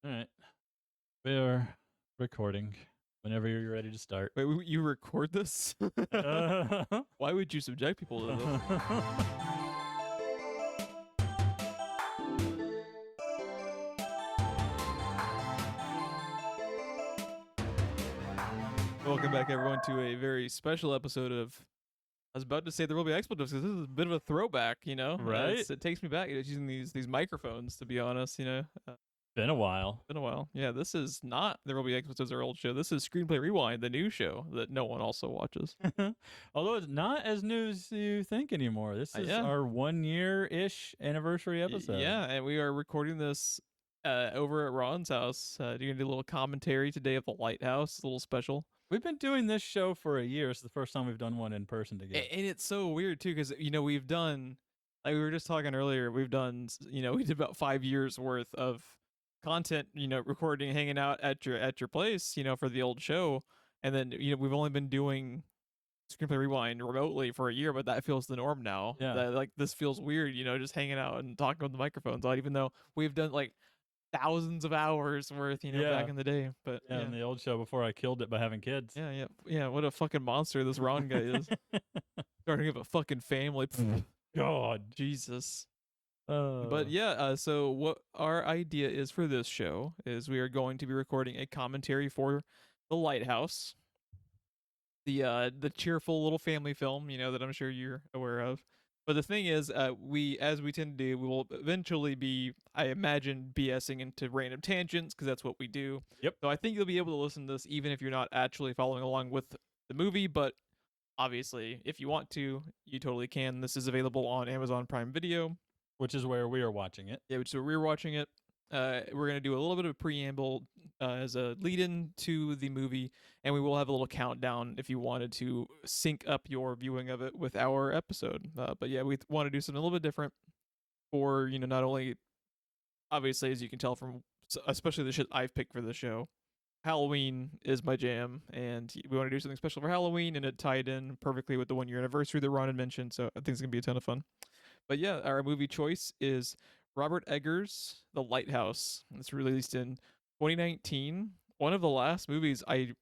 All right. We're recording whenever you're ready to start. Wait, you record this? Why would you subject people to this? Welcome back, everyone, to a very special episode of. I was about to say there will be expletives because this is a bit of a throwback, Right? It takes me back. It's using these microphones, to be honest. Been a while. Been a while. Yeah, this is not There Will Be Expletives, our old show. This is Screenplay Rewind, the new show that no one also watches. Although it's not as new as you think anymore. This is Yeah. our 1 year-ish anniversary episode. Yeah, and we are recording this over at Ron's house. You're gonna do a little commentary today of the Lighthouse, a little special. We've been doing this show for a year. It's the first time we've done one in person together. And it's so weird too, because we've done, like we were just talking earlier, we've done, we did about 5 years worth of content, recording, hanging out at your place, for the old show, and then we've only been doing Screenplay Rewind remotely for a year, but that feels the norm now. Yeah. Like this feels weird, just hanging out and talking with the microphones on, even though we've done like thousands of hours worth, back in the day. But yeah, in the old show before I killed it by having kids. Yeah. What a fucking monster this Ron guy is. Starting up a fucking family. God. Jesus. But yeah, so what our idea is for this show is we are going to be recording a commentary for The Lighthouse, the cheerful little family film, that I'm sure you're aware of. But the thing is, as we tend to do, we will eventually be, I imagine, BSing into random tangents because that's what we do. Yep. So I think you'll be able to listen to this even if you're not actually following along with the movie. But obviously, if you want to, you totally can. This is available on Amazon Prime Video, which is where we are watching it. Yeah, so we're watching it. We're going to do a little bit of a preamble as a lead-in to the movie, and we will have a little countdown if you wanted to sync up your viewing of it with our episode. But yeah, we want to do something a little bit different for, not only, obviously, as you can tell from, especially the shit I've picked for the show, Halloween is my jam, and we want to do something special for Halloween, and it tied in perfectly with the 1 year anniversary that Ron had mentioned, so I think it's going to be a ton of fun. But yeah, our movie choice is Robert Eggers' The Lighthouse. It's released in 2019. One of the last movies I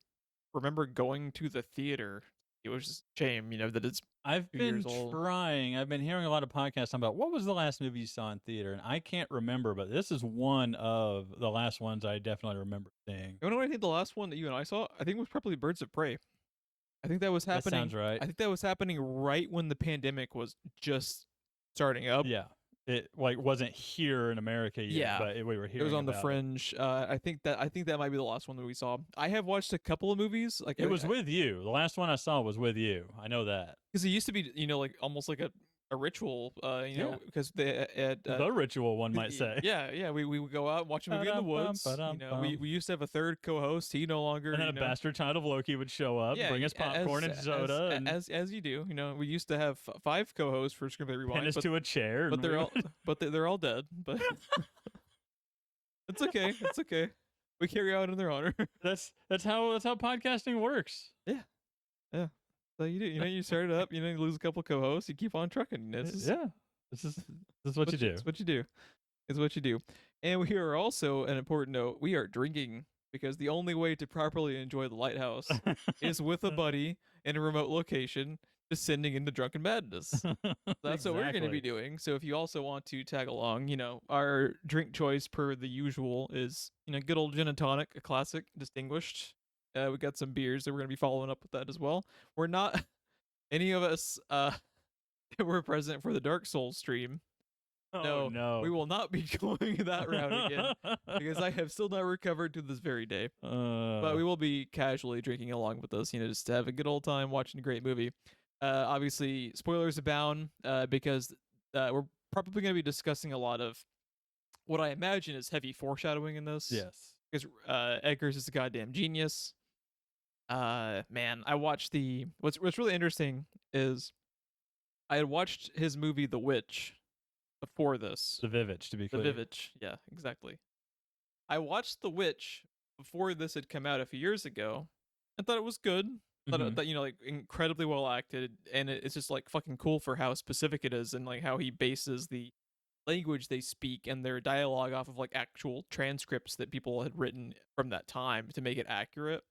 remember going to the theater. It was just a shame, that it's I've 2 been years old. trying. I've been hearing a lot of podcasts about what was the last movie you saw in theater, and I can't remember, but this is one of the last ones I definitely remember seeing. You know what I think the last one that you and I saw? I think it was probably Birds of Prey. I think that was happening. That sounds right. I think that was happening right when the pandemic was just starting up. Yeah. It wasn't here in America yet, but we were here. It was on the fringe. I think that might be the last one that we saw. I have watched a couple of movies. Like it was with you. The last one I saw was with you. I know that because it used to be, like almost like a ritual. Because the ritual, one might say. Yeah. We would go out and watch a movie in the woods. We used to have a third co-host. He no longer. And then a bastard child of Loki would show up, bring us popcorn and soda, as you do. We used to have 5 co-hosts for Screenplay Rewind. Pin us to a chair, but they're all dead. But it's okay. It's okay. We carry out in their honor. That's how podcasting works. Yeah. So you do, you start it up, you lose a couple co-hosts, you keep on trucking. This is what you do. It's what you do. It's what you do. And we are also, an important note, we are drinking because the only way to properly enjoy the Lighthouse is with a buddy in a remote location, descending into drunken madness. That's what we're going to be doing. So if you also want to tag along, our drink choice per the usual is, good old gin and tonic, a classic, distinguished. We got some beers that we're going to be following up with that as well. We're not, any of us that were present for the Dark Souls stream. No. We will not be going that route again because I have still not recovered to this very day. But we will be casually drinking along with us, just to have a good old time watching a great movie. Obviously, spoilers abound because we're probably going to be discussing a lot of what I imagine is heavy foreshadowing in this. Yes. Because Eggers is a goddamn genius. Man, I watched what's really interesting is I had watched his movie The Witch before this. The Vivitch, to be clear. The Vivitch, yeah, exactly. I watched The Witch before this had come out a few years ago and thought it was good. Thought like incredibly well acted, and it's just like fucking cool for how specific it is and like how he bases the language they speak and their dialogue off of like actual transcripts that people had written from that time to make it accurate.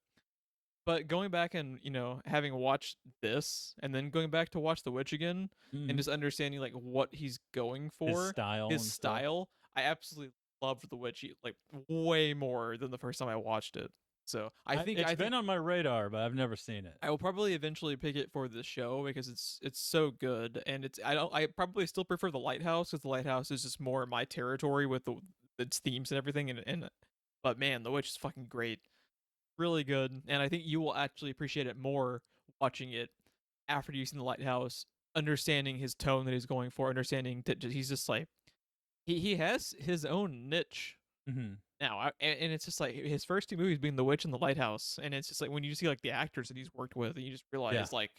But going back and, having watched this and then going back to watch The Witch again and Mm. just understanding like what he's going His for, style his and stuff. style, I absolutely loved The Witch like way more than the first time I watched it. So It's been on my radar, but I've never seen it. I will probably eventually pick it for the show because it's so good, and I probably still prefer the Lighthouse because the Lighthouse is just more my territory with its themes and everything, but man, The Witch is fucking great, really good, and I think you will actually appreciate it more watching it after you've seen the Lighthouse, understanding his tone that he's going for, understanding that he's just like he has his own niche Mm-hmm. now, and it's just like his first two movies being The Witch and The Lighthouse, and it's just like when you see like the actors that he's worked with, and you just realize like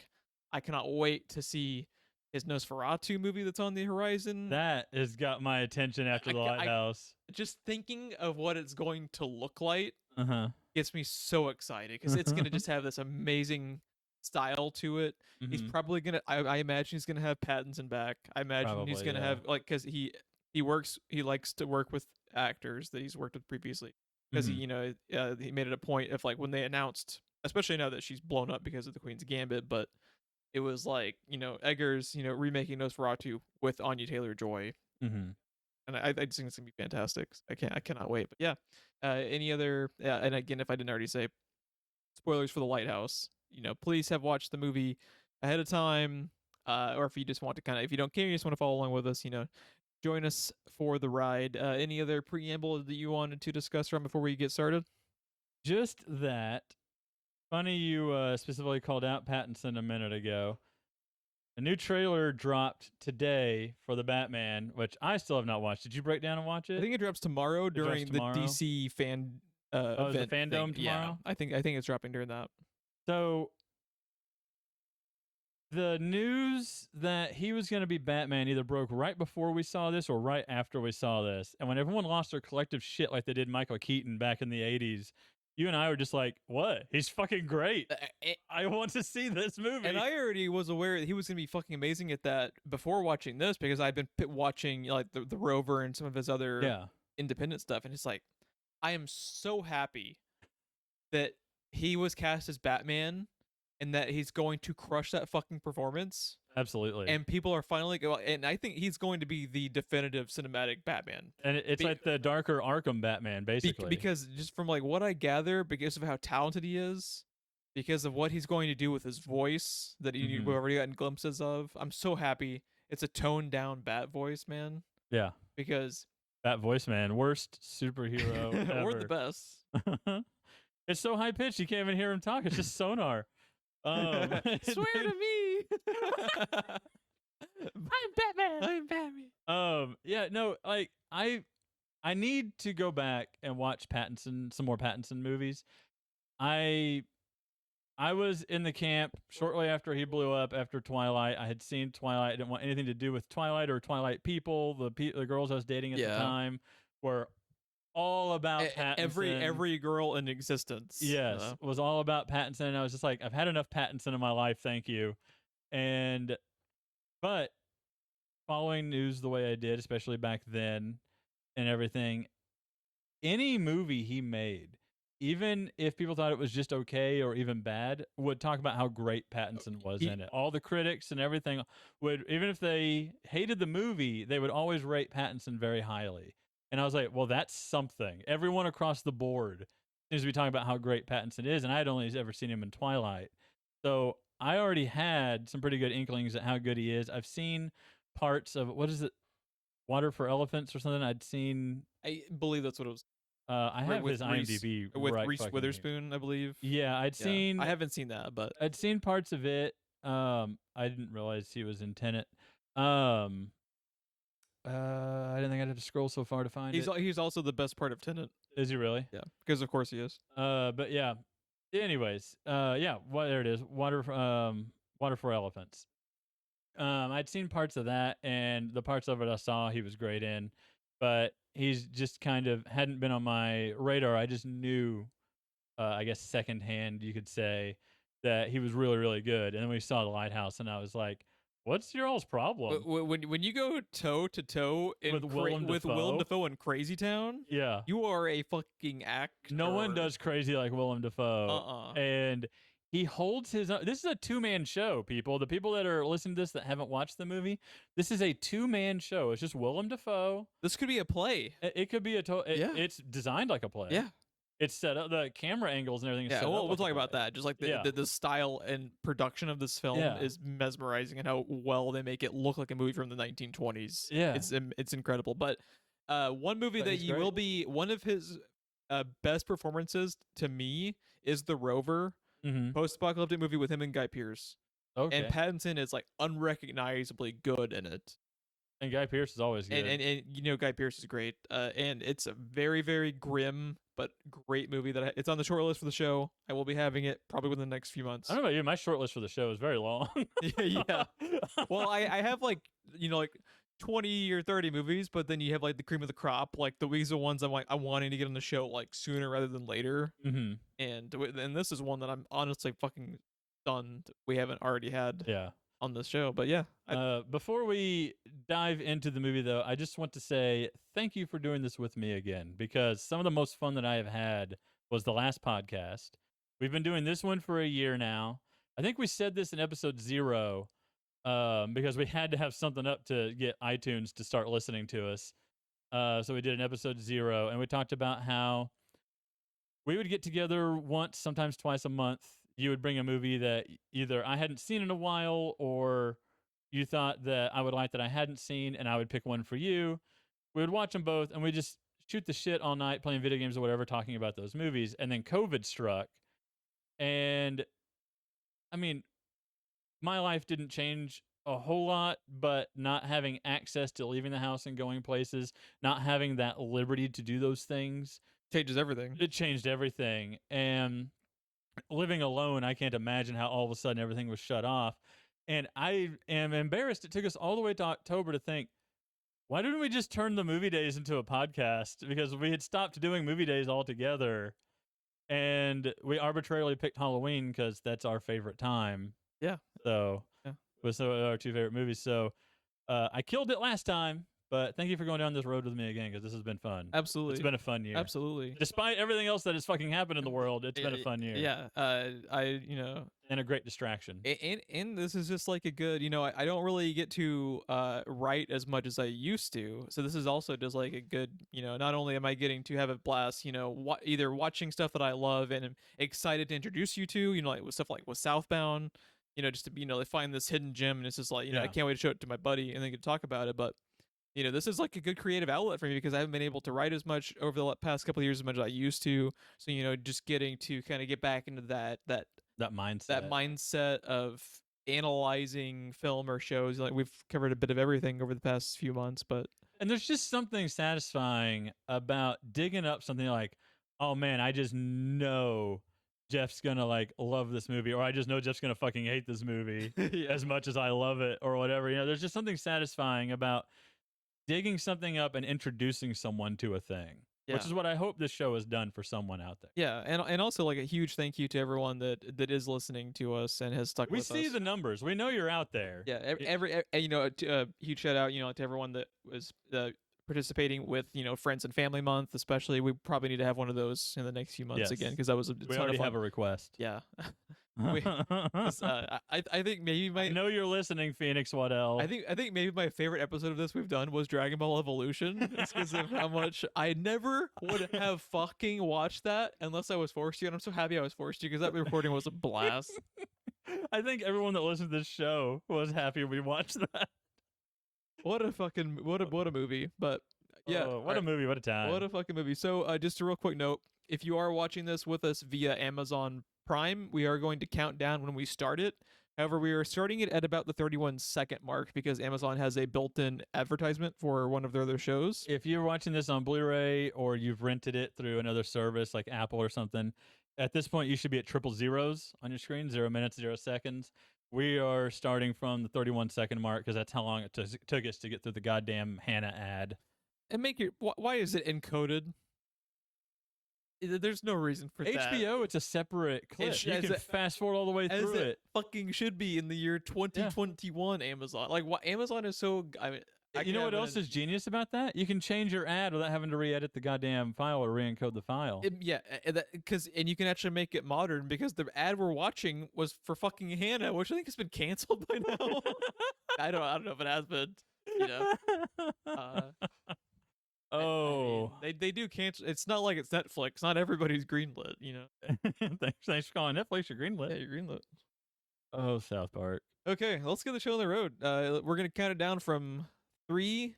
I cannot wait to see his Nosferatu movie that's on the horizon. That has got my attention after The Lighthouse. Just thinking of what it's going to look like Uh-huh. gets me so excited because it's gonna just have this amazing style to it. He's Mhm. probably gonna. I imagine he's gonna have Pattinson back. I imagine he's Probably, gonna yeah. have like because he likes to work with actors that he's worked with previously because Mhm. he made it a point of like when they announced, especially now that she's blown up because of the Queen's Gambit, but it was like Eggers remaking Nosferatu with Anya Taylor-Joy, Mhm. and I just think it's gonna be fantastic. I cannot wait. But yeah, any other and again, if I didn't already say, spoilers for The Lighthouse. Please have watched the movie ahead of time, or if you just want to if you don't care, you just want to follow along with us. Join us for the ride. Any other preamble that you wanted to discuss from before we get started? Just that. Funny you specifically called out Pattinson a minute ago. A new trailer dropped today for the Batman, which I still have not watched. Did you break down and watch it? I think it drops tomorrow during tomorrow? the DC fan Oh, is the event fandom thing. Yeah, tomorrow? I think it's dropping during that. So the news that he was going to be Batman either broke right before we saw this or right after we saw this. And when everyone lost their collective shit like they did Michael Keaton back in the 80s, you and I were just like, what? He's fucking great. I want to see this movie. And I already was aware that he was going to be fucking amazing at that before watching this because I'd been watching like the Rover and some of his other independent stuff. And it's like, I am so happy that he was cast as Batman and that he's going to crush that fucking performance. Absolutely. And people are finally and I think he's going to be the definitive cinematic Batman. And it's like the darker Arkham Batman, basically. Because just from like what I gather, because of how talented he is, because of what he's going to do with his voice that we've already gotten glimpses of, I'm so happy it's a toned down Bat voice, man. Yeah. Because Bat voice, man. Worst superhero ever. Or the best. It's so high pitched you can't even hear him talk. It's just sonar. Swear to me. I'm Batman. Yeah, no, like I need to go back and watch some more Pattinson movies. I was in the camp shortly after he blew up after Twilight. I had seen Twilight. I didn't want anything to do with Twilight or Twilight people. The girls I was dating at the time were all about Pattinson. Every girl in existence. Yes, was all about Pattinson. And I was just like, I've had enough Pattinson in my life, thank you. But following news the way I did, especially back then and everything, any movie he made, even if people thought it was just okay or even bad, would talk about how great Pattinson was in it. All the critics and everything would, even if they hated the movie, they would always rate Pattinson very highly. And I was like, well, that's something. Everyone across the board seems to be talking about how great Pattinson is, and I had only ever seen him in Twilight. So I already had some pretty good inklings at how good he is. I've seen parts of, what is it, Water for Elephants or something? I believe that's what it was. I have his IMDb with right Reese Witherspoon, I believe. Yeah, I haven't seen that, but I'd seen parts of it. I didn't realize he was in Tenet. I didn't think I'd have to scroll so far to find it. He's also the best part of Tenet. Is he really? Yeah, because of course he is. But yeah. Anyways, yeah, there it is. Water for Elephants. I'd seen parts of that, and the parts of it I saw he was great in, but he's just kind of hadn't been on my radar. I just knew, I guess secondhand, you could say, that he was really, really good. And then we saw The Lighthouse, and I was like, What's your all's problem When you go toe to toe with Willem Dafoe? Dafoe in Crazy Town, Yeah. you are a fucking actor. No one does crazy like Willem Dafoe. Uh-uh. And he holds his own. This is a two-man show, people. The people that are listening to this that haven't watched the movie, this is a two-man show. It's just Willem Dafoe. This could be a play. It could be a Yeah. It's designed like a play. Yeah. It's set up. The camera angles and everything. Is Yeah, set up we'll like talk a about play. that. Just like Yeah. the style and production of this film Yeah. is mesmerizing, and how well they make it look like a movie from the 1920s. Yeah. It's incredible. But one movie But that he's you great. will be one of his best performances to me is The Rover, Mm-hmm. post-apocalyptic movie with him and Guy Pearce. Okay. And Pattinson is like unrecognizably good in it. And Guy Pearce is always good. And you know Guy Pearce is great. And it's a very, very grim but great movie that it's on the short list for the show. I will be having it probably within the next few months. I don't know about you. My short list for the show is very long. Yeah. Well, I have like 20 or 30 movies, but then you have like the cream of the crop. Like these are ones I'm wanting to get on the show like sooner rather than later. Mm-hmm. And this is one that I'm honestly fucking stunned we haven't already had Yeah. on this show. But yeah, Before we dive into the movie, though, I just want to say thank you for doing this with me again, because some of the most fun that I have had was the last podcast. We've been doing this one for a year now. I think we said this in episode 0 because we had to have something up to get iTunes to start listening to us. So we did an episode 0, and we talked about how we would get together once, sometimes twice a month. You would bring a movie that either I hadn't seen in a while, or you thought that I would like that I hadn't seen, and I would pick one for you. We would watch them both, and we just shoot the shit all night, playing video games or whatever, talking about those movies. And then COVID struck, and I mean, my life didn't change a whole lot, but not having access to leaving the house and going places, not having that liberty to do those things, changes everything. it changed everything. And living alone, I can't imagine how all of a sudden everything was shut off. And I am embarrassed it took us all the way to October to think, why didn't we just turn the movie days into a podcast? Because we had stopped doing movie days altogether. And we arbitrarily picked Halloween because that's our favorite time. Yeah. So, Yeah. with our two favorite movies. So, I killed it last time. But thank you for going down this road with me again, because this has been fun. Absolutely. It's been a fun year. Absolutely. Despite everything else that has fucking happened in the world, it's been a fun year. Yeah. And a great distraction. And this is just like a good, I don't really get to write as much as I used to. So this is also just like a good, not only am I getting to have a blast, either watching stuff that I love and am excited to introduce you to, like with stuff like with Southbound, just to be, they find this hidden gem, and it's just like, I can't wait to show it to my buddy and then get to talk about it. But this is like a good creative outlet for me, because I haven't been able to write as much over the past couple of years as much as I used to. So, just getting to kind of get back into that mindset of analyzing film or shows. Like we've covered a bit of everything over the past few months, and there's just something satisfying about digging up something like, oh man, I just know Jeff's gonna like love this movie, or I just know Jeff's gonna fucking hate this movie as much as I love it, or whatever. There's just something satisfying about digging something up and introducing someone to a thing, which is what I hope this show has done for someone out there. Yeah, and also like a huge thank you to everyone that is listening to us and has stuck with us. We see the numbers. We know you're out there. Yeah, every huge shout out, to everyone that was participating with, Friends and Family Month, especially. We probably need to have one of those in the next few months again, because that was a ton we already of fun. have a request. Yeah. I think maybe I know you're listening, Phoenix Waddell. I think maybe my favorite episode of this we've done was Dragon Ball Evolution. It's because of how much I never would have fucking watched that unless I was forced to, and I'm so happy I was forced to, because that recording was a blast. I think everyone that listens to this show was happy we watched that. What a movie. But yeah, what a movie, what a time. What a fucking movie. So just a real quick note, if you are watching this with us via Amazon Prime, we are going to count down when we start it. However, we are starting it at about the 31-second mark, because Amazon has a built-in advertisement for one of their other shows. If you're watching this on Blu-ray, or you've rented it through another service like Apple or something, at this point you should be at triple zeros on your screen, 0 minutes, 0 seconds. We are starting from the 31-second mark, because that's how long it took us to get through the goddamn Hannah ad. And why is it encoded? There's no reason for that. HBO, it's a separate clip. You as can a- fast forward all the way As through it. fucking should be in the year 2021. Amazon, like, what Amazon is so. I mean, You know what else is genius about that? You can change your ad without having to re-edit the goddamn file or re-encode the file. Yeah, and you can actually make it modern because the ad we're watching was for fucking Hannah, which I think has been canceled by now. I don't know if it has been. You know. Oh, I mean, they do cancel. It's not like it's Netflix. Not everybody's greenlit. You know. thanks for calling Netflix. You're greenlit. Yeah, you're greenlit. Oh, South Park. Okay, let's get the show on the road. We're gonna count it down from 3,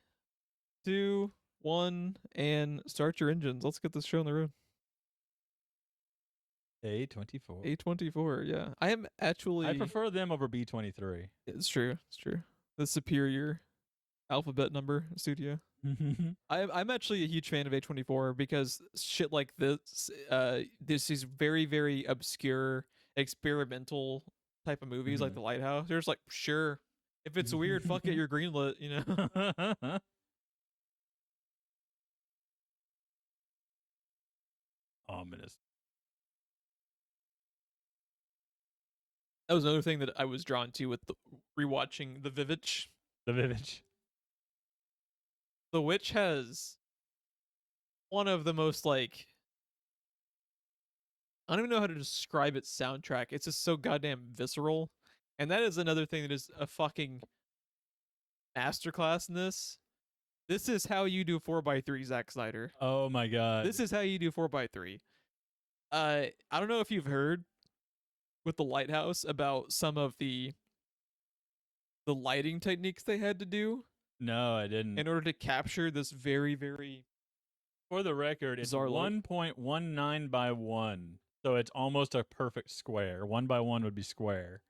2, 1, and start your engines. Let's get this show on the road. A24. A24. Yeah, I am actually. I prefer them over B23. It's true. It's true. The superior alphabet number studio. I'm actually a huge fan of A24 because shit like this, this is very, very obscure, experimental type of movies like The Lighthouse. They're just like, sure, if it's weird, fuck it, you're greenlit, you know. Ominous. That was another thing that I was drawn to with rewatching The Vivitch. The Vivitch. The Witch has one of the most, like, I don't even know how to describe its soundtrack. It's just so goddamn visceral. And that is another thing that is a fucking masterclass in this. This is how you do 4x3, Zack Snyder. Oh my god. This is how you do 4x3. I don't know if you've heard with The Lighthouse about some of the lighting techniques they had to do. No, I didn't. In order to capture this very, very. For the record, it's bizarre light. 1.19 by 1. So it's almost a perfect square. 1 by 1 would be square.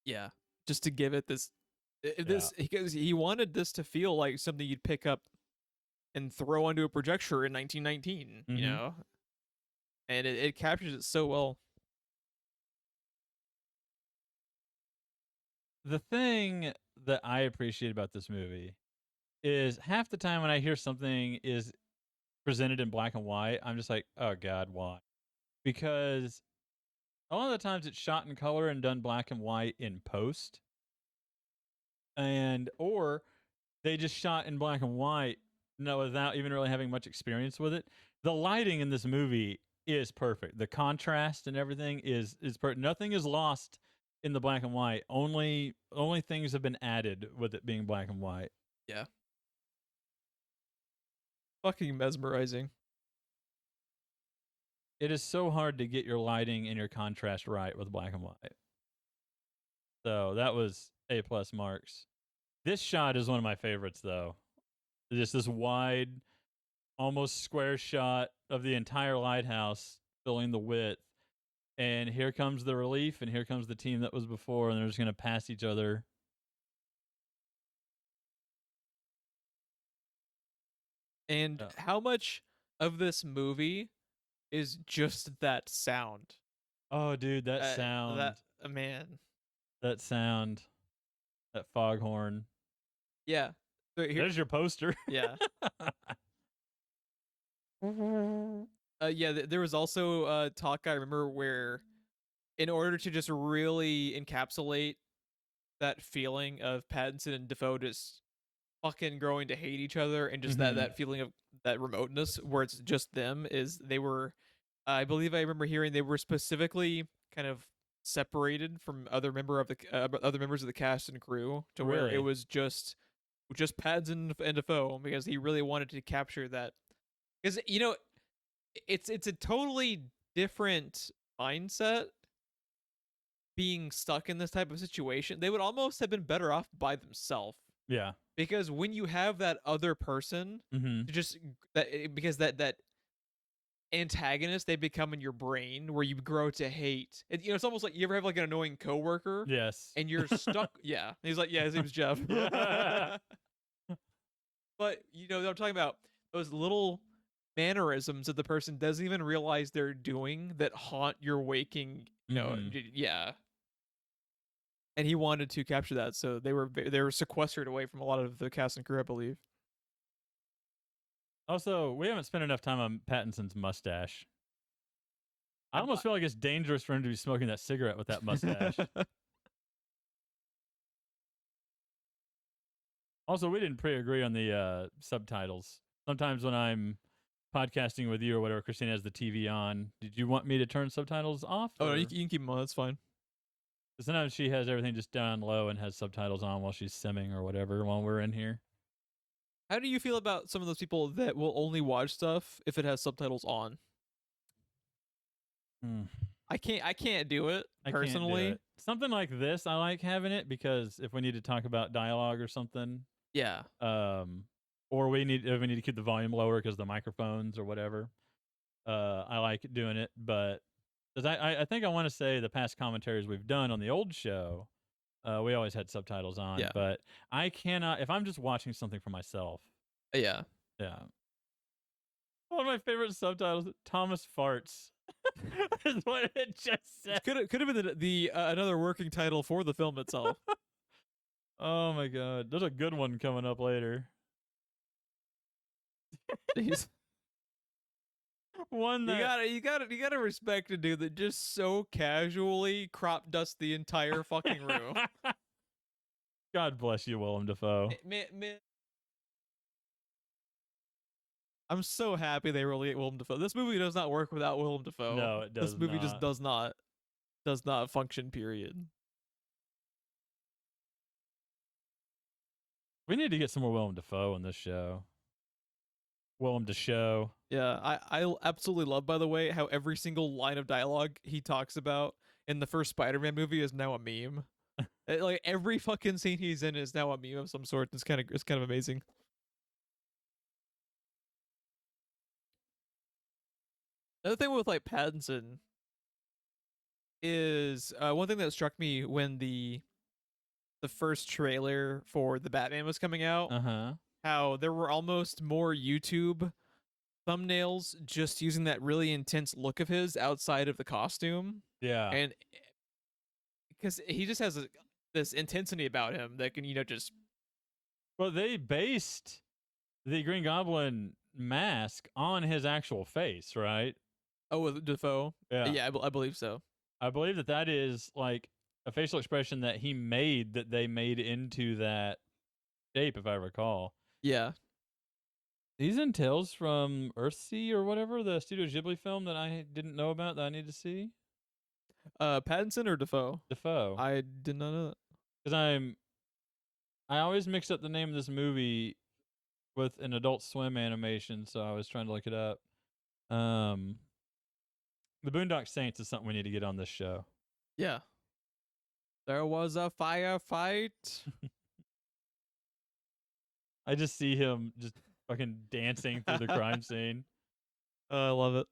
Yeah. Just to give it this. Because he wanted this to feel like something you'd pick up and throw onto a projector in 1919, you know? And it captures it so well. The thing that I appreciate about this movie is half the time when I hear something is presented in black and white, I'm just like, oh god, why? Because a lot of the times it's shot in color and done black and white in post. Or they just shot in black and white without even really having much experience with it. The lighting in this movie is perfect. The contrast and everything is perfect. Nothing is lost in the black and white. Only things have been added with it being black and white. Yeah. Fucking mesmerizing. It is so hard to get your lighting and your contrast right with black and white. So that was A+ marks. This shot is one of my favorites, though. Just this wide, almost square shot of the entire lighthouse filling the width. And here comes the relief, and here comes the team that was before, and they're just going to pass each other. And how much of this movie is just that sound? Oh, dude, that sound. Man. That sound. That foghorn. Yeah. So there's your poster. Yeah. Yeah, there was also talk, I remember, where in order to just really encapsulate that feeling of Pattinson and Defoe just fucking growing to hate each other, and just that feeling of that remoteness where it's just them, is they were, I believe I remember hearing they were specifically kind of separated from other members of the cast and crew to where it was just Pattinson and Defoe, because he really wanted to capture that. Because, you know, it's a totally different mindset being stuck in this type of situation. They would almost have been better off by themselves. Yeah. Because when you have that other person, because that antagonist they become in your brain, where you grow to hate. You know, it's almost like you ever have like an annoying coworker. Yes. And you're stuck. Yeah. And he's like, yeah, his name's Jeff. But, you know, I'm talking about those little mannerisms that the person doesn't even realize they're doing that haunt your waking, you know, yeah. And he wanted to capture that, so they were sequestered away from a lot of the cast and crew, I believe. Also, we haven't spent enough time on Pattinson's mustache. I I'm- almost feel like it's dangerous for him to be smoking that cigarette with that mustache. Also, we didn't pre-agree on the subtitles. Sometimes when I'm podcasting with you or whatever, Christine has the TV on. Did you want me to turn subtitles off? Oh, no, or- you can keep them on. That's fine. Sometimes she has everything just down low and has subtitles on while she's simming or whatever while we're in here. How do you feel about some of those people that will only watch stuff if it has subtitles on? I can't do it I can't do personally. it. Something like this, I like having it because if we need to talk about dialogue or something, Yeah. or if we need to keep the volume lower because the microphones or whatever, I like doing it. But because I think I want to say the past commentaries we've done on the old show, we always had subtitles on. Yeah. But I cannot if I'm just watching something for myself. Yeah. Yeah. One of my favorite subtitles, Thomas farts. is what it just said. Could have been the another working title for the film itself. Oh my god, there's a good one coming up later. Jeez. One that You gotta respect a dude that just so casually crop dusts the entire fucking room. God bless you, Willem Dafoe. Man, I'm so happy they really get Willem Dafoe. This movie does not work without Willem Dafoe. No, it does This movie just not. does not function. Period. We need to get some more Willem Dafoe in this show. Willem Dafoe. Yeah, I absolutely love, by the way, how every single line of dialogue he talks about in the first Spider-Man movie is now a meme. Like every fucking scene he's in is now a meme of some sort. It's kind of amazing. Another thing with like Pattinson is one thing that struck me when the first trailer for the Batman was coming out. How there were almost more YouTube thumbnails just using that really intense look of his outside of the costume. Yeah. And because he just has this intensity about him that can, just. Well, they based the Green Goblin mask on his actual face, right? Oh, with Defoe? Yeah. Yeah, I believe so. I believe that is like a facial expression that he made that they made into that shape, if I recall. Yeah. He's in Tales from Earthsea or whatever, the Studio Ghibli film that I didn't know about that I need to see. Pattinson or Defoe? Defoe. I did not know that. Because I always mix up the name of this movie with an Adult Swim animation, so I was trying to look it up. The Boondock Saints is something we need to get on this show. Yeah. There was a firefight. I just see him just fucking dancing through the crime scene. I love it.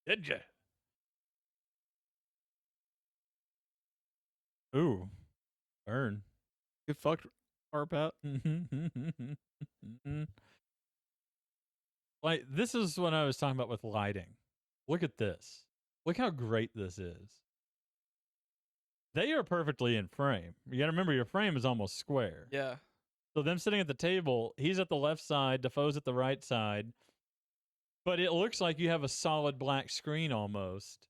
Did ya? Ooh. Burn. Get fucked, Arpat. Like, this is what I was talking about with lighting. Look at this. Look how great this is. They are perfectly in frame. You gotta remember, your frame is almost square. Yeah. So them sitting at the table, he's at the left side, Defoe's at the right side. But it looks like you have a solid black screen almost.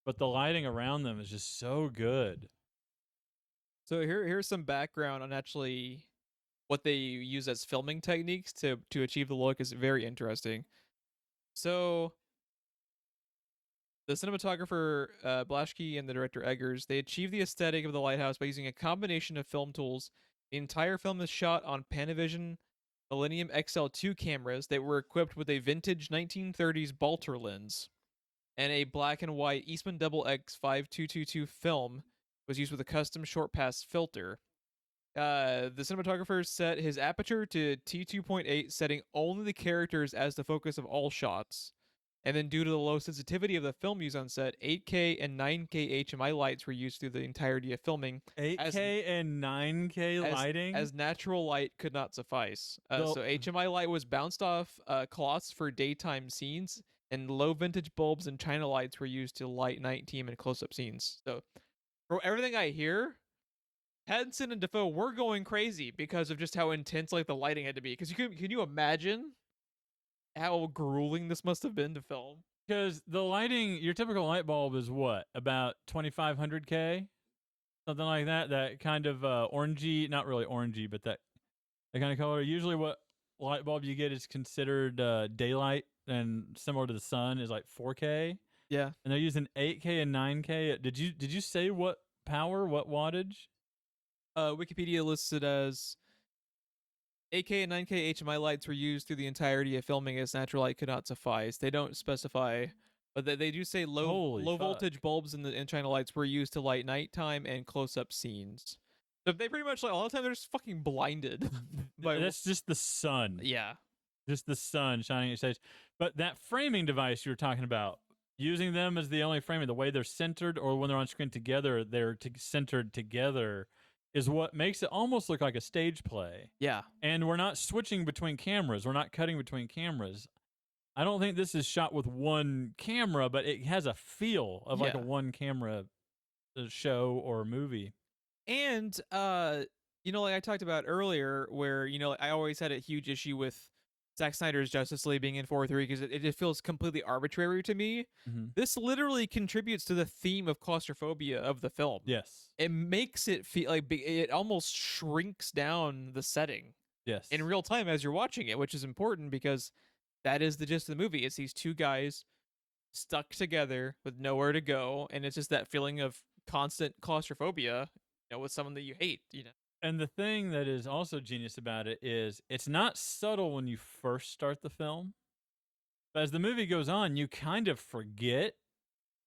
But the lighting around them is just so good. So here's some background on actually what they use as filming techniques to achieve the look is very interesting. So the cinematographer Blaschke and the director Eggers, they achieved the aesthetic of the Lighthouse by using a combination of film tools. The entire film is shot on Panavision Millennium XL2 cameras that were equipped with a vintage 1930s Balter lens, and a black and white Eastman Double X 5222 film was used with a custom short pass filter. The cinematographer set his aperture to t2.8, setting only the characters as the focus of all shots. And then due to the low sensitivity of the film used on set, 8K and 9K HMI lights were used through the entirety of filming. 8K and 9K lighting. As natural light could not suffice. The- So HMI light was bounced off cloths for daytime scenes, and low vintage bulbs and China lights were used to light night team and close-up scenes. So, for everything I hear, Pattinson and Defoe were going crazy because of just how intense like the lighting had to be. Because can you imagine how grueling this must have been to film? Because the lighting, your typical light bulb is what, about 2500K, something like that. That kind of orangey, not really orangey, but that kind of color. Usually, what light bulb you get is considered daylight, and similar to the sun is like 4K. Yeah, and they're using 8K and 9K. Did you say what power, what wattage? Wikipedia lists it as 8K and 9K HMI lights were used through the entirety of filming as natural light could not suffice. They don't specify, but they do say low voltage bulbs in China lights were used to light nighttime and close up scenes. So they pretty much like all the time they're just fucking blinded. That's just the sun. Yeah, just the sun shining at stage. But that framing device you were talking about, using them as the only framing, the way they're centered, or when they're on screen together, they're centered together, is what makes it almost look like a stage play. Yeah. And we're not switching between cameras. We're not cutting between cameras. I don't think this is shot with one camera, but it has a feel of like a one camera show or movie. And, like I talked about earlier, where, I always had a huge issue with Zack Snyder's Justice League being in 4:3 because it just feels completely arbitrary to me. Mm-hmm. This literally contributes to the theme of claustrophobia of the film. Yes. It makes it feel like it almost shrinks down the setting. Yes. In real time as you're watching it, which is important because that is the gist of the movie. It's these two guys stuck together with nowhere to go, and it's just that feeling of constant claustrophobia, with someone that you hate, And the thing that is also genius about it is it's not subtle when you first start the film. But as the movie goes on, you kind of forget,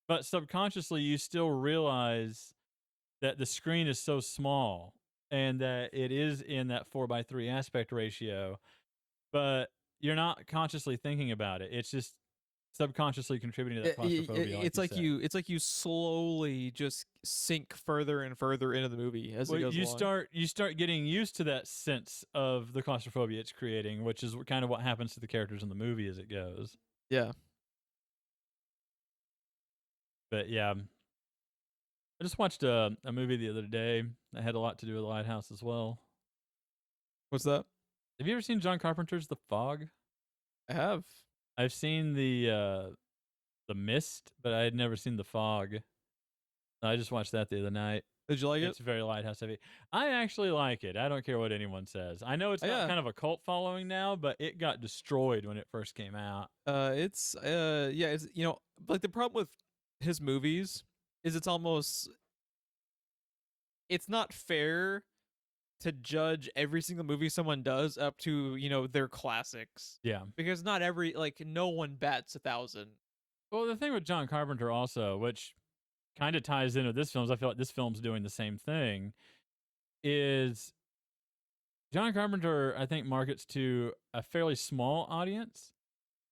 but subconsciously you still realize that the screen is so small and that it is in that 4:3 aspect ratio, but you're not consciously thinking about it. It's just subconsciously contributing to that claustrophobia. It's like you slowly just sink further and further into the movie as it goes along. You start getting used to that sense of the claustrophobia it's creating, which is kind of what happens to the characters in the movie as it goes. Yeah. But yeah, I just watched a movie the other day that had a lot to do with Lighthouse as well. What's that? Have you ever seen John Carpenter's The Fog? I have. I've seen the Mist, but I had never seen The Fog. I just watched that the other night. Did you like it? It's very Lighthouse heavy. I actually like it. I don't care what anyone says. I know it's not kind of a cult following now, but it got destroyed when it first came out. It's like the problem with his movies is it's not fair to judge every single movie someone does up to, their classics. Yeah. Because not no one bats 1,000. Well, the thing with John Carpenter also, which kind of ties into this film, I feel like this film's doing the same thing, is John Carpenter, I think, markets to a fairly small audience.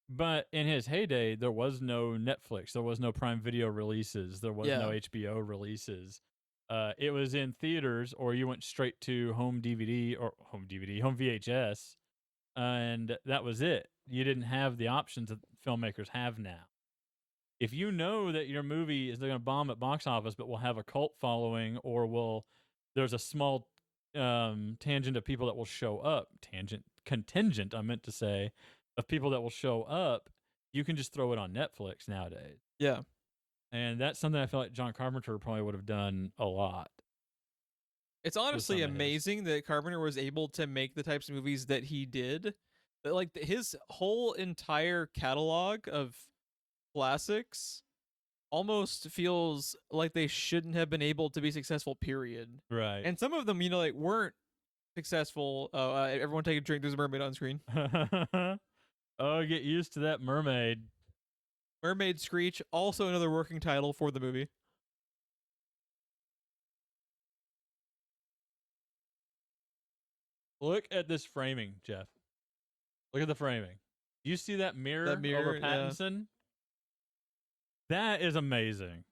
But in his heyday, there was no Netflix. There was no Prime Video releases. There was no HBO releases. It was in theaters, or you went straight to home VHS, and that was it. You didn't have the options that filmmakers have now. If you know that your movie is going to bomb at box office, but will have a cult following, or there's a small tangent of people that will show up, contingent, I meant to say, of people that will show up, you can just throw it on Netflix nowadays. Yeah. And that's something I feel like John Carpenter probably would have done a lot. It's honestly amazing that Carpenter was able to make the types of movies that he did. But like his whole entire catalog of classics almost feels like they shouldn't have been able to be successful, period. Right. And some of them, weren't successful. Everyone take a drink. There's a mermaid on screen. Oh, get used to that mermaid. Mermaid Screech, also another working title for the movie. Look at this framing, Jeff. Look at the framing. Do you see that mirror over Pattinson? That is amazing.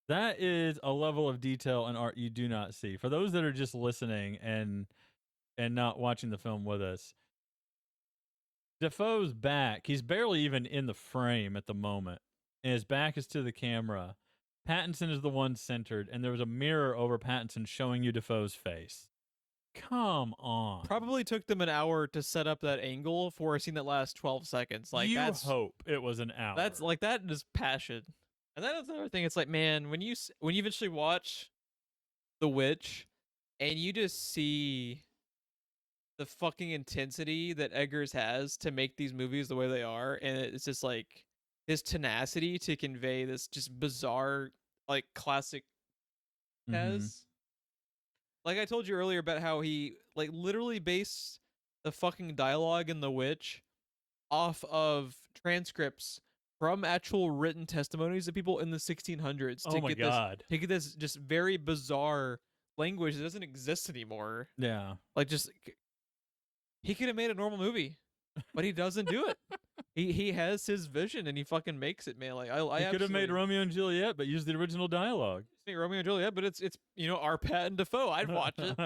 That is a level of detail and art you do not see. For those that are just listening and not watching the film with us, Defoe's back, he's barely even in the frame at the moment, and his back is to the camera. Pattinson is the one centered, and there was a mirror over Pattinson showing you Defoe's face. Come on. Probably took them an hour to set up that angle for a scene that lasts 12 seconds. Like, you hope it was an hour. That's like, that is passion. And that is another thing. It's like, man, when you eventually watch The Witch and you just see the fucking intensity that Eggers has to make these movies the way they are, and it's just like his tenacity to convey this just bizarre, like, classic has. Like I told you earlier about how he, like, literally based the fucking dialogue in The Witch off of transcripts from actual written testimonies of people in the 1600s Oh my God. to get this just very bizarre language that doesn't exist anymore. Yeah. Like, just, he could have made a normal movie, but he doesn't do it. He has his vision and he fucking makes it, man. Like, I could have made Romeo and Juliet, but used the original dialogue. Romeo and Juliet, but it's our Pat and Defoe. I'd watch it.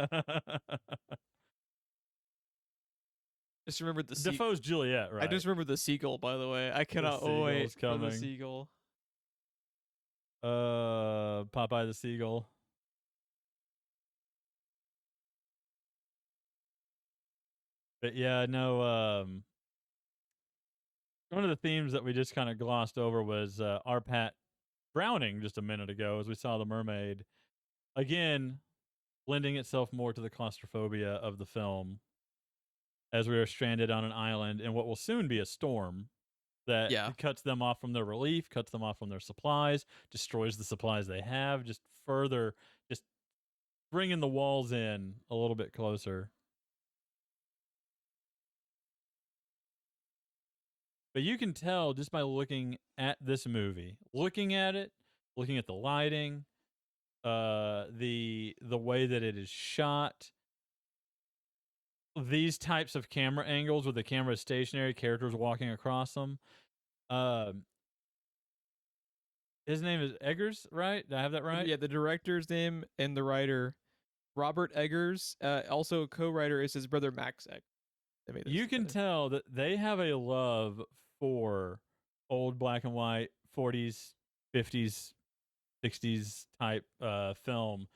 Just remembered the Defoe's Juliet, right? I just remembered the seagull, by the way. I cannot wait for the seagull. Popeye the Seagull. But yeah, no, one of the themes that we just kind of glossed over was our Pat drowning just a minute ago as we saw the mermaid. Again, lending itself more to the claustrophobia of the film as we are stranded on an island in what will soon be a storm that cuts them off from their relief, cuts them off from their supplies, destroys the supplies they have, just further, just bringing the walls in a little bit closer. But you can tell just by looking at this movie, looking at it, looking at the lighting, the way that it is shot, these types of camera angles where the camera is stationary, characters walking across them. His name is Eggers, right? Did I have that right? Yeah, the director's name and the writer, Robert Eggers. Also, co-writer is his brother Max Eggers. You can tell that they have a love for old black and white 40s, 50s, 60s type film.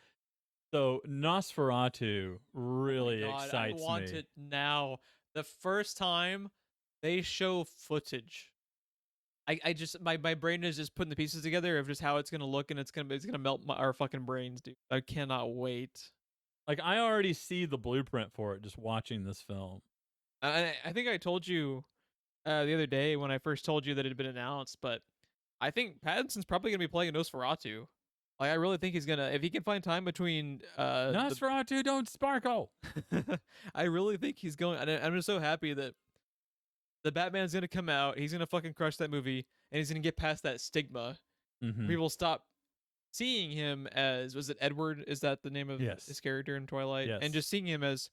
So Nosferatu really excites me. I want it now. The first time they show footage, I just my brain is just putting the pieces together of just how it's gonna look, and it's gonna melt our fucking brains, dude. I cannot wait. Like, I already see the blueprint for it just watching this film. I think I told you the other day when I first told you that it had been announced, but I think Pattinson's probably gonna be playing Nosferatu. Like, I really think he's gonna, if he can find time between Nosferatu don't sparkle. I really think he's going. I'm just so happy that the Batman's gonna come out. He's gonna fucking crush that movie, and he's gonna get past that stigma. People stop seeing him as, was it Edward? Is that the name of his character in Twilight? Yes. And just seeing him as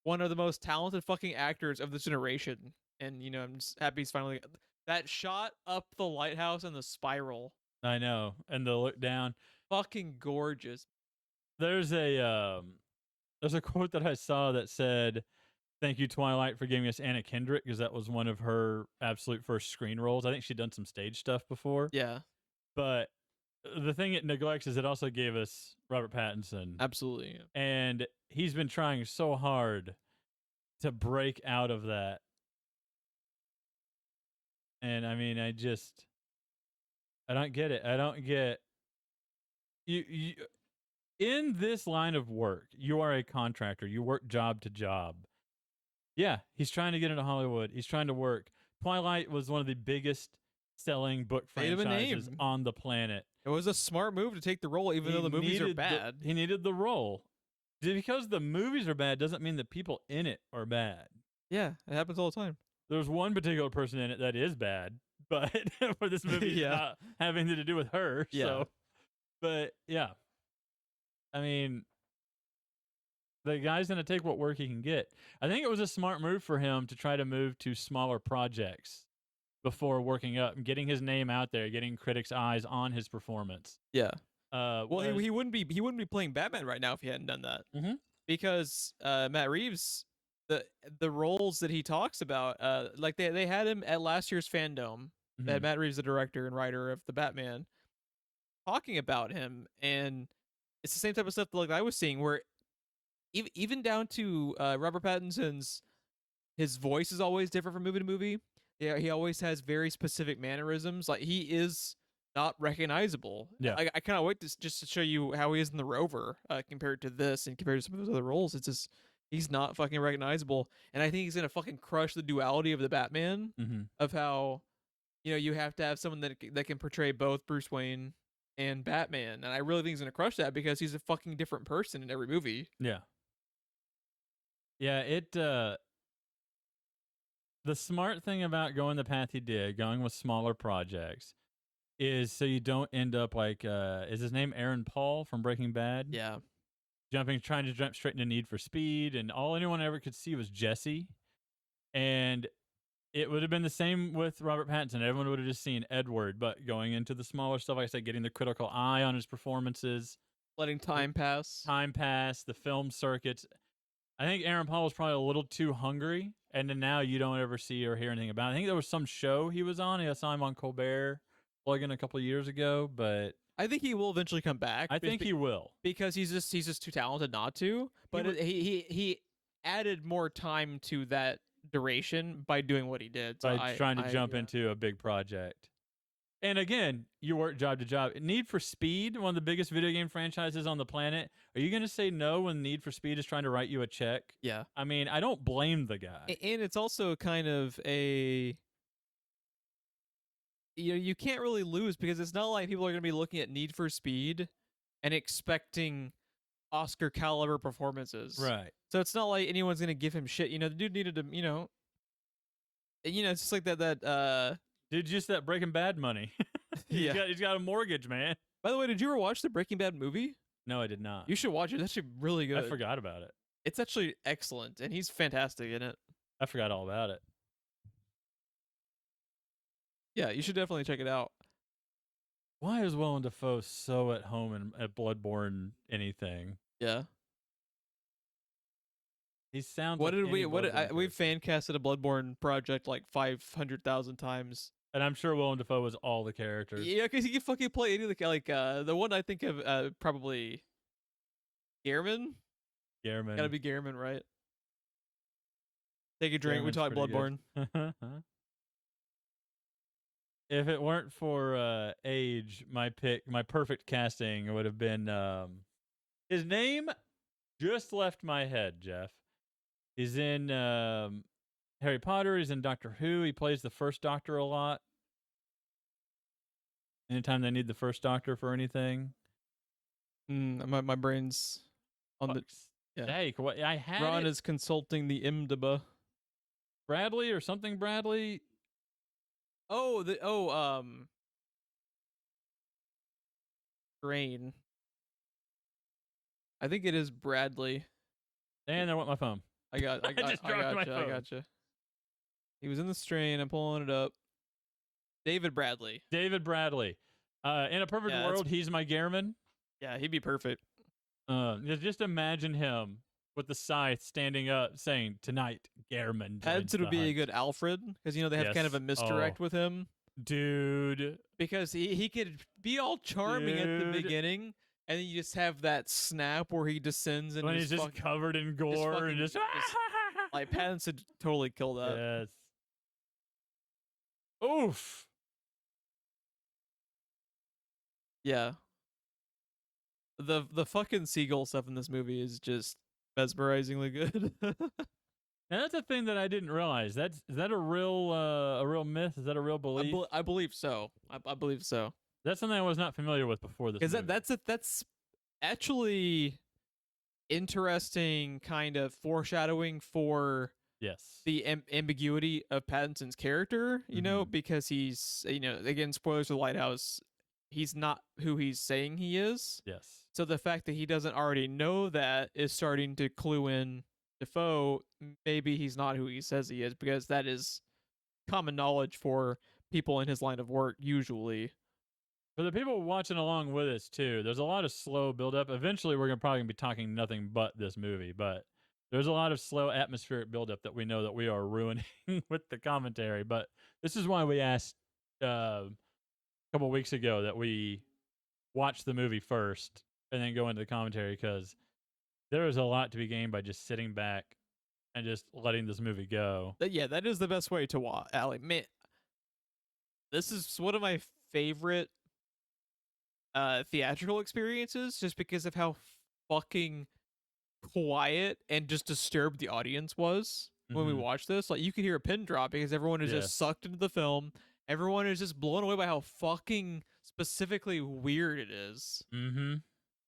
one of the most talented fucking actors of this generation. And, I'm just happy he's finally, that shot up the lighthouse and the spiral. I know. And the look down. Fucking gorgeous. There's a quote that I saw that said, "Thank you, Twilight, for giving us Anna Kendrick," because that was one of her absolute first screen roles. I think she'd done some stage stuff before. Yeah. But the thing it neglects is it also gave us Robert Pattinson. Absolutely. Yeah. And he's been trying so hard to break out of that. And I mean, I don't get it. I don't get you in this line of work. You are a contractor. You work job to job. Yeah, he's trying to get into Hollywood. He's trying to work. Twilight was one of the biggest selling book franchises on the planet. It was a smart move to take the role, even though the movies are bad. He needed the role. Because the movies are bad doesn't mean the people in it are bad. Yeah, it happens all the time. There's one particular person in it that is bad, but for this movie not having to do with her. Yeah. So, but yeah, I mean, the guy's going to take what work he can get. I think it was a smart move for him to try to move to smaller projects before working up and getting his name out there, getting critics' eyes on his performance. Yeah. Well, was- he wouldn't be playing Batman right now if he hadn't done that. Mhm. Because Matt Reeves, the roles that he talks about, like they had him at last year's Fandom. They had Mhm. Matt Reeves, the director and writer of the Batman, talking about him, and it's the same type of stuff that, like I was seeing, where even down to Robert Pattinson's, his voice is always different from movie to movie. Yeah, he always has very specific mannerisms. Like he is not recognizable. Yeah. I cannot wait to just to show you how he is in The Rover compared to this and compared to some of his other roles. It's just he's not fucking recognizable, and I think he's gonna fucking crush the duality of the Batman Mhm. of how you have to have someone that can portray both Bruce Wayne and Batman, and I really think he's gonna crush that because he's a fucking different person in every movie. Yeah. Yeah, the smart thing about going the path he did, going with smaller projects, is so you don't end up like is his name Aaron Paul from Breaking Bad? Yeah. Trying to jump straight into Need for Speed, and all anyone ever could see was Jesse. And it would have been the same with Robert Pattinson. Everyone would have just seen Edward, but going into the smaller stuff, like I said, getting the critical eye on his performances, Letting time pass. the film circuits. I think Aaron Paul was probably a little too hungry, and then now you don't ever see or hear anything about it. I think there was some show he was on. I saw him on Colbert plug-in a couple of years ago, but I think he will eventually come back. I think he will. because he's just too talented not to. But he added more time to that duration by doing what he did. So By trying to jump into a big project. And again, you work job to job. Need for Speed, one of the biggest video game franchises on the planet. Are you going to say no when Need for Speed is trying to write you a check? Yeah. I mean, I don't blame the guy. And it's also kind of a you can't really lose because it's not like people are going to be looking at Need for Speed and expecting Oscar caliber performances. Right. So it's not like anyone's going to give him shit. The dude needed to, it's just like that Dude, just that Breaking Bad money. Yeah. He's got a mortgage, man. By the way, did you ever watch the Breaking Bad movie? No, I did not. You should watch it. It's actually really good. I forgot about it. It's actually excellent, and he's fantastic in it. I forgot all about it. Yeah, you should definitely check it out. Why is Willem Dafoe so at home at Bloodborne anything? Yeah. He sounds What like did we? any What Bloodborne we've person. fan casted a Bloodborne project like 500,000 times. And I'm sure Willem Dafoe was all the characters. Yeah, because he can fucking play any of the one I think of probably Gehrman. Gehrman. Gotta be Gehrman, right? Take a drink. We Gehrman's talk pretty Bloodborne. good. If it weren't for age, my perfect casting would have been his name just left my head, Jeff. He's in Harry Potter, he's in Doctor Who, he plays the first Doctor a lot. Anytime they need the first Doctor for anything. My brain's on the. Yeah. Sake, what I had Ron it. is consulting the IMDb. Bradley or something Bradley. Grain. I think it is Bradley. And there went my phone. I got just dropped my I phone. gotcha. He was in the strain. I'm pulling it up. David Bradley. David Bradley. In a perfect Yeah, that's- world, he's my Gehrman. Yeah, he'd be perfect. Just imagine him with the scythe standing up saying, "Tonight, Gehrman." Pattinson would be a good Alfred because they have kind of a Yes. misdirect with him dude. because he could be all charming at the Dude. beginning, and then you just have that snap where he descends and When he's just covered in gore fucking- and just like Pattinson totally killed that. yes. Oof. Yeah. The fucking seagull stuff in this movie is just mesmerizingly good. Now that's a thing that I didn't realize. Is that a real myth? Is that a real belief? I believe so. I believe so. That's something I was not familiar with before this. Because movie. that's actually interesting kind of foreshadowing for yes. the ambiguity of Pattinson's character, Mhm. because he's, again, spoilers for Lighthouse, he's not who he's saying he is. Yes. So the fact that he doesn't already know that is starting to clue in Defoe, maybe he's not who he says he is, because that is common knowledge for people in his line of work usually. For the people watching along with us too, there's a lot of slow buildup. Eventually, we're probably gonna be talking nothing but this movie, but there's a lot of slow atmospheric buildup that we know that we are ruining with the commentary. But this is why we asked a couple weeks ago that we watch the movie first and then go into the commentary, because there is a lot to be gained by just sitting back and just letting this movie go. Yeah, that is the best way to watch. Allie, man, this is one of my favorite theatrical experiences, just because of how fucking quiet and just disturbed the audience was when we watched this. Like, you could hear a pin drop because everyone is just sucked into the film. Everyone is just blown away by how fucking specifically weird it is.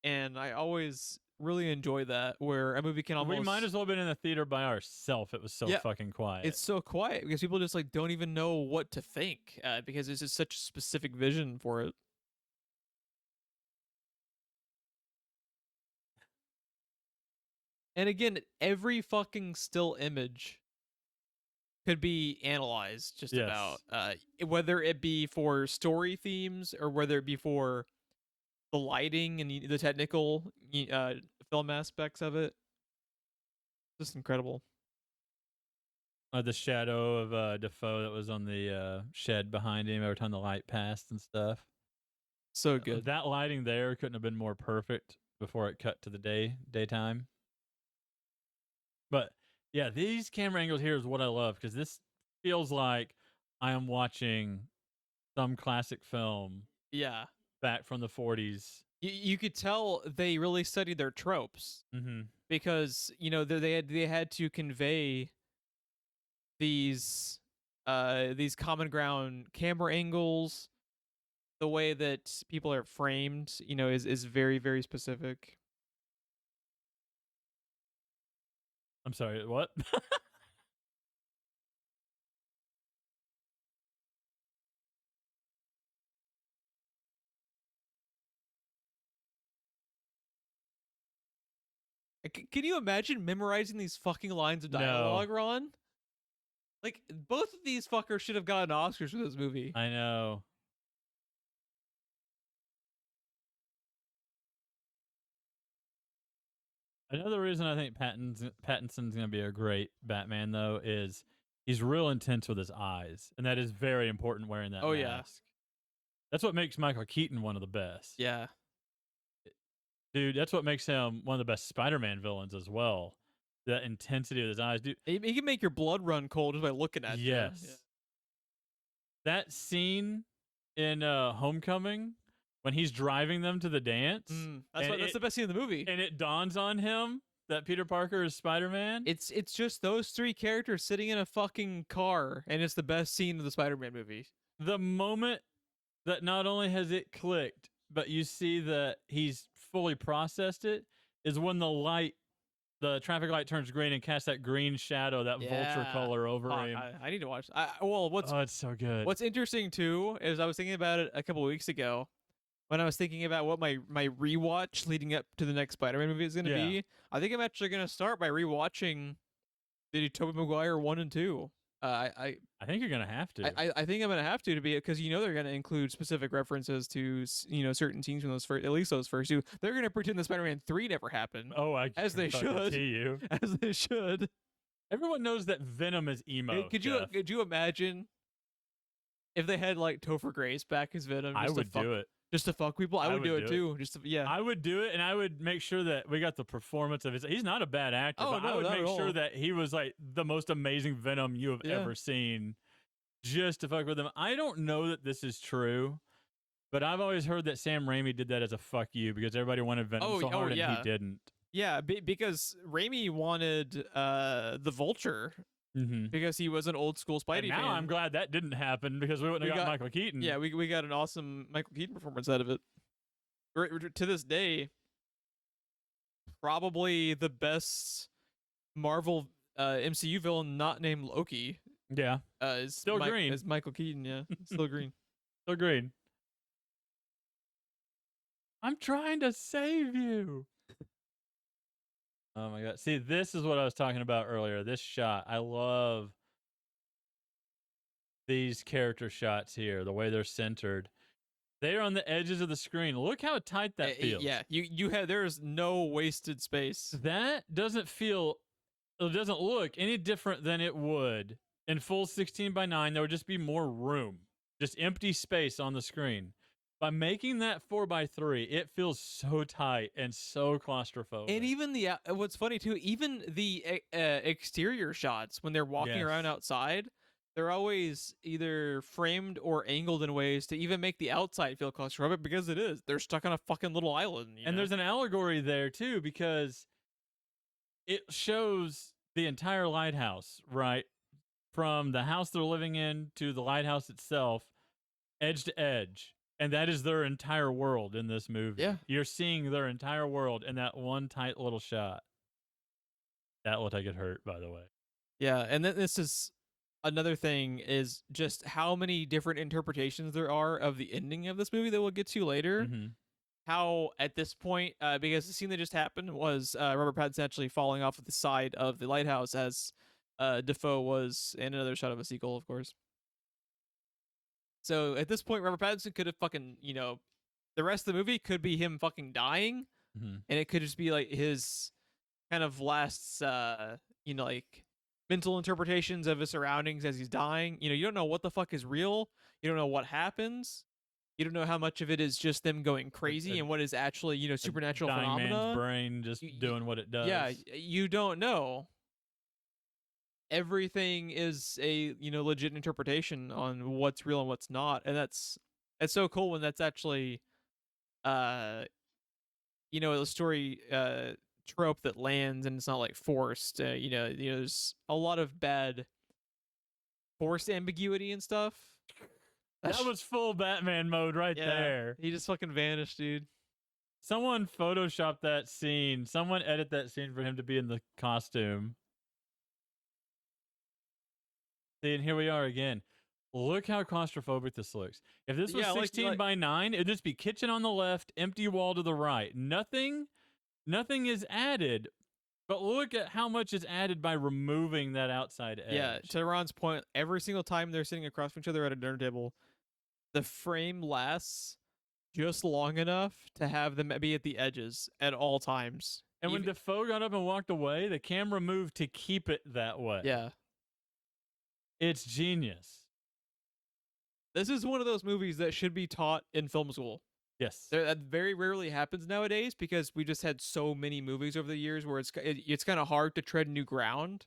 And I always really enjoy that, where a movie can almost... We might as well have been in the theater by ourselves. It was so fucking quiet. It's so quiet because people just like don't even know what to think, because it's just such a specific vision for it. And again, every fucking still image could be analyzed just about, whether it be for story themes or whether it be for the lighting and the technical film aspects of it. Just incredible. The shadow of Defoe that was on the shed behind him every time the light passed and stuff. So good. That lighting there couldn't have been more perfect before it cut to the daytime. But yeah, these camera angles here is what I love, because this feels like I am watching some classic film. Yeah. Back from the 40s. You could tell they really studied their tropes, because they had to convey these common ground camera angles. The way that people are framed, is very, very specific. I'm sorry, what? Can you imagine memorizing these fucking lines of dialogue, No. Ron? Like, both of these fuckers should have gotten Oscars for this movie. I know. Another reason I think Pattinson's going to be a great Batman, though, is he's real intense with his eyes. And that is very important wearing that mask. Yeah. That's what makes Michael Keaton one of the best. Yeah. Dude, that's what makes him one of the best Spider-Man villains as well. That intensity of his eyes. Dude, he can make your blood run cold just by looking at you. Yes. Yeah. That scene in Homecoming, when he's driving them to the dance. That's the best scene in the movie. And it dawns on him that Peter Parker is Spider-Man. It's just those three characters sitting in a fucking car, and it's the best scene of the Spider-Man movie. The moment that not only has it clicked, but you see that he's fully processed it, is when the traffic light turns green and casts that green shadow, that vulture color over him. I need to watch. It's so good. What's interesting too is I was thinking about it a couple of weeks ago when I was thinking about what my rewatch leading up to the next Spider-Man movie is going to be. I think I'm actually going to start by rewatching the Tobey Maguire 1 and 2. I think you're gonna have to. I think I'm gonna have to be, because they're gonna include specific references to certain scenes from those first, at least those first two. They're gonna pretend the Spider-Man 3 never happened. Oh, as they should. As they should. Everyone knows that Venom is emo. Could you imagine if they had like Topher Grace back as Venom? I would do it. Just to fuck people, I would do it too. I would do it, and I would make sure that we got the performance of his. He's not a bad actor, but I would make sure that he was like the most amazing Venom you have ever seen, just to fuck with him. I don't know that this is true, but I've always heard that Sam Raimi did that as a fuck you, because everybody wanted Venom so hard and he didn't. Yeah, because Raimi wanted the Vulture. Because he was an old school Spidey fan. Now I'm glad that didn't happen, because we wouldn't have got Michael Keaton. Yeah, we got an awesome Michael Keaton performance out of it. To this day, probably the best Marvel MCU villain not named Loki. Yeah, is still green. Is Michael Keaton? Yeah, still green. Still green. I'm trying to save you. Oh my god. See, this is what I was talking about earlier. This shot. I love these character shots here, the way they're centered. They're on the edges of the screen. Look how tight that feels. Yeah, you have there's no wasted space. That doesn't feel, it doesn't look any different than it would in full 16:9. There would just be more room, just empty space on the screen. By making that 4:3, it feels so tight and so claustrophobic. And even the what's funny too, even the exterior shots when they're walking around outside, they're always either framed or angled in ways to even make the outside feel claustrophobic, because it is. They're stuck on a fucking little island. And there's an allegory there too, because it shows the entire lighthouse, right? From the house they're living in to the lighthouse itself, edge to edge. And that is their entire world in this movie. Yeah. You're seeing their entire world in that one tight little shot. That will take it hurt, by the way. Yeah, and then this is another thing, is just how many different interpretations there are of the ending of this movie that we'll get to later. Mm-hmm. How at this point, because the scene that just happened was Robert Pattinson actually falling off of the side of the lighthouse as Defoe was in another shot of a seagull, of course. So at this point, Robert Pattinson could have fucking, the rest of the movie could be him fucking dying, and it could just be like his kind of last, like mental interpretations of his surroundings as he's dying. You don't know what the fuck is real. You don't know what happens. You don't know how much of it is just them going crazy and what is actually, supernatural dying phenomena. Man's brain just doing what it does. Yeah, you don't know. Everything is a legit interpretation on what's real and what's not, and that's so cool when that's actually a story trope that lands and it's not like forced. There's a lot of bad forced ambiguity and stuff. That was full Batman mode right there. He just fucking vanished, dude. Someone photoshopped that scene. Someone edit that scene for him to be in the costume. See, and here we are again. Look how claustrophobic this looks. If this was 16:9, it'd just be kitchen on the left, empty wall to the right. Nothing is added. But look at how much is added by removing that outside edge. Yeah, to Ron's point, every single time they're sitting across from each other at a dinner table, the frame lasts just long enough to have them be at the edges at all times. And when Defoe got up and walked away, the camera moved to keep it that way. Yeah. It's genius. This is one of those movies that should be taught in film school. Yes. That very rarely happens nowadays because we just had so many movies over the years where it's kind of hard to tread new ground.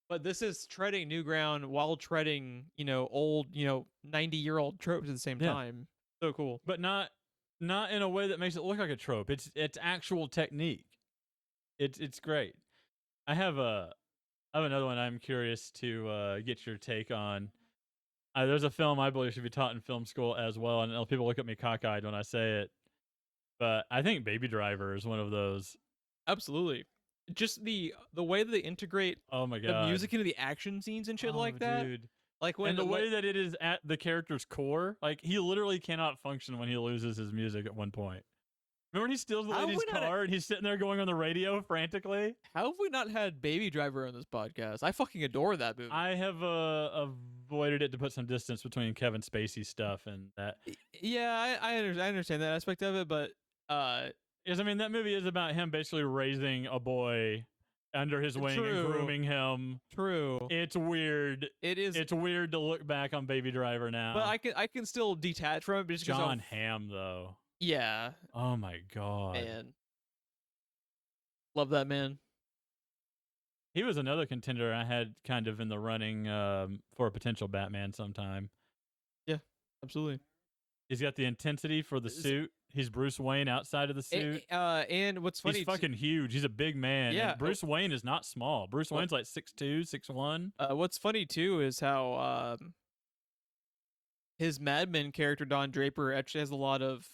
But this is treading new ground while treading, old, 90-year-old tropes at the same time. So cool. But not in a way that makes it look like a trope. It's actual technique. It's great. I have another one I'm curious to get your take on. There's a film I believe should be taught in film school as well, and people look at me cockeyed when I say it. But I think Baby Driver is one of those. Absolutely. Just the way that they integrate the music into the action scenes and shit like that. Dude. Like when and the way that it is at the character's core, like he literally cannot function when he loses his music at one point. Remember when he steals the lady's car and he's sitting there going on the radio frantically? How have we not had Baby Driver on this podcast? I fucking adore that movie. I have avoided it to put some distance between Kevin Spacey stuff and that. Yeah, I understand that aspect of it, but because I mean that movie is about him basically raising a boy under his wing and grooming him. True. It's weird. It is. It's weird to look back on Baby Driver now. But I can still detach from it. Just John Hamm though. Yeah. Oh my god. Man. Love that man. He was another contender I had kind of in the running for a potential Batman sometime. Yeah, absolutely. He's got the intensity for the suit. He's Bruce Wayne outside of the suit. And what's funny, he's fucking huge. He's a big man. Yeah. And Bruce Wayne is not small. Bruce Wayne's like 6'2", 6'1". What's funny too is how his Mad Men character Don Draper actually has a lot of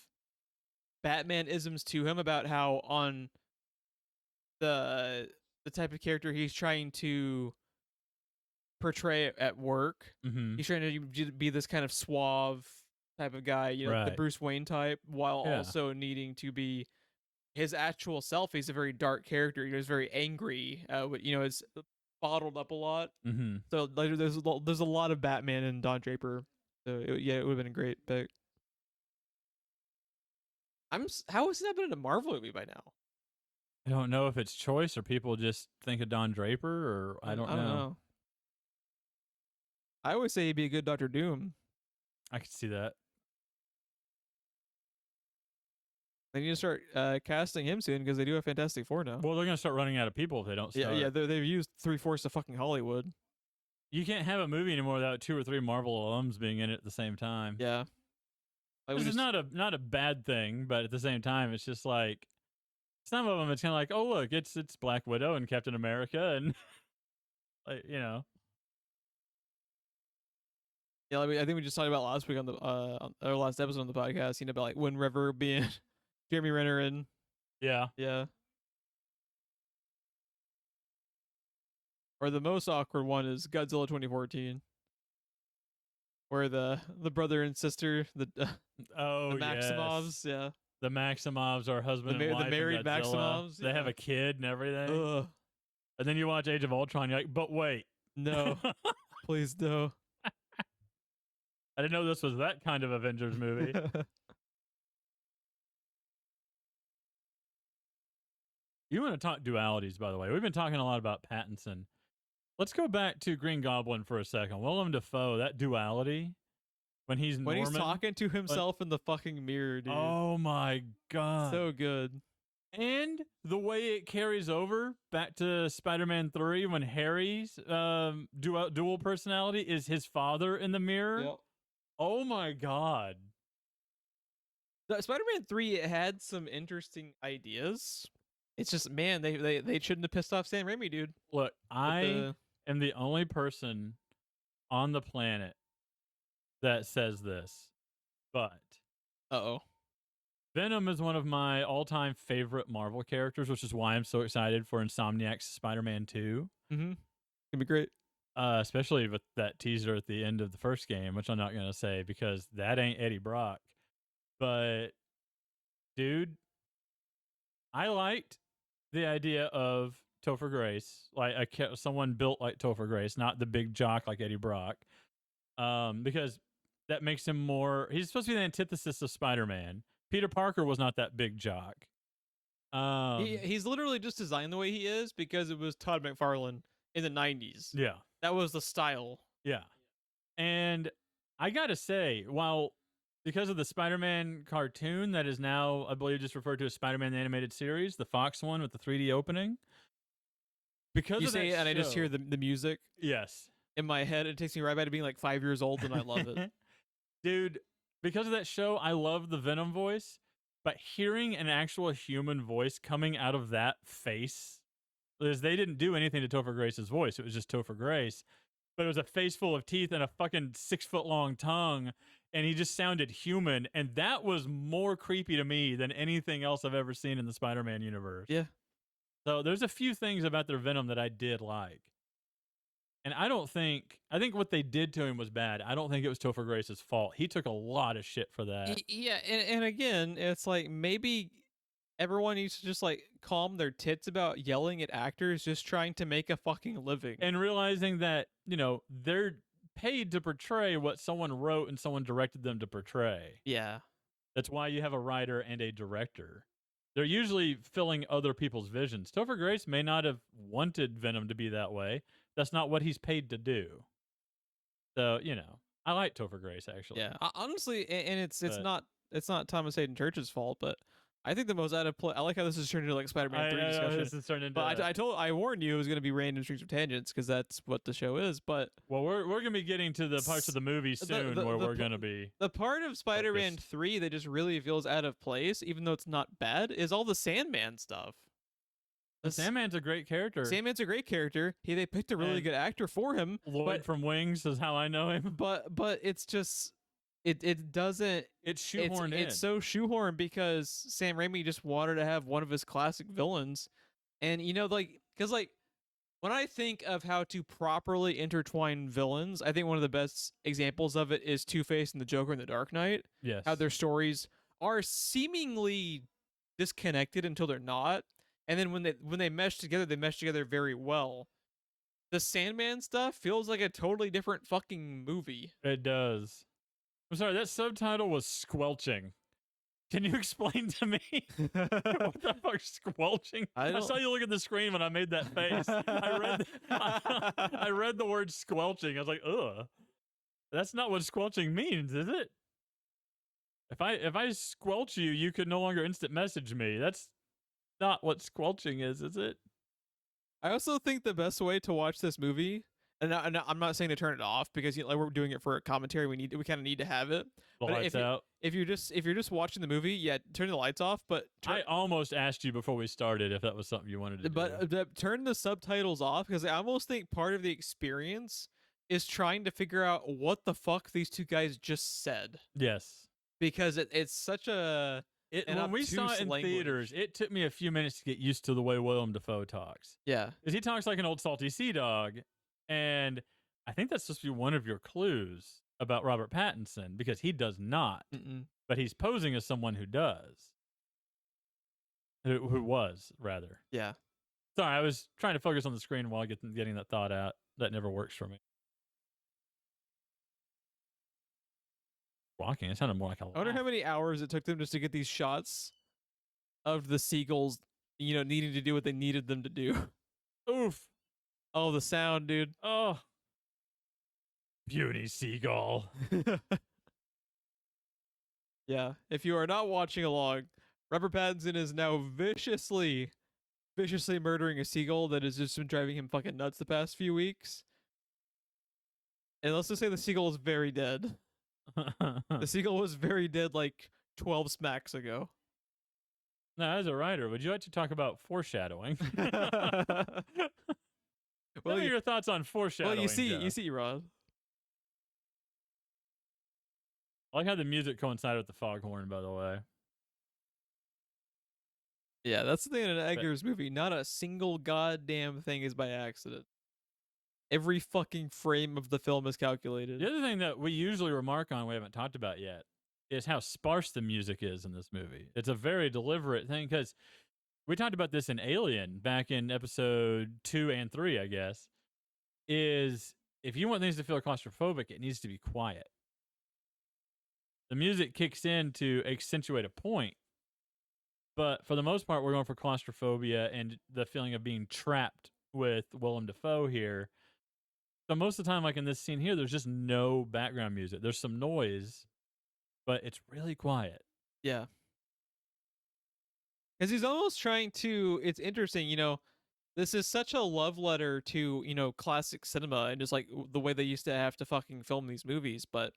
Batman-isms to him about how on the type of character he's trying to portray at work. Mm-hmm. He's trying to be this kind of suave type of guy, the Bruce Wayne type, while also needing to be his actual self. He's a very dark character. He's very angry. His bottled up a lot. Mm-hmm. So like, there's a lot of Batman and Don Draper. So it would have been a great pick. How has that been in a Marvel movie by now? I don't know if it's choice or people just think of Don Draper, or I don't know. I always say he'd be a good Doctor Doom. I could see that. They need to start casting him soon because they do have Fantastic Four now. Well, they're gonna start running out of people if they don't start. Yeah. They've used 3/4 of fucking Hollywood. You can't have a movie anymore without 2 or 3 Marvel alums being in it at the same time. Yeah. Like This is not a bad thing, but at the same time, it's just like some of them. It's kind of like, oh look, it's Black Widow and Captain America, and like Yeah, I think we just talked about last week on the our last episode on the podcast. About like Wind River being Jeremy Renner and yeah. Or the most awkward one is Godzilla 2014, where the brother and sister, the Maximovs, yes. The Maximovs are husband and wife. The married Maximovs. They have a kid and everything. Ugh. And then you watch Age of Ultron, you're like, but wait. No. Please no. I didn't know this was that kind of Avengers movie. You want to talk dualities, by the way. We've been talking a lot about Pattinson. Let's go back to Green Goblin for a second. Willem Dafoe, that duality, when he's talking to himself in the fucking mirror, dude. Oh my God. So good. And the way it carries over back to Spider-Man 3 when Harry's dual personality is his father in the mirror. Yep. Oh my God. Spider-Man 3 had some interesting ideas. It's just, man, they shouldn't have pissed off Sam Raimi, dude. Look, I am the only person on the planet that says this, but Venom is one of my all-time favorite Marvel characters, which is why I'm so excited for Insomniac's Spider-Man 2. Mm-hmm. It's gonna be great. Especially with that teaser at the end of the first game, which I'm not going to say because that ain't Eddie Brock. But, dude, I liked the idea of Topher Grace, like someone built like Topher Grace, not the big jock like Eddie Brock, because that makes him more. He's supposed to be the antithesis of Spider-Man. Peter Parker was not that big jock. He's literally just designed the way he is because it was Todd McFarlane in the 90s. Yeah, that was the style. Yeah, and I gotta say, because of the Spider-Man cartoon that is now, I believe, just referred to as Spider-Man the Animated Series, the Fox one with the 3D opening. Because you of say that it, and show, I just hear the music. Yes, in my head, it takes me right back to being like 5 years old, and I love it, dude. Because of that show, I love the Venom voice, but hearing an actual human voice coming out of that face, because they didn't do anything to Topher Grace's voice, it was just Topher Grace. But it was a face full of teeth and a fucking 6-foot-long tongue, and he just sounded human, and that was more creepy to me than anything else I've ever seen in the Spider-Man universe. Yeah. So there's a few things about their Venom that I did like. And I think what they did to him was bad. I don't think it was Topher Grace's fault. He took a lot of shit for that. Yeah, and again, it's like maybe everyone needs to just like calm their tits about yelling at actors just trying to make a fucking living. And realizing that, they're paid to portray what someone wrote and someone directed them to portray. Yeah. That's why you have a writer and a director. They're usually filling other people's visions. Topher Grace may not have wanted Venom to be that way. That's not what he's paid to do. So, I like Topher Grace, actually. Yeah, honestly, and it's not Thomas Hayden Church's fault, but I think the most out of play. I like how this is turned into like Spider-Man 3 discussion. This is turned into. But I warned you it was going to be random strings of tangents because that's what the show is. But we're going to be getting to the parts of the movie soon where we're going to be. The part of Spider-Man 3 that just really feels out of place, even though it's not bad, is all the Sandman stuff. Sandman's a great character. Sandman's a great character. They picked a really good actor for him. Lloyd from Wings is how I know him. But it's just it doesn't. It's shoehorned in. It's so shoehorned because Sam Raimi just wanted to have one of his classic villains, and because when I think of how to properly intertwine villains, I think one of the best examples of it is Two-Face and the Joker in The Dark Knight. Yes, how their stories are seemingly disconnected until they're not. And then when they mesh together, they mesh together very well. the Sandman stuff feels like a totally different fucking movie. It does. I'm sorry, that subtitle was squelching. Can you explain to me what the fuck squelching? I saw you look at the screen when I made that face. I read the word squelching. I was like, ugh. That's not what squelching means, is it? If I squelch you, you could no longer instant message me. That's not what squelching is it? I also think the best way to watch this movie, and I'm not saying to turn it off because like we're doing it for a commentary. We kind of need to have it. The lights out. If you're just watching the movie, yeah, turn the lights off. But I almost asked you before we started if that was something you wanted to do. But turn the subtitles off because I almost think part of the experience is trying to figure out what the fuck these two guys just said. Yes, because it's such a. When we saw it in theaters, it took me a few minutes to get used to the way Willem Dafoe talks. Yeah. Because he talks like an old salty sea dog. And I think that's supposed to be one of your clues about Robert Pattinson, because he does not. But he's posing as someone who does. Who was, rather. Yeah. Sorry, I was trying to focus on the screen while getting that thought out. That never works for me. Walking, it sounded more like a laugh. I wonder how many hours it took them just to get these shots of the seagulls, needing to do what they needed them to do. Oof. Oh, the sound, dude. Oh. Puny seagull. Yeah. If you are not watching along, Robert Pattinson is now viciously murdering a seagull that has just been driving him fucking nuts the past few weeks. And let's just say the seagull is very dead. The seagull was very dead like 12 smacks ago. Now, as a writer, would you like to talk about foreshadowing? What are your thoughts on foreshadowing? Well, you see, Rod. I like how the music coincided with the foghorn, by the way. Yeah, that's the thing in an Eggers movie. Not a single goddamn thing is by accident. Every fucking frame of the film is calculated. The other thing that we usually remark on, we haven't talked about yet, is how sparse the music is in this movie. It's a very deliberate thing, because we talked about this in Alien back in episode 2 and 3, I guess, is if you want things to feel claustrophobic, it needs to be quiet. The music kicks in to accentuate a point, but for the most part, we're going for claustrophobia and the feeling of being trapped with Willem Dafoe here. So most of the time, like in this scene here, there's just no background music. There's some noise, but it's really quiet. Yeah. Because he's almost trying to, it's interesting, this is such a love letter to, classic cinema and just like the way they used to have to fucking film these movies. But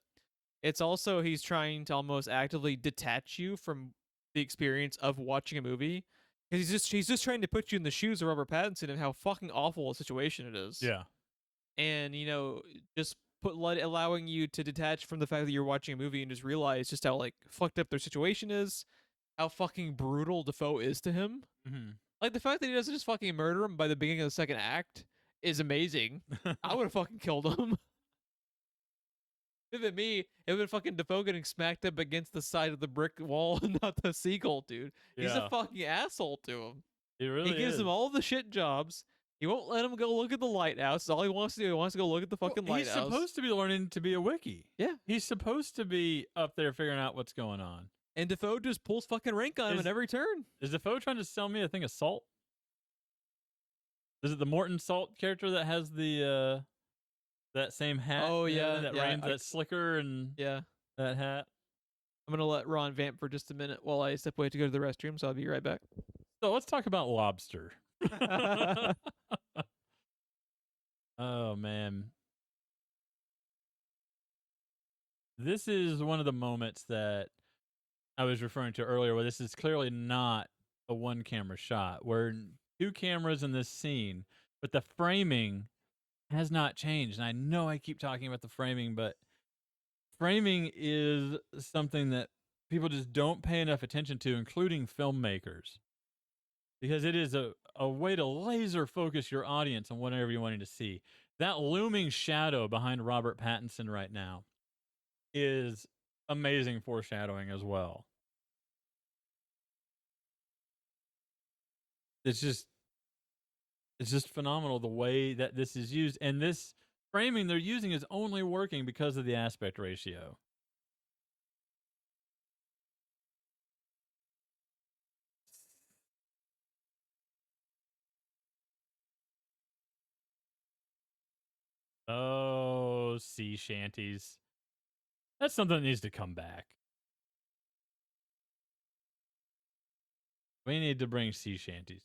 it's also, he's trying to almost actively detach you from the experience of watching a movie. Because he's just trying to put you in the shoes of Robert Pattinson and how fucking awful a situation it is. Yeah. And, just allowing you to detach from the fact that you're watching a movie and just realize just how, like, fucked up their situation is, how fucking brutal Defoe is to him. Mm-hmm. Like, the fact that he doesn't just fucking murder him by the beginning of the second act is amazing. I would have fucking killed him. If it me, it would have been fucking Defoe getting smacked up against the side of the brick wall and not the seagull, dude. He's a fucking asshole to him. He gives him all the shit jobs. He won't let him go look at the lighthouse. That's all he wants to do. He wants to go look at the fucking lighthouse. He's supposed to be learning to be a wiki. Yeah. He's supposed to be up there figuring out what's going on. And Defoe just pulls fucking rank on him at every turn. Is Defoe trying to sell me a thing of salt? Is it the Morton Salt character that has the that same hat? Oh yeah, that slicker and that hat. I'm gonna let Ron vamp for just a minute while I step away to go to the restroom. So I'll be right back. So let's talk about lobster. Oh man, this is one of the moments that I was referring to earlier, where this is clearly not a one camera shot. We're two cameras in this scene, but the framing has not changed. And I know I keep talking about the framing, but framing is something that people just don't pay enough attention to, including filmmakers, because it is a way to laser focus your audience on whatever you're wanting to see. That looming shadow behind Robert Pattinson right now is amazing foreshadowing as well. It's just, It's just phenomenal the way that this is used, and this framing they're using is only working because of the aspect ratio. Oh, sea shanties. That's something that needs to come back. We need to bring sea shanties.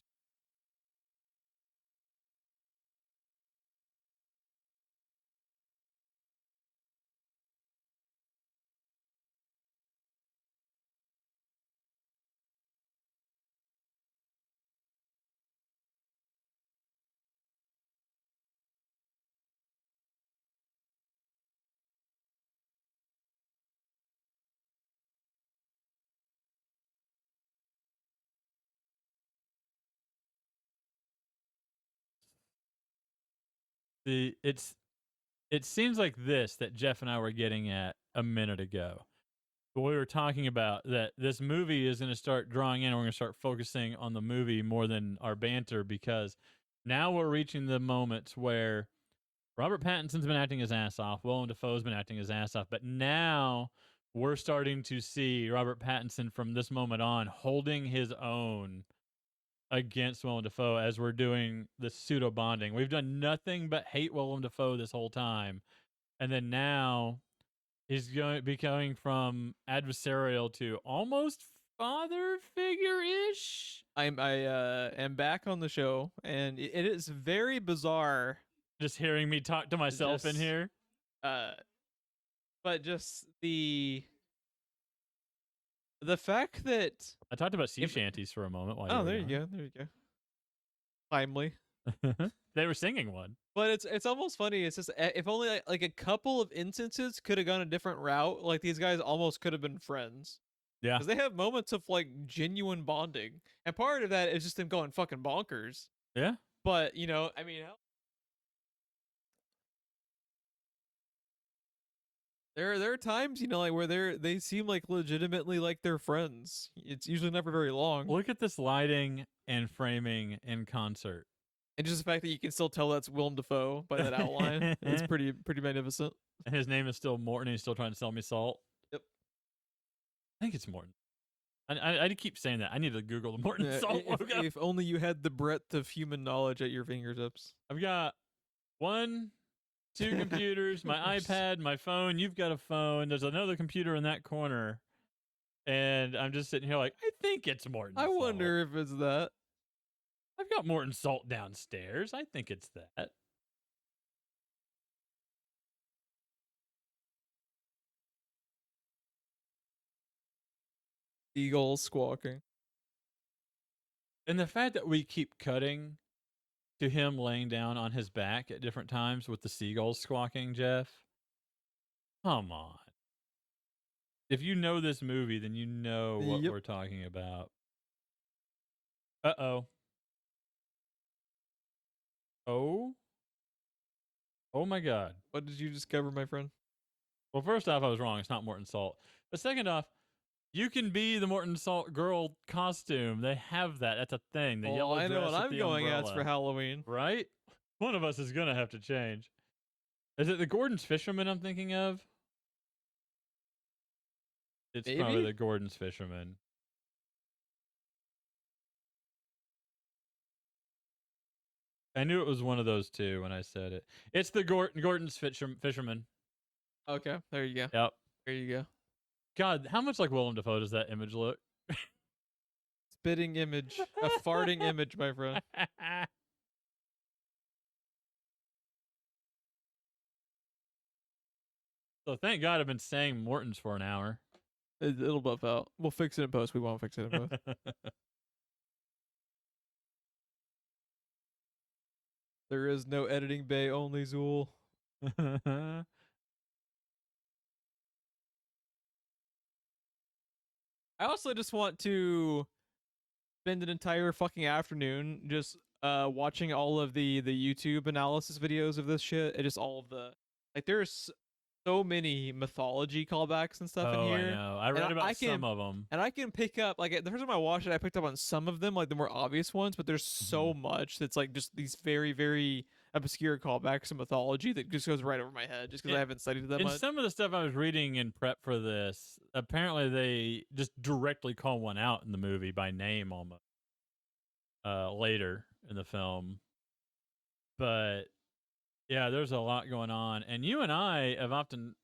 It seems like this that Jeff and I were getting at a minute ago. But we were talking about that this movie is going to start drawing in, and we're going to start focusing on the movie more than our banter, because now we're reaching the moments where Robert Pattinson's been acting his ass off, Willem Dafoe's been acting his ass off, but now we're starting to see Robert Pattinson from this moment on holding his own against Willem Dafoe as we're doing the pseudo bonding. We've done nothing but hate Willem Dafoe this whole time, and then now he's becoming from adversarial to almost father figure ish. I am back on the show, and it is very bizarre. Just hearing me talk to myself in here. But just the fact that I talked about sea shanties for a moment. While there you go. There you go. Timely. They were singing one. But it's almost funny. It's just if only like a couple of instances could have gone a different route, like these guys almost could have been friends. Yeah. Because they have moments of like genuine bonding. And part of that is just them going fucking bonkers. Yeah. But, you know, I mean, there are times, you know, like where they seem like legitimately like they're friends. It's usually never very long. Look at this lighting and framing in concert. And just the fact that you can still tell that's Willem Dafoe by that outline, it's pretty magnificent. And his name is still Morton. And he's still trying to sell me salt. Yep. I think it's Morton. I keep saying that. I need to Google the Morton salt logo. If only you had the breadth of human knowledge at your fingertips. I've got 1, 2 computers, my iPad, my phone. You've got a phone. There's another computer in that corner. And I'm just sitting here like, I think it's Morton I salt. wonder if it's that. I've got Morton salt downstairs. I think it's that. Eagles squawking. And the fact that we keep cutting to him laying down on his back at different times with the seagulls squawking, Jeff. Come on. If you know this movie, then you know what we're talking about. Uh-oh. Oh? Oh my God. What did you discover, my friend? Well, first off, I was wrong. It's not Morton Salt. But second off, you can be the Morton Salt girl costume. They have that. That's a thing. The yellow dress. I know what I'm going as for Halloween. Right? One of us is going to have to change. Is it the Gordon's Fisherman I'm thinking of? It's probably the Gordon's Fisherman. I knew it was one of those two when I said it. It's the Gordon's Fisherman. Okay, there you go. Yep. There you go. God, how much like Willem Dafoe does that image look? Spitting image. A farting image, my friend. So thank God I've been saying Morton's for an hour. It'll buff out. We'll fix it in post. We won't fix it in post. There is no editing bay, only Zool. I also just want to spend an entire fucking afternoon just watching all of the YouTube analysis videos of this shit. It just all of the like there's so many mythology callbacks and stuff in Oh, I here. know. I And read I about can some of them. and I can pick up like the first time I watched it, I picked up on some of them, like the more obvious ones, but there's Hmm. so much that's like just these very, very obscure callbacks to mythology that just goes right over my head just because I haven't studied it that And much. some of the stuff I was reading in prep for this, apparently they just directly call one out in the movie by name almost later in the film. But yeah, there's a lot going on. And you and I have often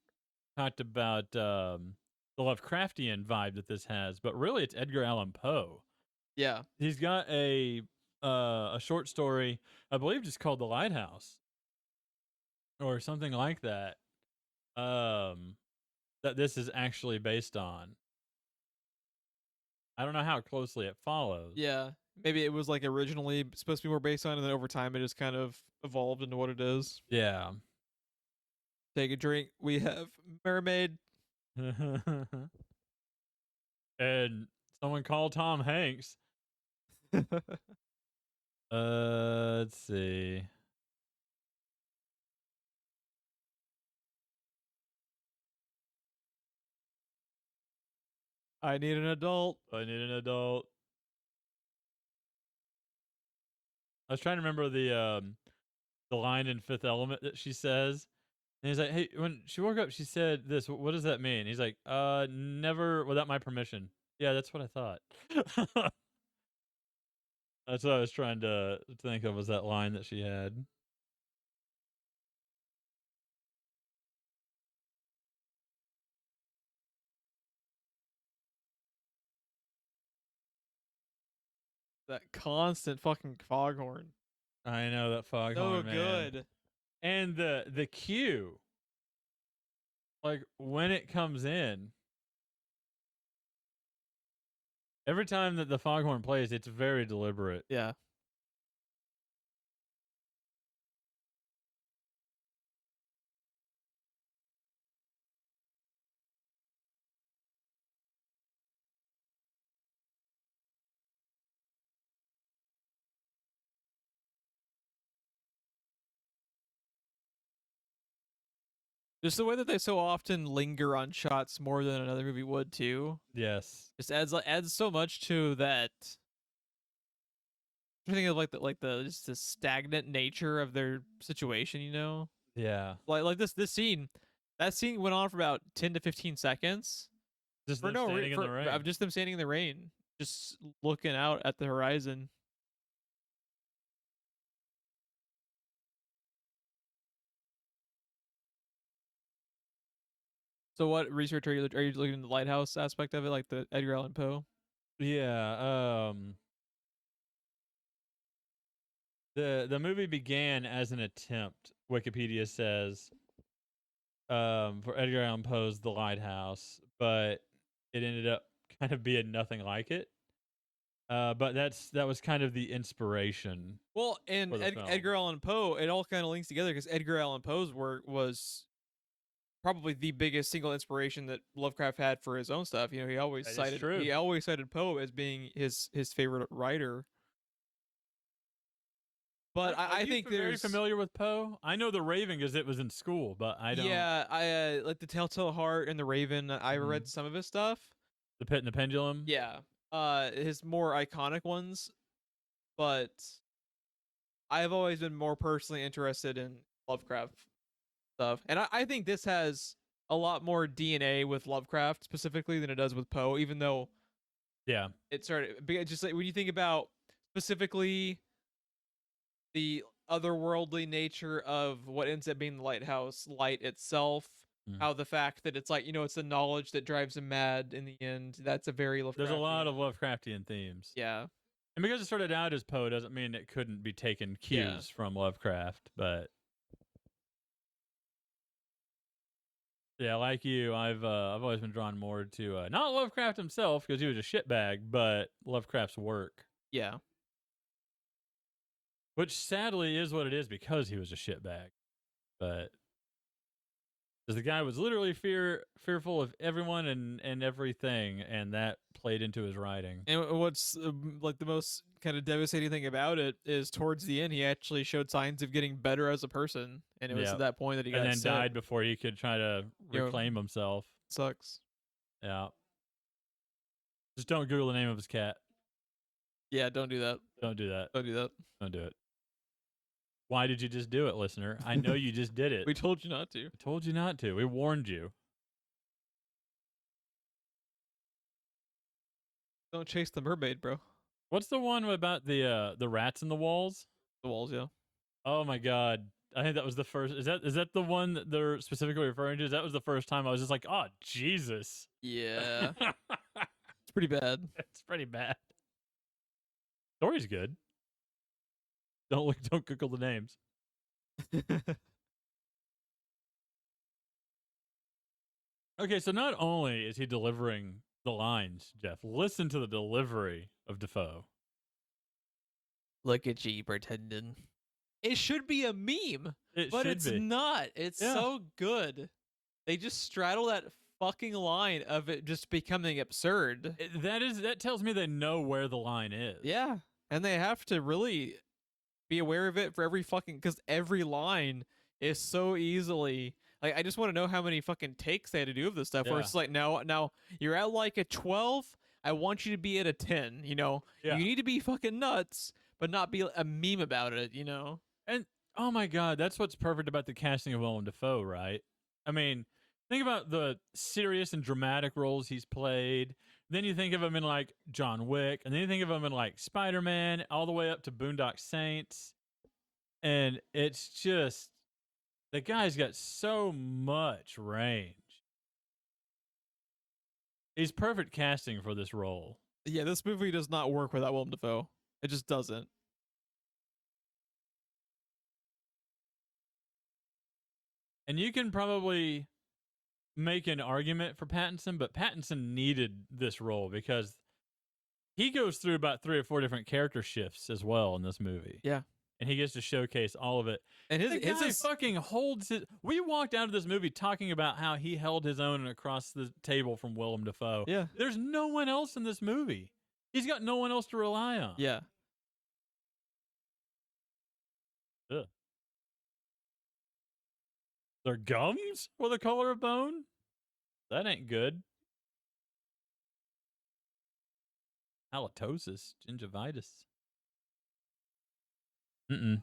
talked about the Lovecraftian vibe that this has, but really it's Edgar Allan Poe. Yeah. He's got a short story, I believe, just called The Lighthouse or something like that. Um, that this is actually based on. I don't know how closely it follows. Yeah. Maybe it was like originally supposed to be more based on, and then over time it just kind of evolved into what it is. Yeah. Take a drink. We have mermaid. And someone called Tom Hanks. Let's see. I need an adult. I need an adult. I was trying to remember the line in Fifth Element that she says. And he's like, "Hey, when she woke up, she said this. What does that mean?" He's like, never without my permission." Yeah, that's what I thought. That's what I was trying to think of, was that line that she had. That constant fucking foghorn. I know that So foghorn, man. good. And the cue, like when it comes in, every time that the foghorn plays, it's very deliberate. Yeah. Just the way that they so often linger on shots more than another movie would too. Yes. Just adds so much to that. I think of like the just the stagnant nature of their situation, you know? Yeah. Like this scene. That scene went on for about 10 to 15 seconds. Just For them no standing in the rain. of just them standing in the rain, just looking out at the horizon. So what research are you looking into the lighthouse aspect of it, like the Edgar Allan Poe? Yeah. The movie began as an attempt, Wikipedia says, for Edgar Allan Poe's The Lighthouse, but it ended up kind of being nothing like it. But that was kind of the inspiration Well, and for the film. Edgar Allan Poe, it all kind of links together because Edgar Allan Poe's work was probably the biggest single inspiration that Lovecraft had for his own stuff. You know, That is true. he always cited Poe as being his favorite writer. But I think very there's familiar with Poe. I know The Raven because it was in school, but I don't. yeah, I like the Telltale Heart and the Raven. I Mhm. read some of his stuff. The Pit and the Pendulum. Yeah, his more iconic ones, but I've always been more personally interested in Lovecraft stuff, and I think this has a lot more DNA with Lovecraft specifically than it does with Poe. Even though Yeah. it started, just like when you think about specifically the otherworldly nature of what ends up being the lighthouse light itself. How the fact that it's like, you know, it's the knowledge that drives him mad in the end. That's a very Lovecraftian. There's a lot of Lovecraftian themes. Yeah. And because it started out as Poe doesn't mean it couldn't be taken cues from Lovecraft, but yeah, like you, I've always been drawn more to not Lovecraft himself because he was a shitbag, but Lovecraft's work. Yeah. Which sadly is what it is because he was a shitbag. But Because the guy was literally fearful of everyone and everything, and that played into his writing. And what's like the most kind of devastating thing about it is towards the end he actually showed signs of getting better as a person, and it was Yeah. at that point that he And got then sick. died before he could try to You know, reclaim himself. Sucks. Yeah. Just don't Google the name of his cat. Yeah, don't do that. Don't do that. Don't do that. Don't do it. Why did you just do it, listener? I know you just did it. We told you not to. We told you not to. We warned you. Don't chase the mermaid, bro. What's the one about the rats in the walls? The walls, yeah. Oh my god. I think that was the first. Is that the one that they're specifically referring to? That was the first time I was just like, oh Jesus. Yeah. It's pretty bad. It's pretty bad. Story's good. Don't Google the names. Okay, so not only is he delivering the lines, Jeff, listen to the delivery of Defoe. Look at you pretending. It should be a meme, but it's not. It's so good. They just straddle that fucking line of it just becoming absurd. That tells me they know where the line is. Yeah, and they have to really be aware of it for every fucking, because every line is so easily like, I just want to know how many fucking takes they had to do of this stuff. Where it's like, now you're at like a 12. I want you to be at a 10. You know, you need to be fucking nuts, but not be a meme about it. You know, and oh my god, that's what's perfect about the casting of Willem Dafoe, right? I mean, think about the serious and dramatic roles he's played. Then you think of him in like John Wick, and then you think of him in like Spider-Man, all the way up to Boondock Saints. And it's just, the guy's got so much range. He's perfect casting for this role. Yeah, this movie does not work without Willem Dafoe. It just doesn't. And you can probably make an argument for Pattinson, but Pattinson needed this role because he goes through about 3 or 4 different character shifts as well in this movie. Yeah. And he gets to showcase all of it. And his fucking holds his. We walked out of this movie talking about how he held his own across the table from Willem Dafoe. Yeah. There's no one else in this movie. He's got no one else to rely on. Yeah. Ugh. Their gums were the color of bone? That ain't good. Halitosis, gingivitis. Mm-mm.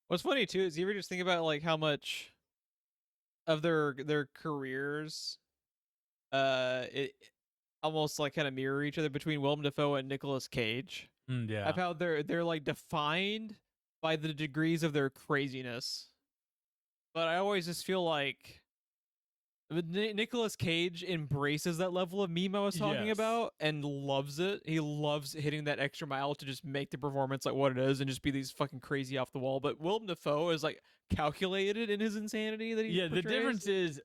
What's funny too is you ever just think about like how much of their careers it almost like kind of mirror each other between Willem Dafoe and Nicolas Cage. Yeah. Of how they're like defined by the degrees of their craziness. But I always just feel like Nicolas Cage embraces that level of meme I was talking about and loves it. He loves hitting that extra mile to just make the performance like what it is and just be these fucking crazy off the wall. But Willem Dafoe is like calculated in his insanity that he portrays. The difference is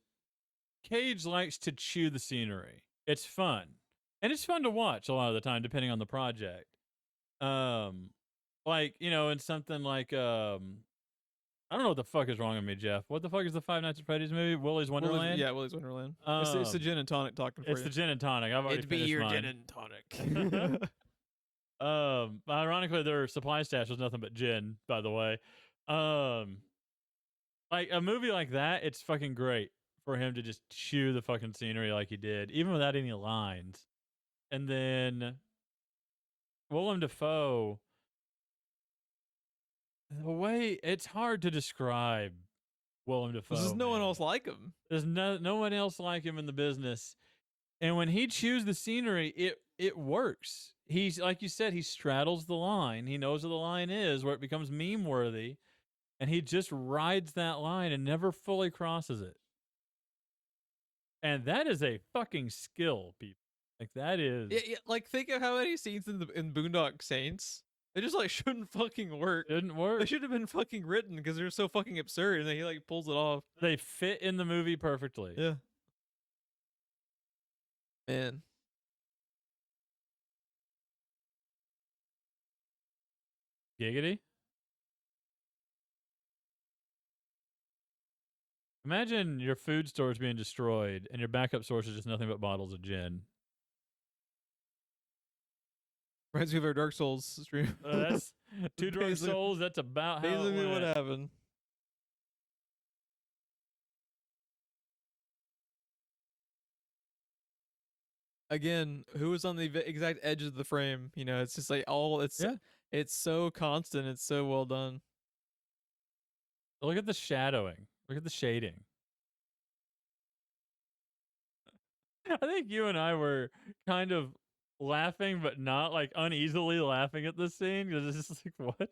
Cage likes to chew the scenery. It's fun. And it's fun to watch a lot of the time, depending on the project. Like, you know, in something like I don't know what the fuck is wrong with me, Jeff. What the fuck is the Five Nights at Freddy's movie? Willy's Wonderland? Willy's Wonderland. It's the gin and tonic talking for you. It's the gin and tonic. I've already It'd be finished your mine. gin and tonic. Ironically, their supply stash was nothing but gin, by the way. Like a movie like that, it's fucking great for him to just chew the fucking scenery like he did, even without any lines. And then Willem Dafoe, the way it's hard to describe Willem Dafoe. There's no one else like him. There's no one else like him in the business. And when he chews the scenery, it works. He's, like you said, he straddles the line. He knows where the line is, where it becomes meme worthy. And he just rides that line and never fully crosses it. And that is a fucking skill, people. Like, that is. Yeah, like, think of how many scenes in Boondock Saints. They just, like, shouldn't fucking work. Didn't work. They should have been fucking written because they're so fucking absurd and then he, like, pulls it off. They fit in the movie perfectly. Yeah. Man. Giggity. Imagine your food storage being destroyed and your backup source is just nothing but bottles of gin. Reminds me of our Dark Souls stream. That's two Dark Basically- Souls. That's about how it Basically what went. happened. Again, who was on the exact edge of the frame? You know, it's just like it's so constant. It's so well done. Look at the shadowing. Look at the shading. I think you and I were kind of laughing, but not like uneasily laughing at this scene because it's just like, what?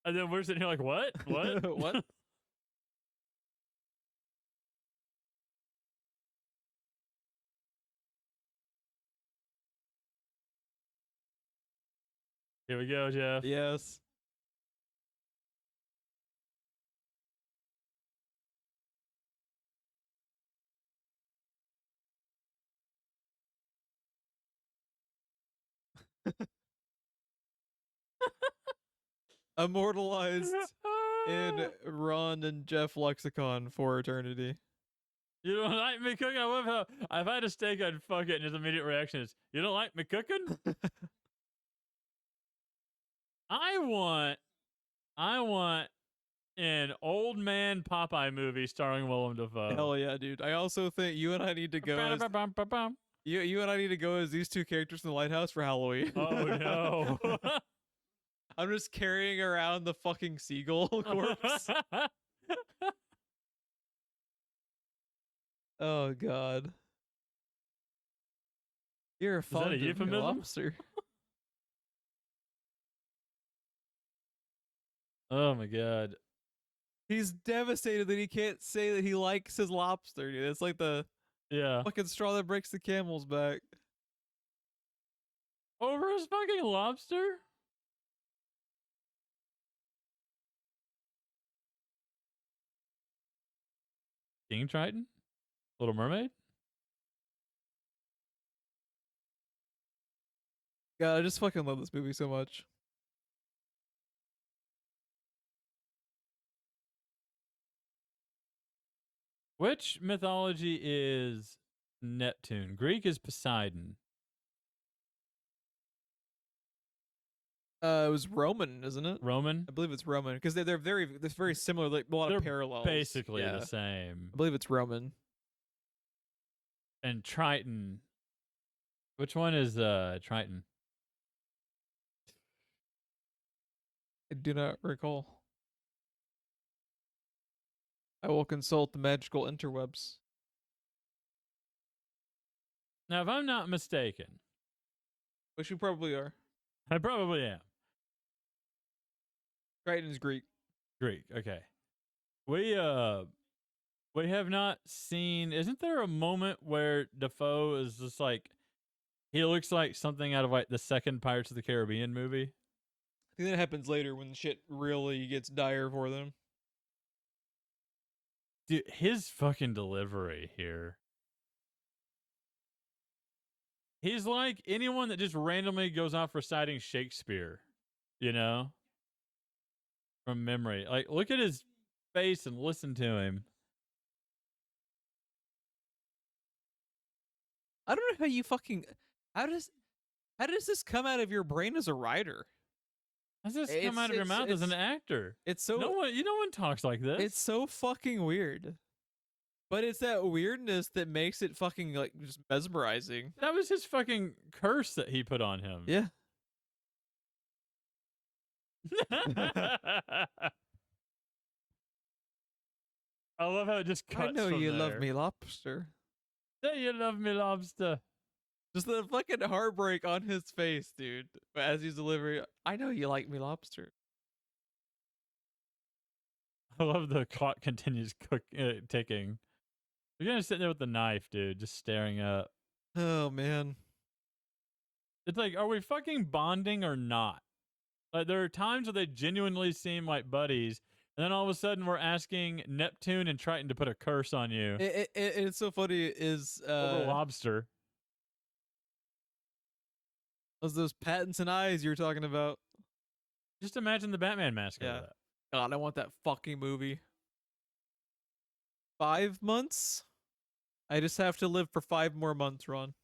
And then we're sitting here like, what? What? What? Here we go, Jeff. Yes. Immortalized in Ron and Jeff lexicon for eternity. You don't like me cooking? I love how if I had a steak, I'd fuck it, and his immediate reaction is, "You don't like me cooking?" I want an old man Popeye movie starring Willem Dafoe. Hell yeah, dude. I also think you and I need to go as you and I need to go as these two characters in the Lighthouse for Halloween. Oh no. I'm just carrying around the fucking seagull corpse. Oh god. You're a that a fond of euphemism? lobster. Oh my god. He's devastated that he can't say that he likes his lobster, dude. It's like the Yeah. fucking straw that breaks the camel's back. Over his fucking lobster? King Triton? Little Mermaid? God, I just fucking love this movie so much. Which mythology is Neptune? Greek is Poseidon. It was Roman, isn't it? Roman? I believe it's Roman because they're very similar, like a lot They're of parallels. basically Yeah. the same. I believe it's Roman. And Triton. Which one is Triton? I do not recall. I will consult the magical interwebs. Now, if I'm not mistaken, Which we probably are. I probably am. Triton's Greek. Greek. Okay. We have not seen. Isn't there a moment where Defoe is just like he looks like something out of like the second Pirates of the Caribbean movie? I think that happens later when shit really gets dire for them. Dude, his fucking delivery here. He's like anyone that just randomly goes off reciting Shakespeare, you know? From memory. Like, look at his face and listen to him. I don't know how you fucking how does this come out of your brain as a writer? How does this come out of your mouth as an actor? It's so No one talks like this. it's so fucking weird. But it's that weirdness that makes it fucking like just mesmerizing. That was his fucking curse that he put on him. Yeah. I love how it just cuts I know from you love there. me, lobster. Say you love me, lobster. Just the fucking heartbreak on his face, dude. As he's delivering, I know you like me, lobster. I love the clock continues ticking. You're gonna sit there with the knife, dude, just staring up. Oh man. It's like, are we fucking bonding or not? Like, there are times where they genuinely seem like buddies, And then all of a sudden, we're asking Neptune and Triton to put a curse on you It's so funny is over lobster. those patents and eyes you were talking about. Just imagine the Batman mask Yeah. over that. God, I want that fucking movie. 5 months? I just have to live for 5 more months, Ron.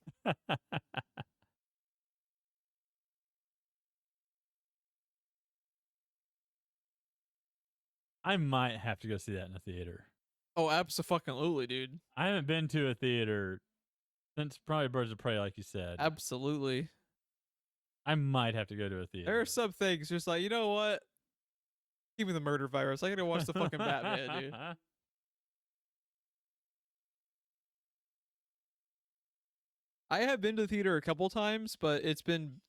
I might have to go see that in a theater. Oh, abso-fucking-lutely, dude. I haven't been to a theater since probably Birds of Prey, like you said. Absolutely. I might have to go to a theater. There are some things just like, you know what? Give me the murder virus. I gotta watch the fucking Batman, dude. I have been to the theater a couple times, but it's been.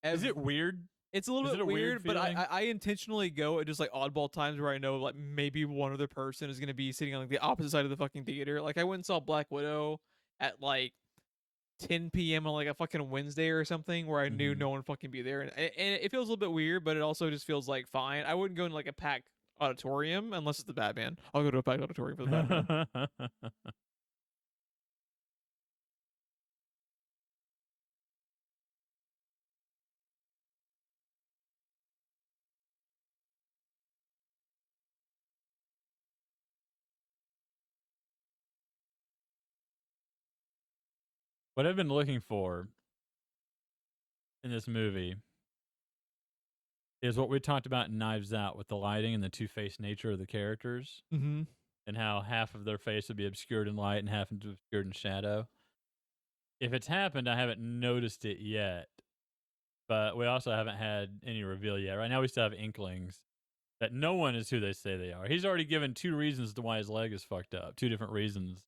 Is it weird? It's a little Is bit it a weird, weird but feeling? I intentionally go at just like oddball times where I know like maybe one other person is gonna be sitting on like the opposite side of the fucking theater. Like I went and saw Black Widow at like 10 p.m. on like a fucking Wednesday or something where I knew Mhm. no one would fucking be there, and it feels a little bit weird, but it also just feels like fine. I wouldn't go in like a packed auditorium unless it's the Batman. I'll go to a packed auditorium for the Batman. What I've been looking for in this movie is what we talked about in Knives Out with the lighting and the two-faced nature of the characters, Mm-hmm. and how half of their face would be obscured in light and half obscured in shadow. If it's happened, I haven't noticed it yet, but we also haven't had any reveal yet. Right now, we still have inklings that no one is who they say they are. He's already given 2 reasons to why his leg is fucked up. 2 different reasons.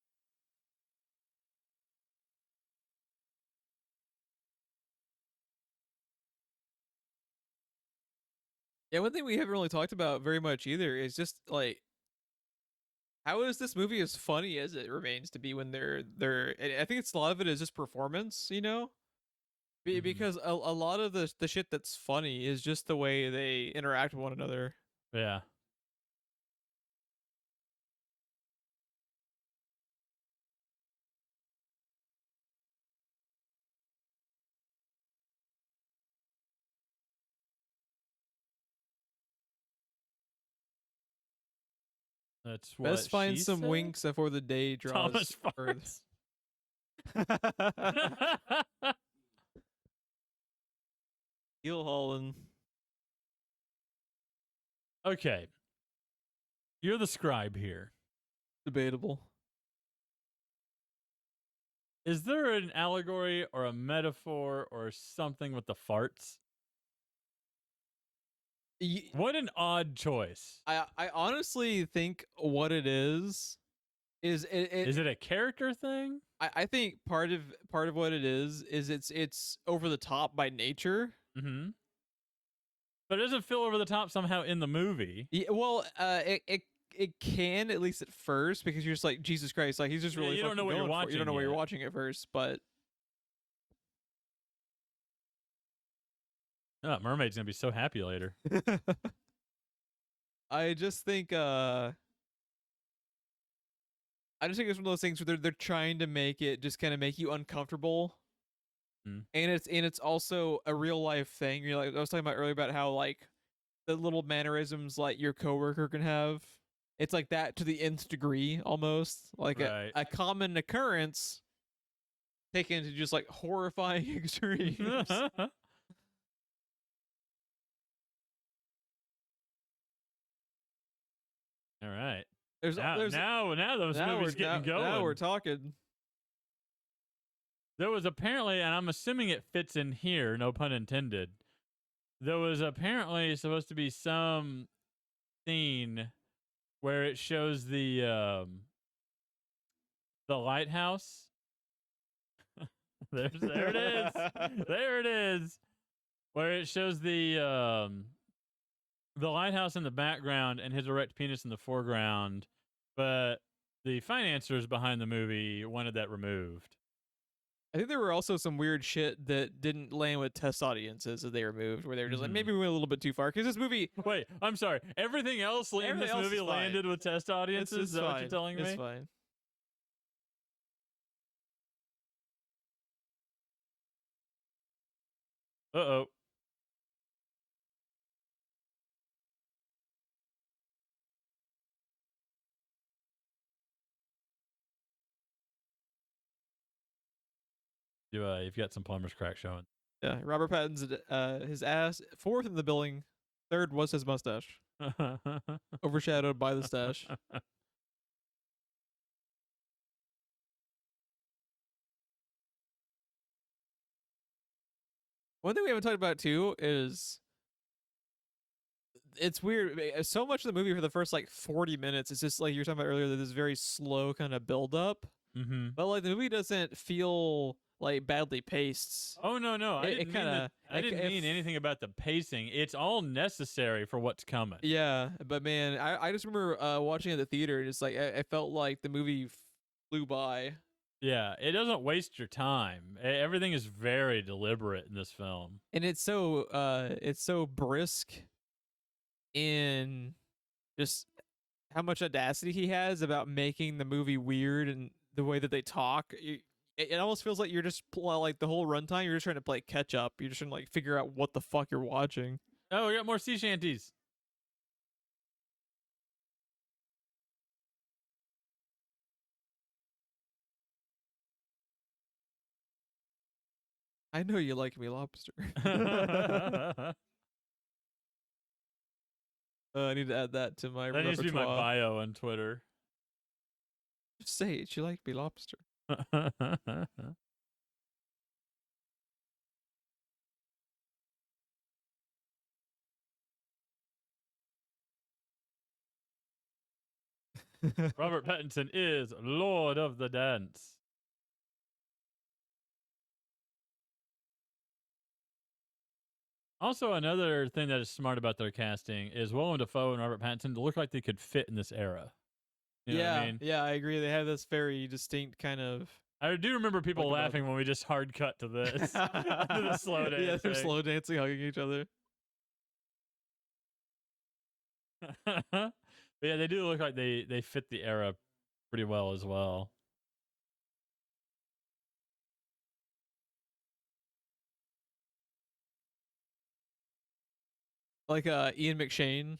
Yeah, one thing we haven't really talked about very much either is just like how is this movie as funny as it remains to be when they're I think it's a lot of it is just performance, you know? Mhm. Because a lot of the shit that's funny is just the way they interact with one another. Yeah. That's what Best find she some said? winks before the day Thomas draws. further. Farts. Heel hauling. Okay. You're the scribe here. Debatable. Is there an allegory or a metaphor or something with the farts? What an odd choice. I honestly think what it is Is it a character thing? I think part of what it is it's over the top by nature. Mm-hmm. But it doesn't feel over the top somehow in the movie. Yeah, well, it can at least at first because you're just like Jesus Christ, like he's just Yeah, really. you don't know what you're going for it. You don't know watching what you're yet. watching at first, but Oh, Mermaid's gonna be so happy later. I just think it's one of those things where they're trying to make it just kind of make you uncomfortable. Mm. And it's also a real life thing. You're like I was talking about earlier about how like the little mannerisms like your coworker can have. It's like that to the nth degree almost. Like Right. a common occurrence taken to just like horrifying extremes. All right. There's Now those movies getting going. Now we're talking. There was apparently, and I'm assuming it fits in here, no pun intended. There was apparently supposed to be some scene where it shows the lighthouse. there it is. There it is. Where it shows the lighthouse in the background and his erect penis in the foreground, but the financiers behind the movie wanted that removed. I think there were also some weird shit that didn't land with test audiences that they removed, where they were just like, maybe we went a little bit too far. Because this movie, Wait, I'm sorry. Everything else in Everything this else movie is fine. landed with test audiences? it's Is that what you're fine. telling me? It's fine. Uh-oh. You've got some plumber's crack showing. Yeah, Robert Pattinson's his ass fourth in the billing, third was his mustache, overshadowed by the stash. One thing we haven't talked about too is it's weird. So much of the movie for the first like 40 minutes, it's just like you were talking about earlier, that this very slow kind of build up. Mm-hmm. But like the movie doesn't feel like badly paced. Oh no! I It didn't mean anything about the pacing. It's all necessary for what's coming. Yeah, but man, I just remember watching it at the theater, and it's like I felt like the movie flew by. Yeah, it doesn't waste your time. Everything is very deliberate in this film, And it's so brisk in just how much audacity he has about making the movie weird and the way that they talk. It almost feels like you're just like the whole runtime. You're just trying to play catch up. You're just trying to like figure out what the fuck you're watching. Oh, we got more sea shanties. I know you like me, lobster. I need to add that to my That needs to be my repertoire. bio on Twitter. Just say it. You like me, lobster. Robert Pattinson is Lord of the Dance. Also, another thing that is smart about their casting is Willem Dafoe and Robert Pattinson look like they could fit in this era. You know what I mean? Yeah, I agree. They have this very distinct kind of. I do remember people Look about laughing when we just hard cut to this. To the slow dancing. Yeah, they're slow dancing, hugging each other. But yeah, they do look like they fit the era pretty well as well. Like Ian McShane.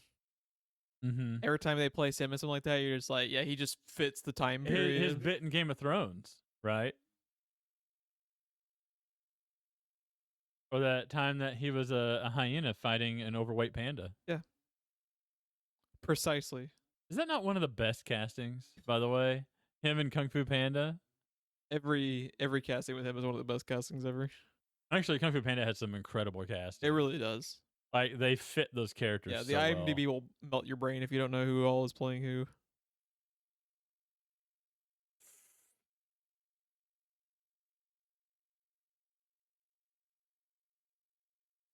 Mm-hmm. Every time they place him in something like that, you're just like, yeah, he just fits the time period. His bit in Game of Thrones, right? Or that time that he was a hyena fighting an overweight panda. Yeah. Precisely. Is that not one of the best castings, by the way? Him and Kung Fu Panda? Every casting with him is one of the best castings ever. Actually, Kung Fu Panda had some incredible casting. It really does. Like, they fit those characters. Yeah, the so IMDb well. will melt your brain if you don't know who all is playing who.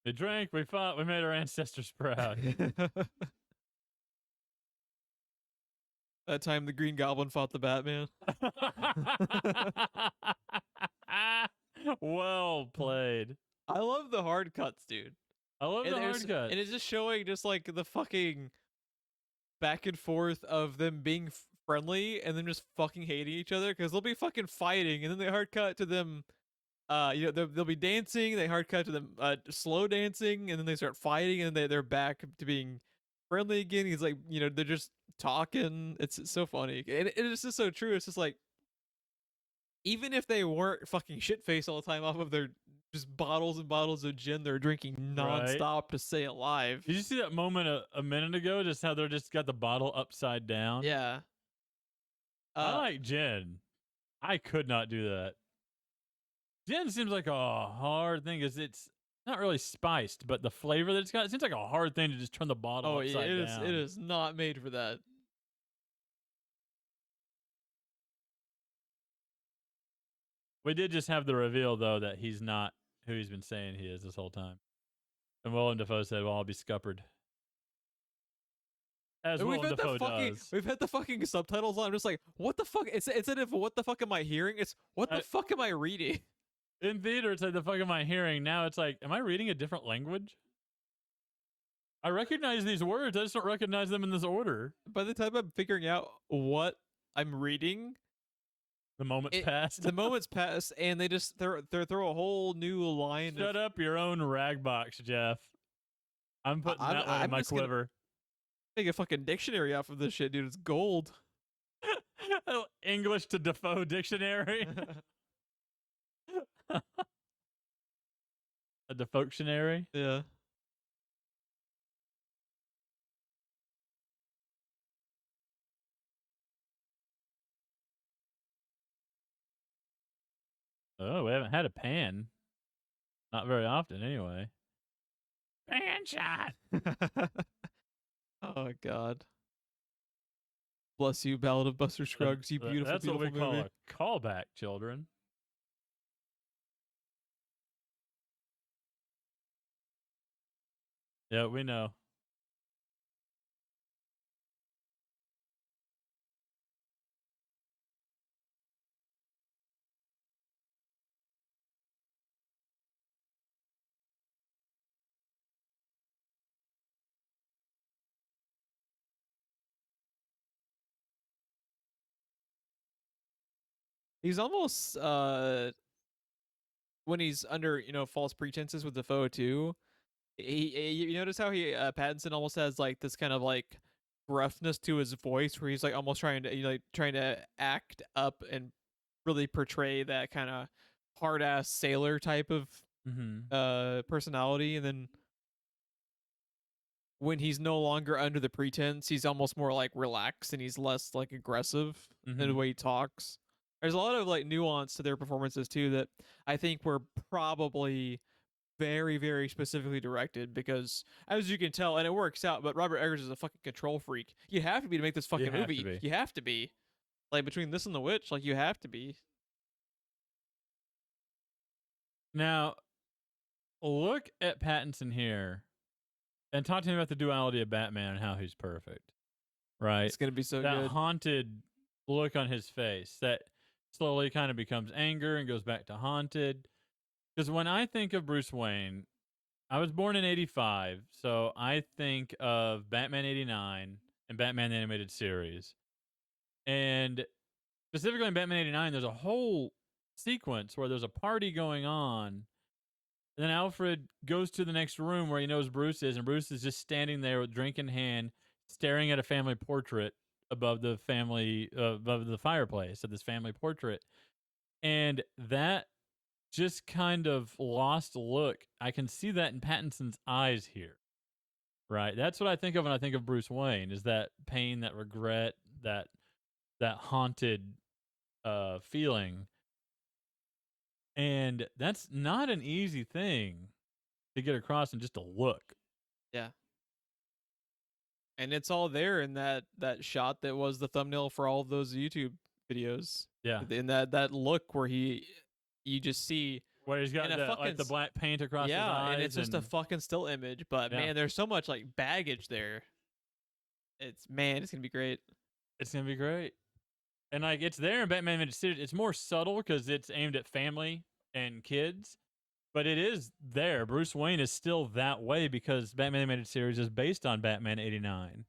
We drank, we fought, we made our ancestors proud. That time the Green Goblin fought the Batman. Well played. I love the hard cuts, dude. I love the hard cut. And it's just showing just like the fucking back and forth of them being friendly and then just fucking hating each other, because they'll be fucking fighting and then they hard cut to them. They'll be dancing. They hard cut to them slow dancing, and then they start fighting, and they're back to being friendly again. He's like, they're just talking. It's so funny, and it's just so true. It's just like, even if they weren't fucking shit faced all the time off of their just bottles and bottles of gin they're drinking nonstop to stay alive. Did you see that moment a minute ago? Just how they're just got the bottle upside down. Yeah. I like gin. I could not do that. Gin seems like a hard thing because it's not really spiced, but the flavor that it's got, it seems like a hard thing to just turn the bottle upside down. It is not made for that. We did just have the reveal, though, that he's not who he's been saying he is this whole time. And Willem Dafoe said, well, I'll be scuppered. As Willem Dafoe does. We've had the fucking subtitles on. I'm just like, what the fuck? Instead of what the fuck am I hearing? It's what the fuck am I reading? In theater, it's like, the fuck am I hearing? Now it's like, am I reading a different language? I recognize these words. I just don't recognize them in this order. By the time I'm figuring out what I'm reading, The moment's passed. the moment's passed, and they just throw a whole new line. Shut up your own rag box, Jeff. I'm putting that one in my quiver. Make a fucking dictionary out of this shit, dude. It's gold. English to Defoe dictionary. A Defoe-tionary? Yeah. Oh, we haven't had a pan. Not very often, anyway. Pan shot. Oh God. Bless you, Ballad of Buster Scruggs. You beautiful, That's beautiful what we movie. call a callback, children. Yeah, we know. He's almost when he's under false pretenses with Defoe too. You notice how he Pattinson almost has like this kind of like gruffness to his voice, where he's like almost trying to act up and really portray that kind of hard ass sailor type of personality, and then when he's no longer under the pretense, he's almost more like relaxed and he's less like aggressive in the way he talks. There's a lot of like nuance to their performances too that I think were probably very, very specifically directed, because as you can tell, and it works out, but Robert Eggers is a fucking control freak. You have to be to make this fucking movie. You have to be. Like between this and The Witch, like you have to be. Now, look at Pattinson here and talk to me about the duality of Batman and how he's perfect. Right? It's going to be so that good. That haunted look on his face that slowly kind of becomes anger and goes back to haunted. Because when I think of Bruce Wayne, I was born in 85, so I think of Batman 89 and Batman the Animated Series. And specifically in Batman 89, there's a whole sequence where there's a party going on, and then Alfred goes to the next room where he knows Bruce is, and Bruce is just standing there with drink in hand, staring at a family portrait above the fireplace of this family portrait. And that just kind of lost look, I can see that in Pattinson's eyes here. Right? That's what I think of when I think of Bruce Wayne, is that pain, that regret, that haunted feeling. And that's not an easy thing to get across in just a look. Yeah. And it's all there in that shot that was the thumbnail for all of those YouTube videos. Yeah. In that look where you just see where he's got the black paint across his eyes. Yeah, and it's just a fucking still image. But man, there's so much like baggage there. It's gonna be great. It's gonna be great. And like it's there in Batman Animated Series. It's more subtle because it's aimed at family and kids, but it is there. Bruce Wayne is still that way because Batman Animated Series is based on Batman 89.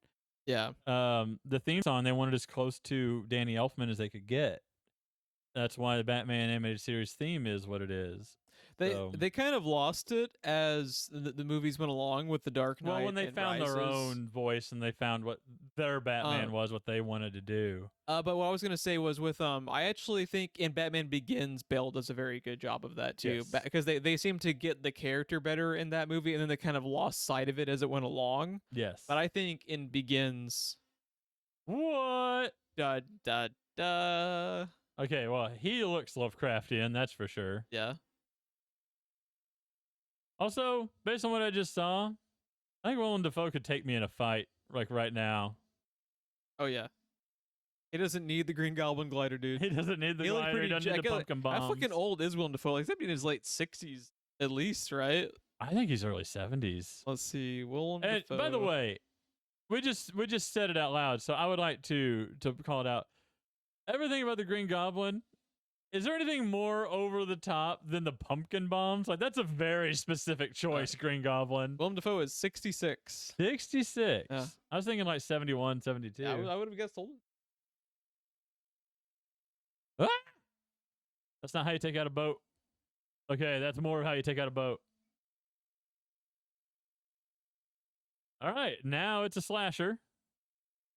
Yeah. The theme song, they wanted as close to Danny Elfman as they could get. That's why the Batman Animated Series theme is what it is. They kind of lost it as the movies went along with The Dark Knight. Well, when they found their own voice and they found what their Batman was, what they wanted to do. But what I was gonna say was with I actually think in Batman Begins, Bale does a very good job of that too, because they seem to get the character better in that movie, and then they kind of lost sight of it as it went along. Yes. But I think in Begins, what? Da da da. Okay, well, he looks Lovecraftian, that's for sure. Yeah. Also, based on what I just saw, I think Willem Dafoe could take me in a fight, like right now. Oh, yeah. He doesn't need the Green Goblin glider, dude. He doesn't need the glider. He doesn't need the pumpkin bombs. How fucking old is Willem Dafoe? Like, he's in his late 60s, at least, right? I think he's early 70s. Let's see. Willem Dafoe. By the way, we just said it out loud, so I would like to call it out. Everything about the Green Goblin Is there anything more over the top than the pumpkin bombs? Like, that's a very specific choice, Green Goblin. Willem Dafoe is 66. 66. Yeah. I was thinking like 71, 72. Yeah, I would have guessed older. Ah! That's not how you take out a boat. Okay, that's more of how you take out a boat. All right, now it's a slasher.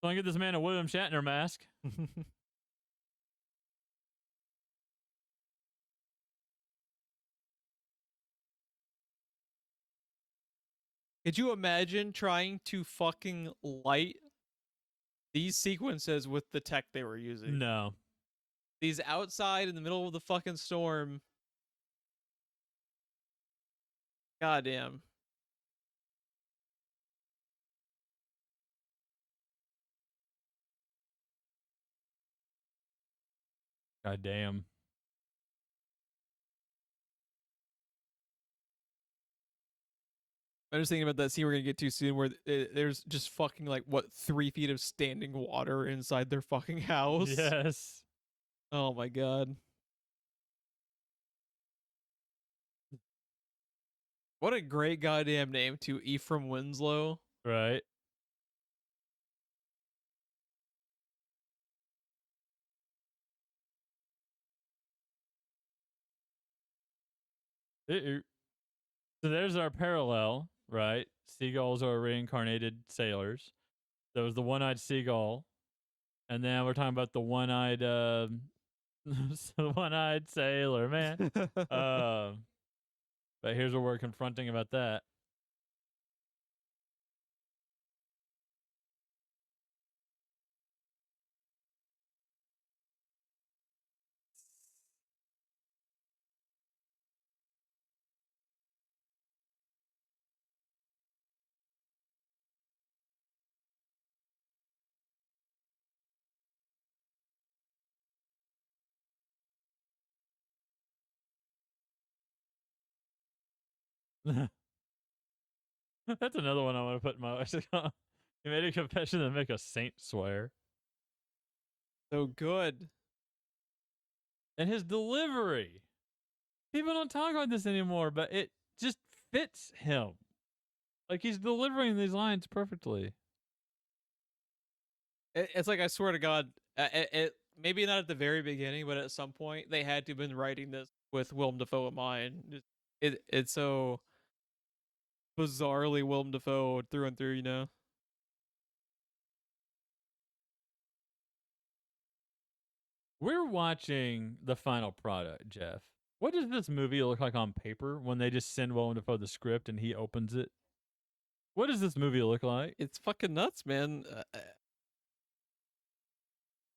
So I get this man a William Shatner mask. Could you imagine trying to fucking light these sequences with the tech they were using? No. These outside in the middle of the fucking storm. Goddamn. God damn. I'm just thinking about that scene we're gonna get to soon where there's just fucking like what 3 feet of standing water inside their fucking house. Yes. Oh my god. What a great goddamn name to Ephraim Winslow. Right. So there's our parallel, right? Seagulls are reincarnated sailors. There was the one-eyed seagull, and then we're talking about the one-eyed, the one-eyed sailor man. But here's what we're confronting about that. That's another one I want to put in my lexicon. He made a confession that make a saint swear. So good. And his delivery. People don't talk about this anymore, but it just fits him. Like, he's delivering these lines perfectly. It's like, I swear to God, it maybe not at the very beginning, but at some point they had to have been writing this with Willem Dafoe in mind. It's so bizarrely Willem Dafoe through and through, you know? We're watching the final product, Jeff. What does this movie look like on paper when they just send Willem Dafoe the script and he opens it? What does this movie look like? It's fucking nuts, man.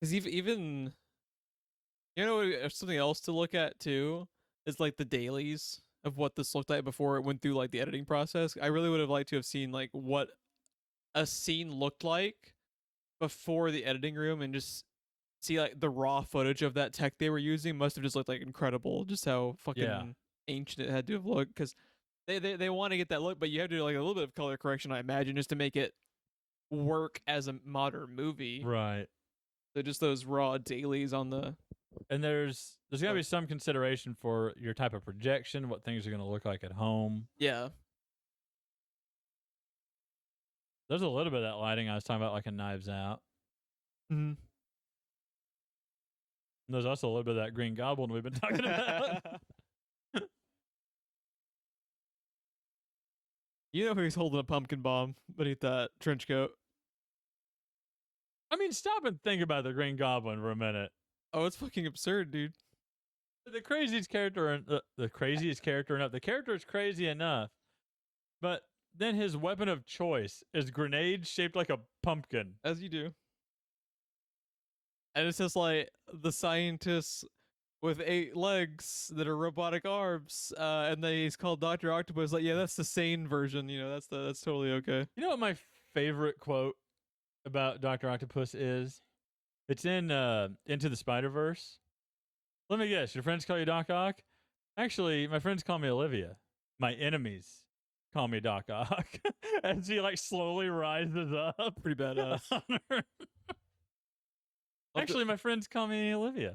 Because even, you know, something else to look at too is like the dailies of what this looked like before it went through like the editing process. I really would have liked to have seen like what a scene looked like before the editing room and just see like the raw footage of that tech they were using. Must have just looked like incredible, just how fucking ancient it had to have looked, because they want to get that look, but you have to do like a little bit of color correction, I imagine, just to make it work as a modern movie. Right. So just those raw dailies on the. And there's got to be some consideration for your type of projection, what things are going to look like at home. Yeah. There's a little bit of that lighting I was talking about, like in Knives Out. Mm-hmm. And there's also a little bit of that Green Goblin we've been talking about. You know who's holding a pumpkin bomb beneath that trench coat? I mean, stop and think about the Green Goblin for a minute. Oh, it's fucking absurd, dude. The craziest character, the craziest character enough. The character is crazy enough, but then his weapon of choice is grenades shaped like a pumpkin. As you do. And it's just like the scientists with 8 legs that are robotic arms, and he's called Dr. Octopus. Like, yeah, that's the sane version. You know, that's totally okay. You know what my favorite quote about Dr. Octopus is? It's in Into the Spider-Verse. Let me guess, your friends call you Doc Ock? Actually, my friends call me Olivia. My enemies call me Doc Ock. As he like slowly rises up. Pretty badass. Actually, my friends call me Olivia.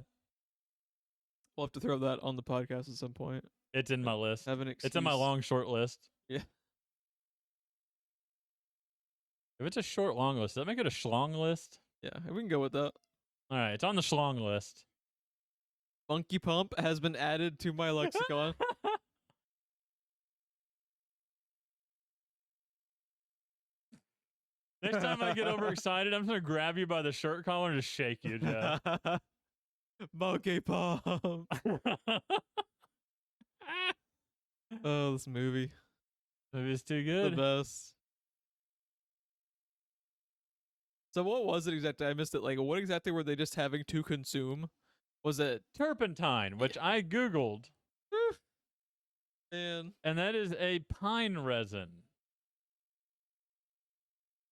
We'll have to throw that on the podcast at some point. It's in my list. Have an It's in my excuse. long short list. Yeah. If it's a short long list, does that make it a schlong list? Yeah, we can go with that. All right, it's on the schlong list. Funky Pump has been added to my lexicon. Next time I get overexcited, I'm gonna grab you by the shirt collar and just shake you, Jeff. Monkey Pump. Oh, this movie. Movie's too The good. best. So what was it exactly? I missed it. Like, what exactly were they just having to consume? Was it Turpentine, which I Googled, man? and that is a pine resin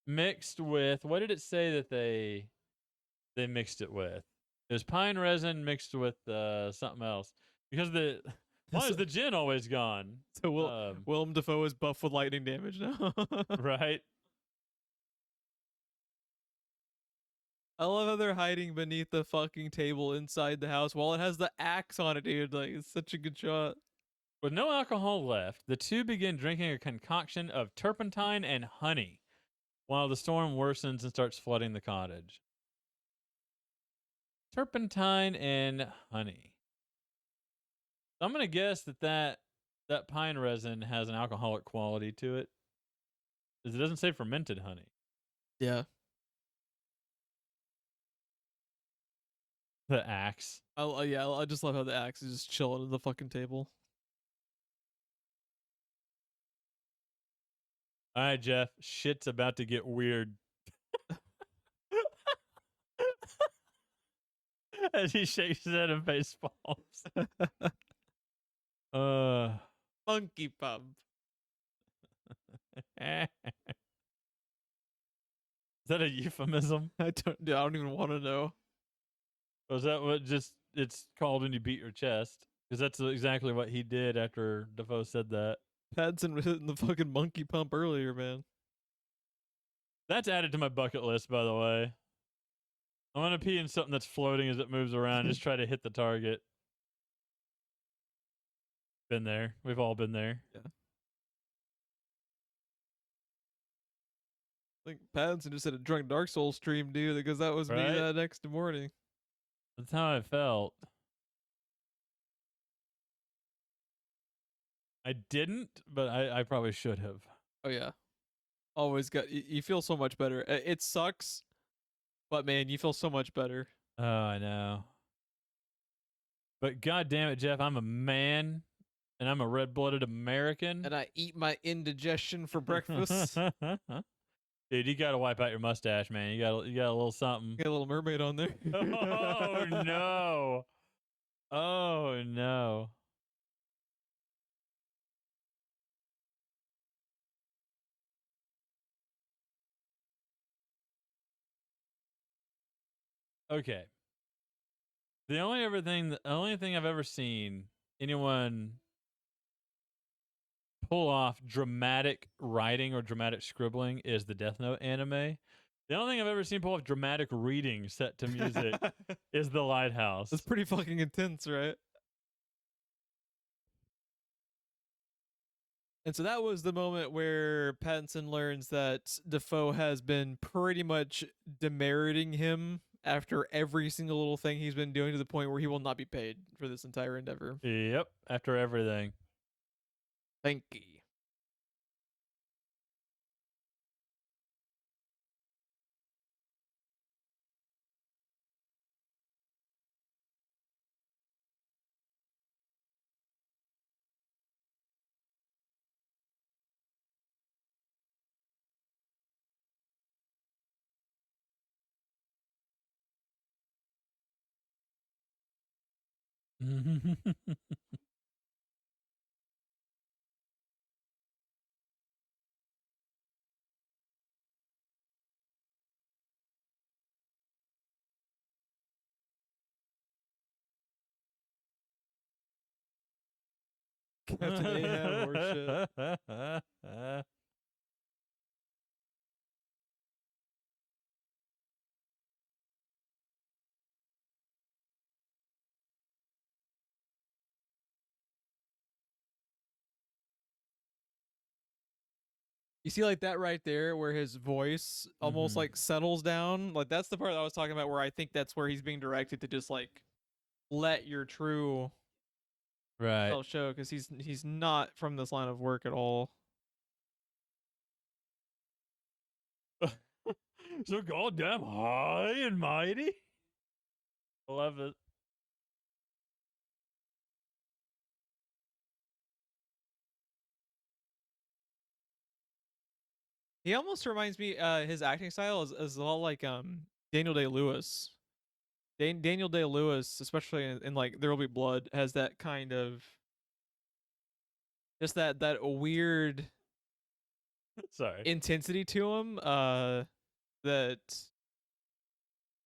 mixed with, what did it say that they mixed it with? It was pine resin mixed with something else. Because why is the gin always gone? So Willem Dafoe is buff with lightning damage now. Right? I love how they're hiding beneath the fucking table inside the house while it has the axe on it, dude. Like, it's such a good shot. With no alcohol left, the two begin drinking a concoction of turpentine and honey while the storm worsens and starts flooding the cottage. Turpentine and honey. I'm going to guess that pine resin has an alcoholic quality to it. Because it doesn't say fermented honey. Yeah. The axe. I just love how the axe is just chilling at the fucking table. All right, Jeff. Shit's about to get weird. As he shakes his head and face palms. Funky Pump. Is that a euphemism? I don't even want to know. Or is that what it's called when you beat your chest? Because that's exactly what he did after Defoe said that. Pattinson was hitting the fucking monkey pump earlier, man. That's added to my bucket list, by the way. I want to pee in something that's floating as it moves around. Just try to hit the target. Been there. We've all been there. Yeah. I think Pattinson just had a drunk Dark Souls stream, dude, because that was me Right? that next morning. That's how I felt. I didn't, but I probably should have. Oh yeah, always got you feel so much better. It sucks, but man, you feel so much better. Oh, I know. But god damn it, Jeff, I'm a man, and I'm a red-blooded American. And I eat my indigestion for breakfast. Dude, you gotta wipe out your mustache, man. You got a little something. Got a little mermaid on there. Oh no! Oh no! Okay. The only thing I've ever seen anyone pull off dramatic writing or dramatic scribbling is the Death Note anime. The only thing I've ever seen pull off dramatic reading set to music is the Lighthouse. That's pretty fucking intense, right? And so that was the moment where Pattinson learns that Defoe has been pretty much demeriting him after every single little thing he's been doing to the point where he will not be paid for this entire endeavor. Yep, after everything. Thank you. Captain Ahab horseshit. You see, like that right there, where his voice almost Mhm. like settles down. Like that's the part I was talking about, where I think that's where he's being directed to just like let your true Right. self show, because he's not from this line of work at all. So goddamn high and mighty. I love it. He almost reminds me. His acting style is a lot like Daniel Day Lewis. Daniel Day Lewis, especially in like There Will Be Blood, has that kind of just that weird Sorry. intensity to him. That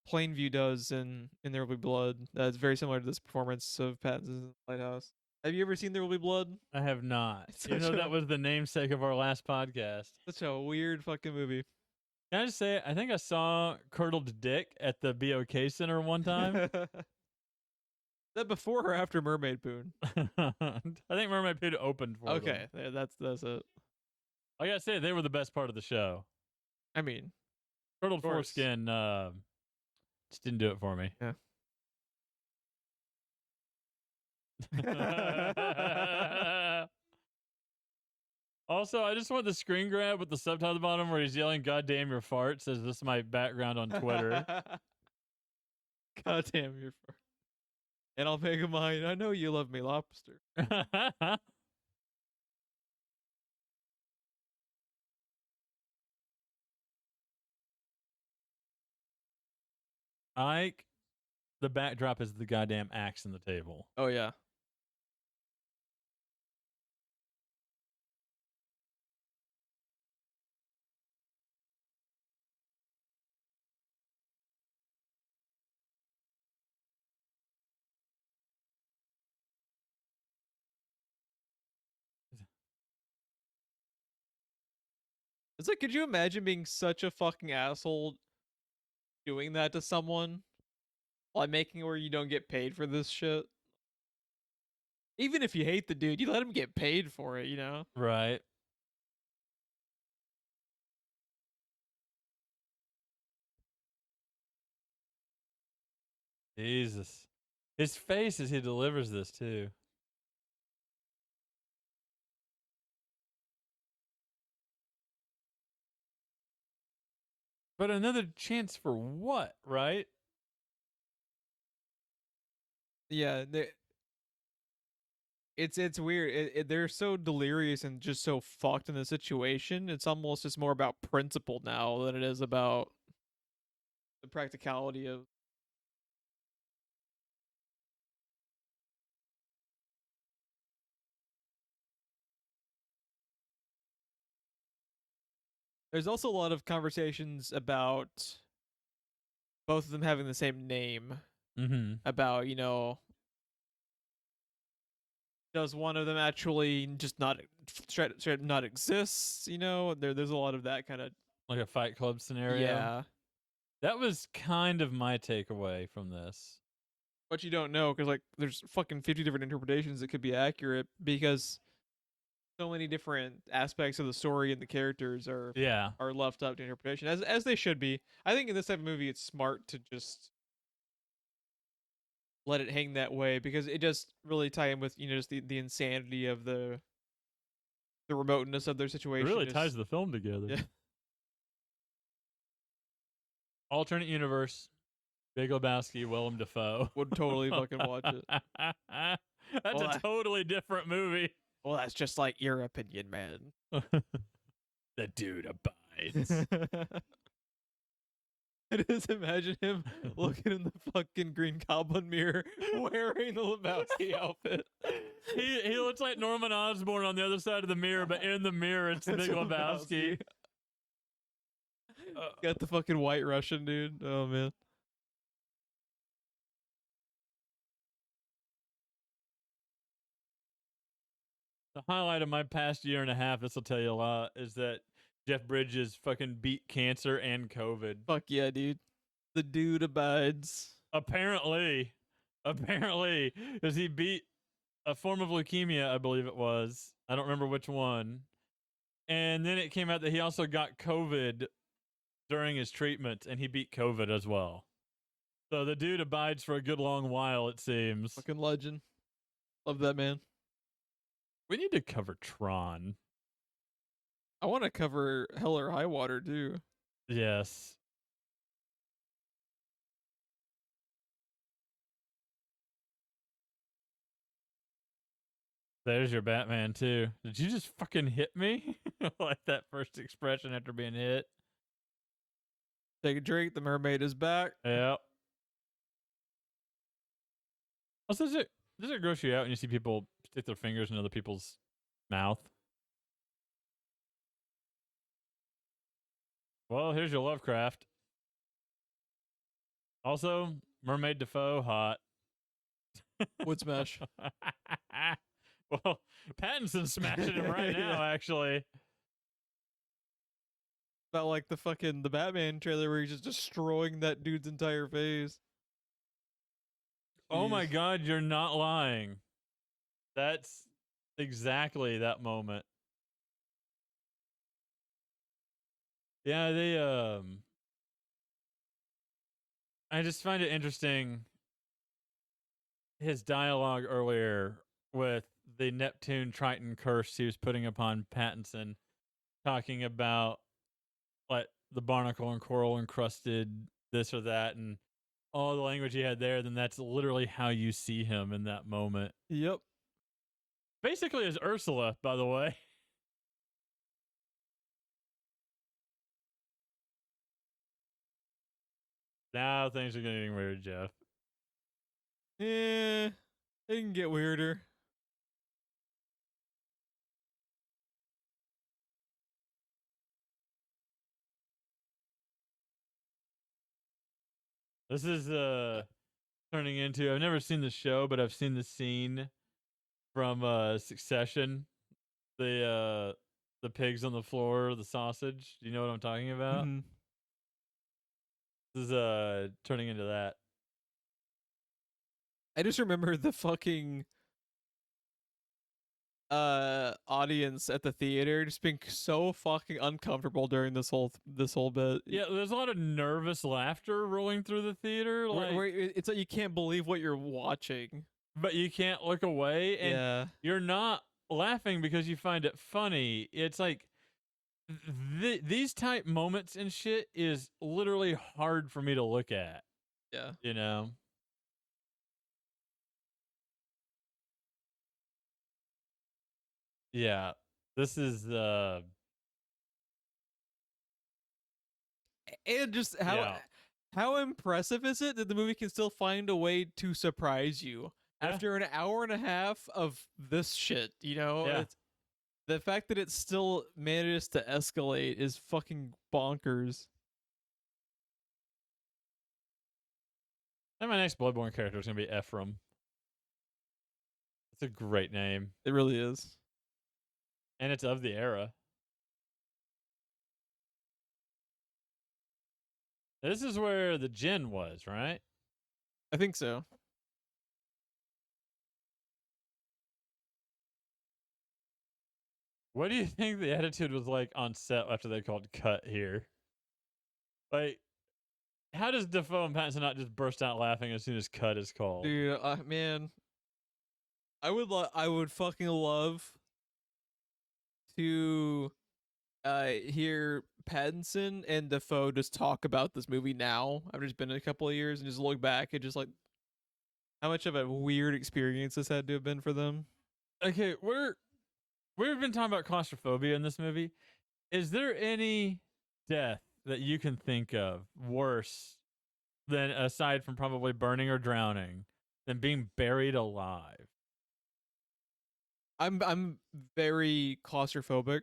Plainview does in There Will Be Blood. That's very similar to this performance of Pattinson's Lighthouse. Have you ever seen There Will Be Blood? I have not. It's Even such though that a was the namesake of our last podcast. such a weird fucking movie. Can I just say, I think I saw Curdled Dick at the BOK Center one time. That before or after Mermaid Poon? I think Mermaid Pit opened for them. Okay, that's it. I gotta say, they were the best part of the show. I mean, Curdled course. Foreskin just didn't do it for me. Yeah. Also, I just want the screen grab with the subtitle at the bottom where he's yelling, "God damn your farts," as this is my background on Twitter. God damn your fart. And I'll make it mine. I know you love me, lobster. Ike, the backdrop is the goddamn axe in the table. Oh yeah. It's like, could you imagine being such a fucking asshole doing that to someone? Like making it where you don't get paid for this shit? Even if you hate the dude, you let him get paid for it, you know? Right. Jesus. His face as he delivers this, too. But another chance for what, right? Yeah, it's weird. They're so delirious and just so fucked in the situation. It's almost just more about principle now than it is about the practicality of. There's also a lot of conversations about both of them having the same name. Mm-hmm. About, does one of them actually just not straight not exist? There's a lot of that kind of. Like a Fight Club scenario. Yeah. That was kind of my takeaway from this. But you don't know, because like there's fucking 50 different interpretations that could be accurate, because so many different aspects of the story and the characters are left up to interpretation, as they should be. I think in this type of movie, it's smart to just let it hang that way, because it does really tie in with just the insanity of the remoteness of their It situation. really ties the film together. Yeah. Alternate universe. Big Lebowski, Willem Dafoe. Would totally fucking watch it. That's a totally different movie. Well, that's just like your opinion, man. The dude abides. I just imagine him looking in the fucking Green Goblin mirror wearing the Lebowski outfit. He looks like Norman Osborn on the other side of the mirror, but in the mirror it's Big Lebowski. Got the fucking white Russian dude. Oh man. The highlight of my past year and a half, this will tell you a lot, is that Jeff Bridges fucking beat cancer and COVID. Fuck yeah, dude. The dude abides. Apparently, because he beat a form of leukemia, I believe it was. I don't remember which one. And then it came out that he also got COVID during his treatment, and he beat COVID as well. So the dude abides for a good long while, it seems. Fucking legend. Love that man. We need to cover Tron. I want to cover Hell or High Water too. Yes. There's your Batman too. Did you just fucking hit me? Like that first expression after being hit. Take a drink. The mermaid is back. Yep. Also, does it gross you out when you see people stick their fingers in other people's mouth? Well, here's your Lovecraft. Also, Mermaid Defoe, hot. Wood smash. Well, Pattinson's smashing him right now, actually. About like the Batman trailer where he's just destroying that dude's entire face. Oh my Jeez. God, you're not lying. That's exactly that moment. Yeah, I just find it interesting his dialogue earlier with the Neptune Triton curse he was putting upon Pattinson, talking about like the barnacle and coral encrusted this or that, and all the language he had there. Then that's literally how you see him in that moment. Yep. Basically, as Ursula, by the way. Now things are getting weird, Jeff. Yeah, it can get weirder. This is turning into, I've never seen the show, but I've seen the scene from Succession. The pigs on the floor, the sausage. Do you know what I'm talking about? Mhm. This is turning into that. I just remember the fucking audience at the theater just being so fucking uncomfortable during this whole bit. Yeah, there's a lot of nervous laughter rolling through the theater, like, where it's like you can't believe what you're watching. but you can't look away, and Yeah. you're not laughing because you find it funny. It's like these type moments and shit is literally hard for me to look at. Yeah. You know. Yeah, this is And just yeah. how impressive is it that the movie can still find a way to surprise you Yeah. after an hour and a half of this shit, you know? Yeah. It's the fact that it still manages to escalate is fucking bonkers. And my next Bloodborne character is gonna be Ephraim. It's a great name, It really is. and it's of the era. This is where the Jinn was, right? I think so. What do you think the attitude was like on set after they called cut here? Like, how does Defoe and Pattinson not just burst out laughing as soon as cut is called? Dude, man, I would fucking love to hear Pattinson and Defoe just talk about this movie now. I've just been a couple of years and just look back and just like how much of a weird experience this had to have been for them. Okay, we've been talking about claustrophobia in this movie. Is there any death that you can think of worse than, aside from probably burning or drowning, than being buried alive? I'm very claustrophobic,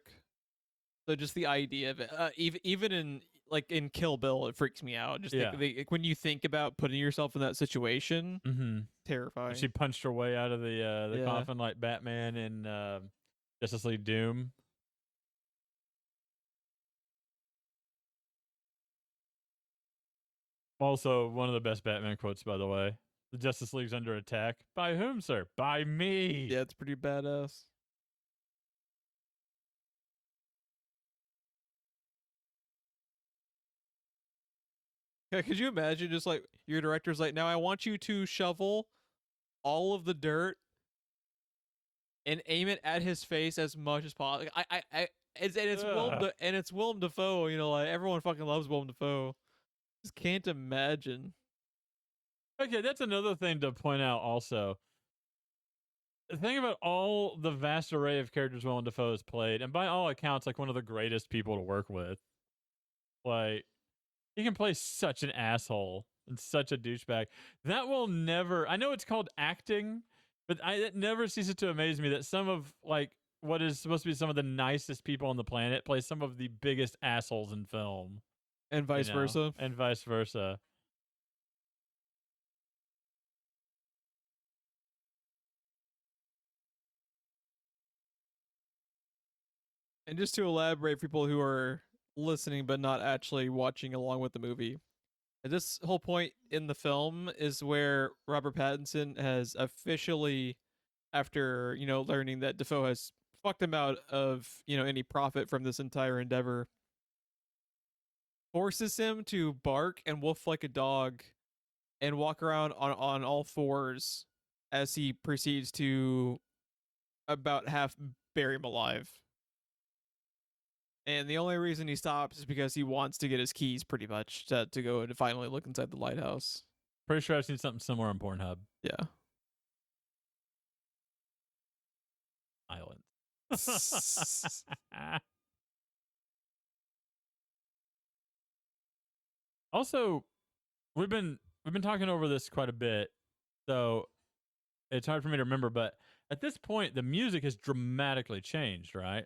so just the idea of it, even in Kill Bill, it freaks me out. Just Yeah. when you think about putting yourself in that situation, Mm-hmm. terrifying. She punched her way out of the Yeah. coffin like Batman in Justice League Doom. Also, one of the best Batman quotes, by the way. The Justice League's under attack. By whom, sir? By me. Yeah, it's pretty badass. Yeah, could you imagine just like your director's like, now I want you to shovel all of the dirt and aim it at his face as much as possible. Ugh. It's Willem Dafoe. You know, like everyone fucking loves Willem Dafoe. Just can't imagine. Okay, that's another thing to point out also. Think about all the vast array of characters Willem Dafoe has played, and by all accounts, like one of the greatest people to work with. Like, he can play such an asshole and such a douchebag. That will never, I know it's called acting, but it never ceases to amaze me that some of, like, what is supposed to be some of the nicest people on the planet play some of the biggest assholes in film, And you vice know, versa. and vice versa. And just to elaborate for people who are listening but not actually watching along with the movie, this whole point in the film is where Robert Pattinson has officially, after, you know, learning that Defoe has fucked him out of, you know, any profit from this entire endeavor, forces him to bark and wolf like a dog and walk around on all fours as he proceeds to about half bury him alive. And the only reason he stops is because he wants to get his keys, pretty much, to go and finally look inside the lighthouse. Pretty sure I've seen something similar on Pornhub. Yeah. Island. Also, we've been talking over this quite a bit, so it's hard for me to remember. But at this point, the music has dramatically changed, right?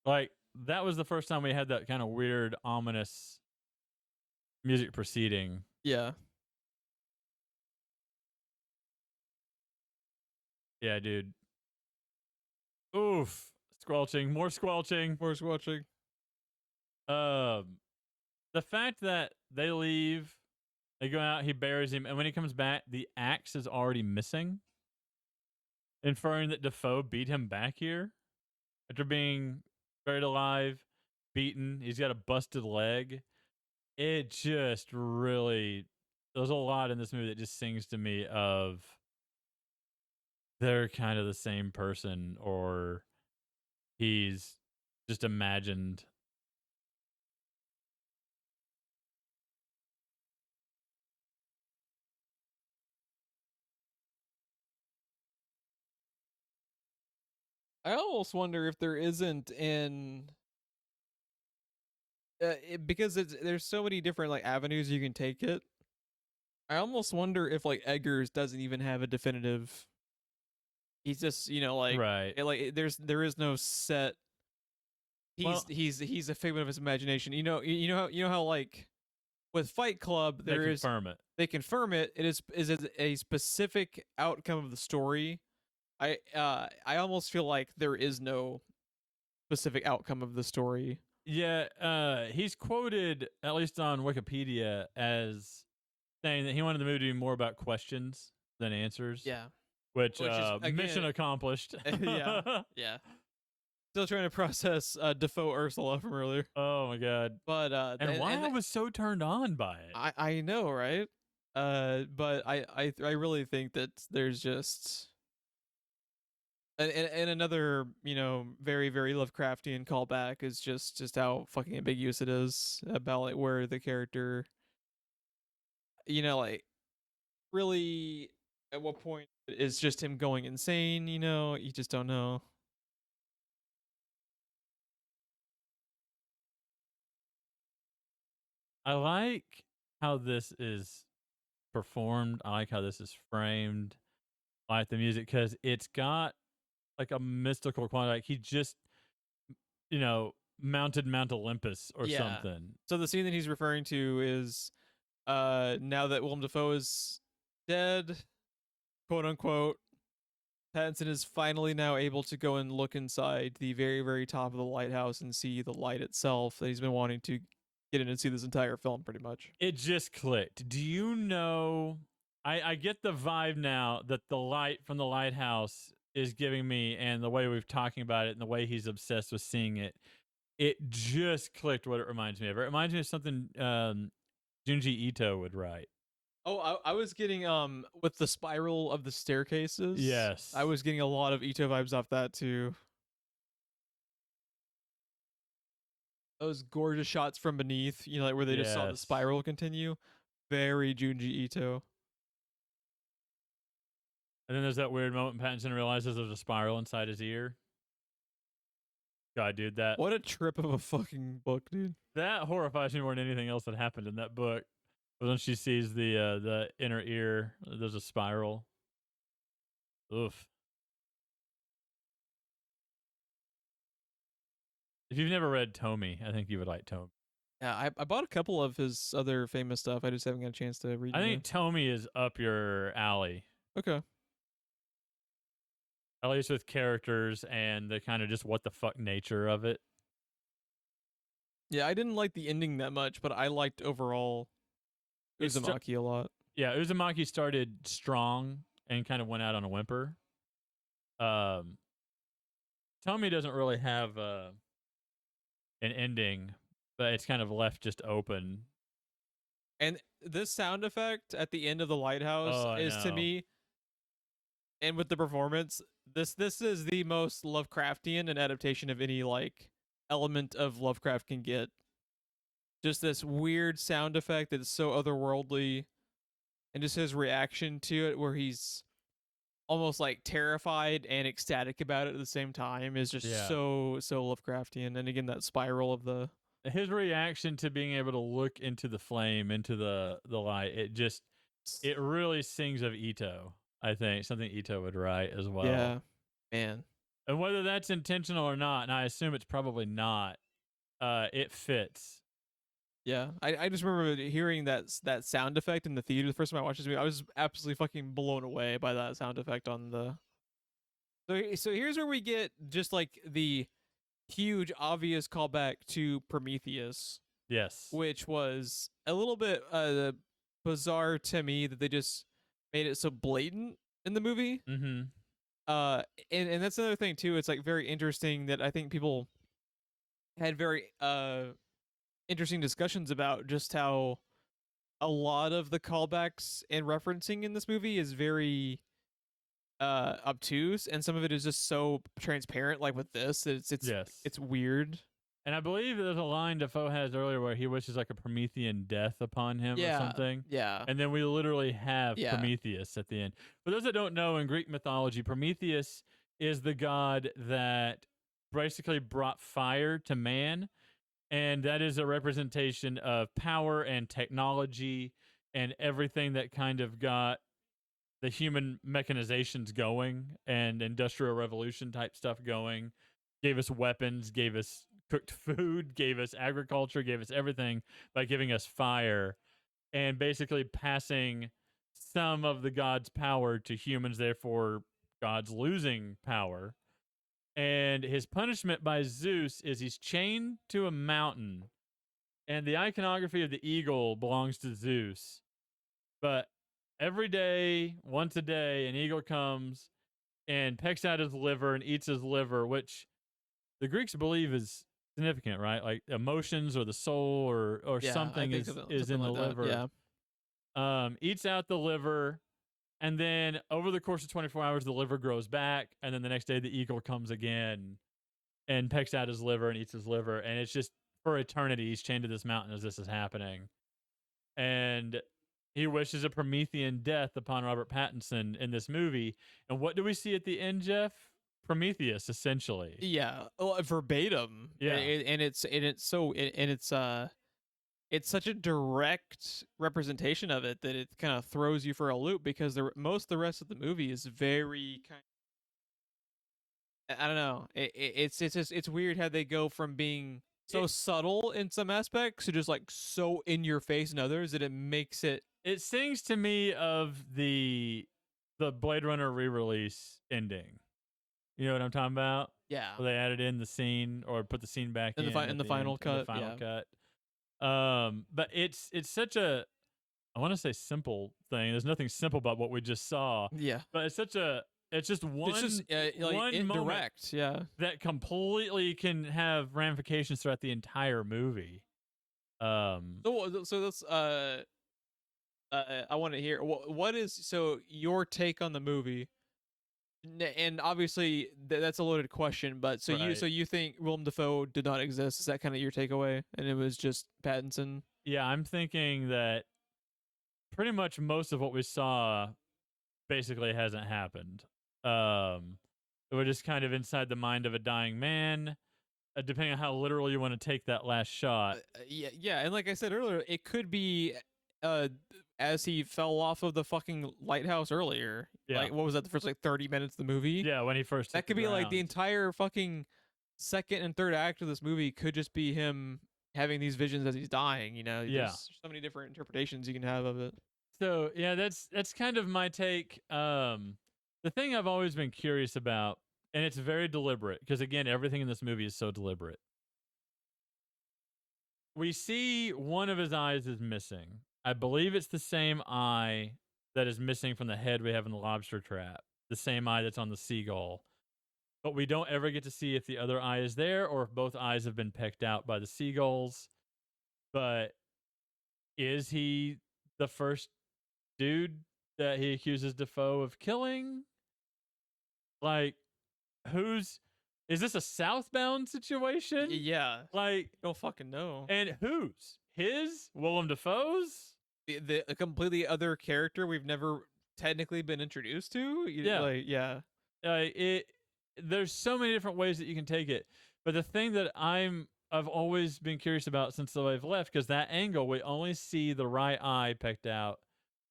Like that was the first time we had that kind of weird, ominous music proceeding. Yeah. Yeah, dude. Oof. Squelching. More squelching. More squelching. The fact that they leave, they go out, he buries him, and when he comes back, the axe is already missing, inferring that Defoe beat him back here after being buried alive, beaten. He's got a busted leg. It just really, there's a lot in this movie that just sings to me of they're kind of the same person, or he's just imagined. I almost wonder if there isn't because there's so many different like avenues you can take it. I almost wonder if like Eggers doesn't even have a definitive. He's just, you know, like Right. there is no set. He's a figment of his imagination. You know how like with Fight Club They confirm it. they confirm it. It is a specific outcome of the story. I almost feel like there is no specific outcome of the story. Yeah, he's quoted, at least on Wikipedia, as saying that he wanted the movie to be more about questions than answers. Yeah. Which, Which is, again, mission accomplished. Yeah. Yeah. Still trying to process Defoe Ursula from earlier. Oh my god. But And why I was so turned on by it. I know, right? But I really think that there's just and another, you know, very very Lovecraftian callback is just how fucking ambiguous it is about like where the character, you know, like really at what point is just him going insane, you know, you just don't know. I like how this is performed. I like how this is framed. I like the music because it's got like a mystical quality. Like he just, you know, mounted Mount Olympus or something. So the scene that he's referring to is now that Willem Dafoe is dead, quote unquote, Pattinson is finally now able to go and look inside the very, very top of the lighthouse and see the light itself that he's been wanting to get in and see this entire film, pretty much. It just clicked. Do you know? I get the vibe now that the light from the lighthouse is giving me, and the way we've talking about it, and the way he's obsessed with seeing it, it just clicked what it reminds me of. It reminds me of something Junji Ito would write. Oh, I was getting with the spiral of the staircases. I Yes. was getting a lot of Ito vibes off that too. Those gorgeous shots from beneath, you know, like where they just saw the Yes. spiral continue. Very Junji Ito. And then there's that weird moment Pattinson realizes there's a spiral inside his ear. God, dude, What a trip of a fucking book, dude. that horrifies me more than anything else that happened in that book. But when she sees the inner ear, there's a spiral. Oof. If you've never read Tommy, I think you would like Tommy. Yeah, I bought a couple of his other famous stuff. I just haven't got a chance to read I it think Tommy is up your alley. yet. Okay. At least with characters and the kind of just what the fuck nature of it. Yeah, I didn't like the ending that much, but I liked overall It's Uzumaki a lot. Yeah, Uzumaki started strong and kind of went out on a whimper. Tommy doesn't really have an ending, but it's kind of left just open. And this sound effect at the end of the lighthouse is to me, and with the performance, this is the most Lovecraftian an adaptation of any like element of Lovecraft can get. Just this weird sound effect that's so otherworldly, and just his reaction to it, where he's almost like terrified and ecstatic about it at the same time, is just so Lovecraftian. And again, that spiral of his reaction to being able to look into the flame, into the light, it really sings of Ito. I think something Ito would write as well. Yeah, man. And whether that's intentional or not, and I assume it's probably not, it fits. Yeah, I just remember hearing that sound effect in the theater the first time I watched this movie. I was absolutely fucking blown away by that sound effect on the. So here's where we get just like the huge obvious callback to Prometheus. Yes. Which was a little bit bizarre to me that they just made it so blatant in the movie. Mm-hmm. And that's another thing too. It's like very interesting that I think people had very interesting discussions about just how a lot of the callbacks and referencing in this movie is very obtuse, and some of it is just so transparent. Like with this, it's weird. And I believe there's a line Defoe has earlier where he wishes like a Promethean death upon him or something. Yeah. And then we literally have Prometheus at the end. For those that don't know, in Greek mythology, Prometheus is the god that basically brought fire to man. And that is a representation of power and technology and everything that kind of got the human mechanizations going and industrial revolution type stuff going. Gave us weapons, gave us cooked food, gave us agriculture, gave us everything by giving us fire and basically passing some of the god's power to humans, therefore God's losing power. And his punishment by Zeus is he's chained to a mountain, and the iconography of the eagle belongs to Zeus. But every day, once a day, an eagle comes and pecks out his liver and eats his liver, which the Greeks believe is significant, right? Like emotions or the soul or something is in the liver. Yeah. Eats out the liver. And then over the course of 24 hours, the liver grows back. And then the next day, the eagle comes again and pecks out his liver and eats his liver. And it's just for eternity, he's chained to this mountain as this is happening. And he wishes a Promethean death upon Robert Pattinson in this movie. And what do we see at the end, Jeff? Prometheus, essentially. Yeah, verbatim. Yeah, it's such a direct representation of it that it kind of throws you for a loop, because most of the rest of the movie is very kind of, I don't know. It's weird how they go from being so subtle in some aspects to just like so in your face in others that it makes it. It sings to me of the Blade Runner re-release ending. You know what I'm talking about? Yeah. Where they added in the scene or put the scene back in the final cut. But it's such a, I want to say simple thing. There's nothing simple about what we just saw. Yeah. But it's such a It's just one It's just like one moment indirect. Yeah. that completely can have ramifications throughout the entire movie. So that's I want to hear what is so your take on the movie. And obviously that's a loaded question, but Right. so you think Willem Dafoe did not exist? Is that kind of your takeaway? And it was just Pattinson? Yeah, I'm thinking that pretty much most of what we saw basically hasn't happened. We're just kind of inside the mind of a dying man, depending on how literal you want to take that last shot. Yeah, and like I said earlier, it could be uh as he fell off of the fucking lighthouse earlier. Yeah. Like what was that, the first like 30 minutes of the movie? Yeah, when he first That hit could the be like the ground. entire fucking second and third act of this movie could just be him having these visions as he's dying, you know? Yeah. There's so many different interpretations you can have of it. So yeah, that's kind of my take. The thing I've always been curious about, and it's very deliberate, because again, everything in this movie is so deliberate. We see one of his eyes is missing. I believe it's the same eye that is missing from the head we have in the lobster trap. The same eye that's on the seagull. But we don't ever get to see if the other eye is there or if both eyes have been pecked out by the seagulls. But is he the first dude that he accuses Defoe of killing? Like, is this a southbound situation? Yeah. Like, Don't fucking know. and whose? His? Willem Dafoe's? A completely other character we've never technically been introduced to? Yeah. Like, yeah. There's so many different ways that you can take it. But the thing that I've always been curious about since I've left, because that angle, we only see the right eye pecked out.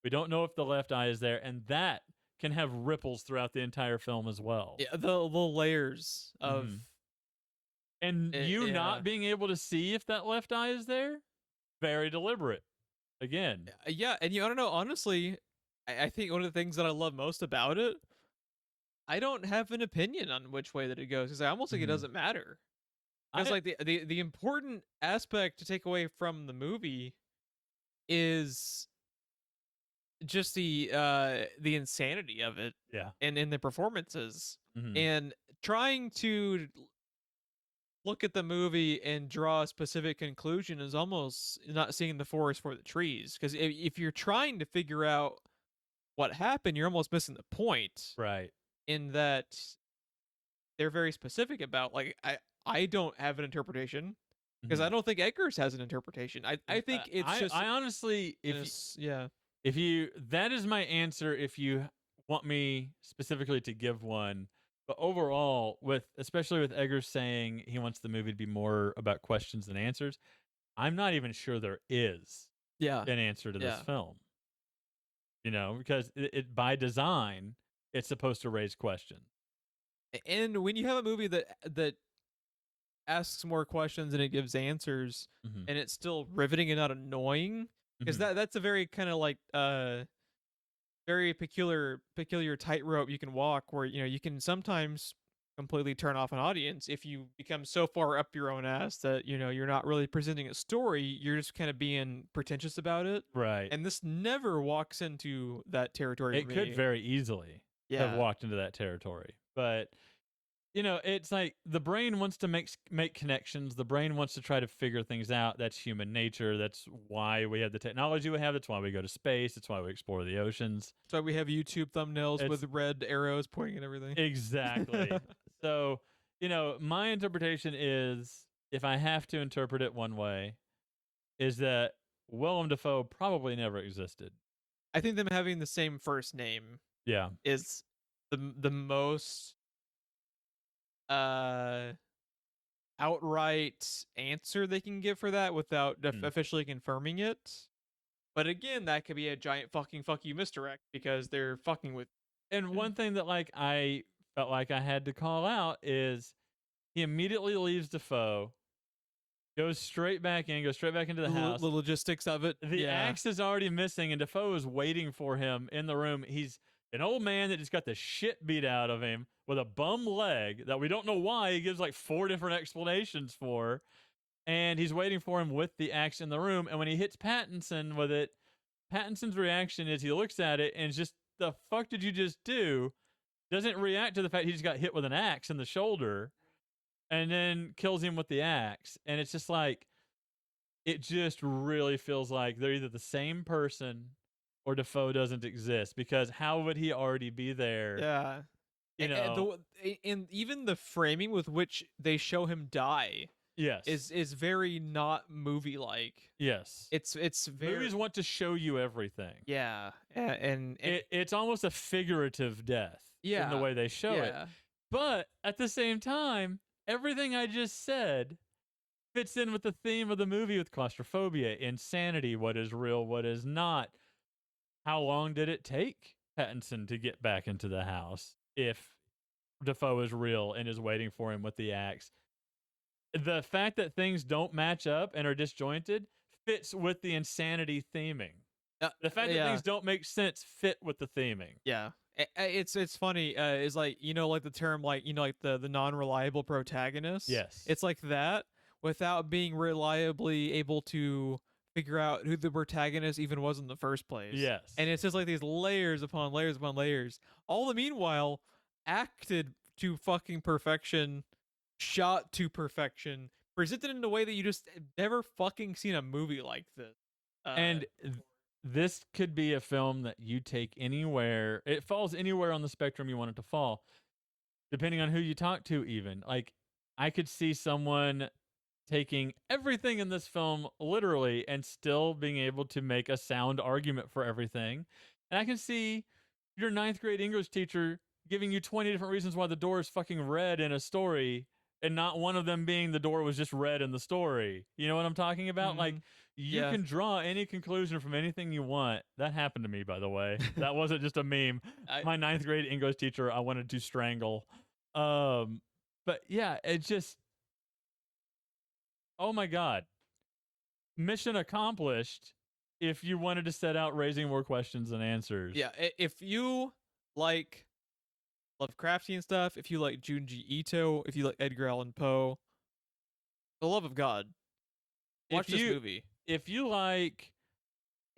We don't know if the left eye is there, and that can have ripples throughout the entire film as well. Yeah, the layers of And you yeah. not being able to see if that left eye is there, very deliberate. Again. Yeah, and I don't know, honestly, I think one of the things that I love most about it, I don't have an opinion on which way that it goes, because I almost think it doesn't matter. Because like the important aspect to take away from the movie is just the insanity of it. Yeah. And in the performances. Mhm. And trying to look at the movie and draw a specific conclusion is almost not seeing the forest for the trees. Because if you're trying to figure out what happened, you're almost missing the point. Right. In that they're very specific about, like, I don't have an interpretation, because I don't think Eggers has an interpretation. I think it's just I honestly, if you that is my answer if you want me specifically to give one. But overall, especially with Eggers saying he wants the movie to be more about questions than answers, I'm not even sure there is an answer to this film. You know, because it by design, it's supposed to raise questions. And when you have a movie that asks more questions than it gives answers, and it's still riveting and not annoying, because that's a very kind of like very peculiar tightrope you can walk, where you can sometimes completely turn off an audience if you become so far up your own ass that you're not really presenting a story, you're just kind of being pretentious about it. Right. And this never walks into that territory. It could very easily have walked into that territory. But it's like the brain wants to make connections. The brain wants to try to figure things out. That's human nature. That's why we have the technology we have. That's why we go to space. That's why we explore the oceans. That's why we have YouTube thumbnails with red arrows pointing at everything. Exactly. So, my interpretation is, if I have to interpret it one way, is that Willem Dafoe probably never existed. I think them having the same first name is the most outright answer they can give for that without officially confirming it. But again, that could be a giant fucking fuck you misdirect, because they're fucking with. And one thing that I felt like I had to call out is he immediately leaves Defoe, goes straight back into the house. The logistics of it. The axe is already missing, and Defoe is waiting for him in the room. He's an old man that just got the shit beat out of him with a bum leg that we don't know why. He gives like 4 different explanations for. And he's waiting for him with the axe in the room. And when he hits Pattinson with it, Pattinson's reaction is he looks at it and it's just, the fuck did you just do? doesn't react to the fact he just got hit with an axe in the shoulder and then kills him with the axe. And it's just like, it just really feels like they're either the same person or Defoe doesn't exist, because how would he already be there? Yeah. You know, And even the framing with which they show him die yes, is very not movie like. yes. It's very Movies want to show you everything. yeah, and It's almost a figurative death in the way they show it. But at the same time, everything I just said fits in with the theme of the movie, with claustrophobia, insanity, what is real, what is not. How long did it take Pattinson to get back into the house if Defoe is real and is waiting for him with the axe? The fact that things don't match up and are disjointed fits with the insanity theming. The fact that things don't make sense fit with the theming. Yeah. It's funny. Is like, like the term, like, like the non-reliable protagonist. Yes. It's like that without being reliably able to figure out who the protagonist even was in the first place. Yes. And it's just like these layers upon layers upon layers. All the meanwhile acted to fucking perfection, shot to perfection, presented in a way that you just never fucking seen a movie like this. And this could be a film that you take anywhere. It falls anywhere on the spectrum you want it to fall, depending on who you talk to even. Like, I could see someone taking everything in this film literally and still being able to make a sound argument for everything. And I can see your 9th grade English teacher giving you 20 different reasons why the door is fucking red in a story, and not one of them being the door was just red in the story. You know what I'm talking about? Mhm. Like, you can draw any conclusion from anything you want. That happened to me, by the way. That wasn't just a meme. My 9th grade English teacher, I wanted to strangle. But yeah, it just, oh my God. Mission accomplished if you wanted to set out raising more questions than answers. Yeah, if you like Lovecraftian stuff, if you like Junji Ito, if you like Edgar Allan Poe, the love of God, watch this movie. If you like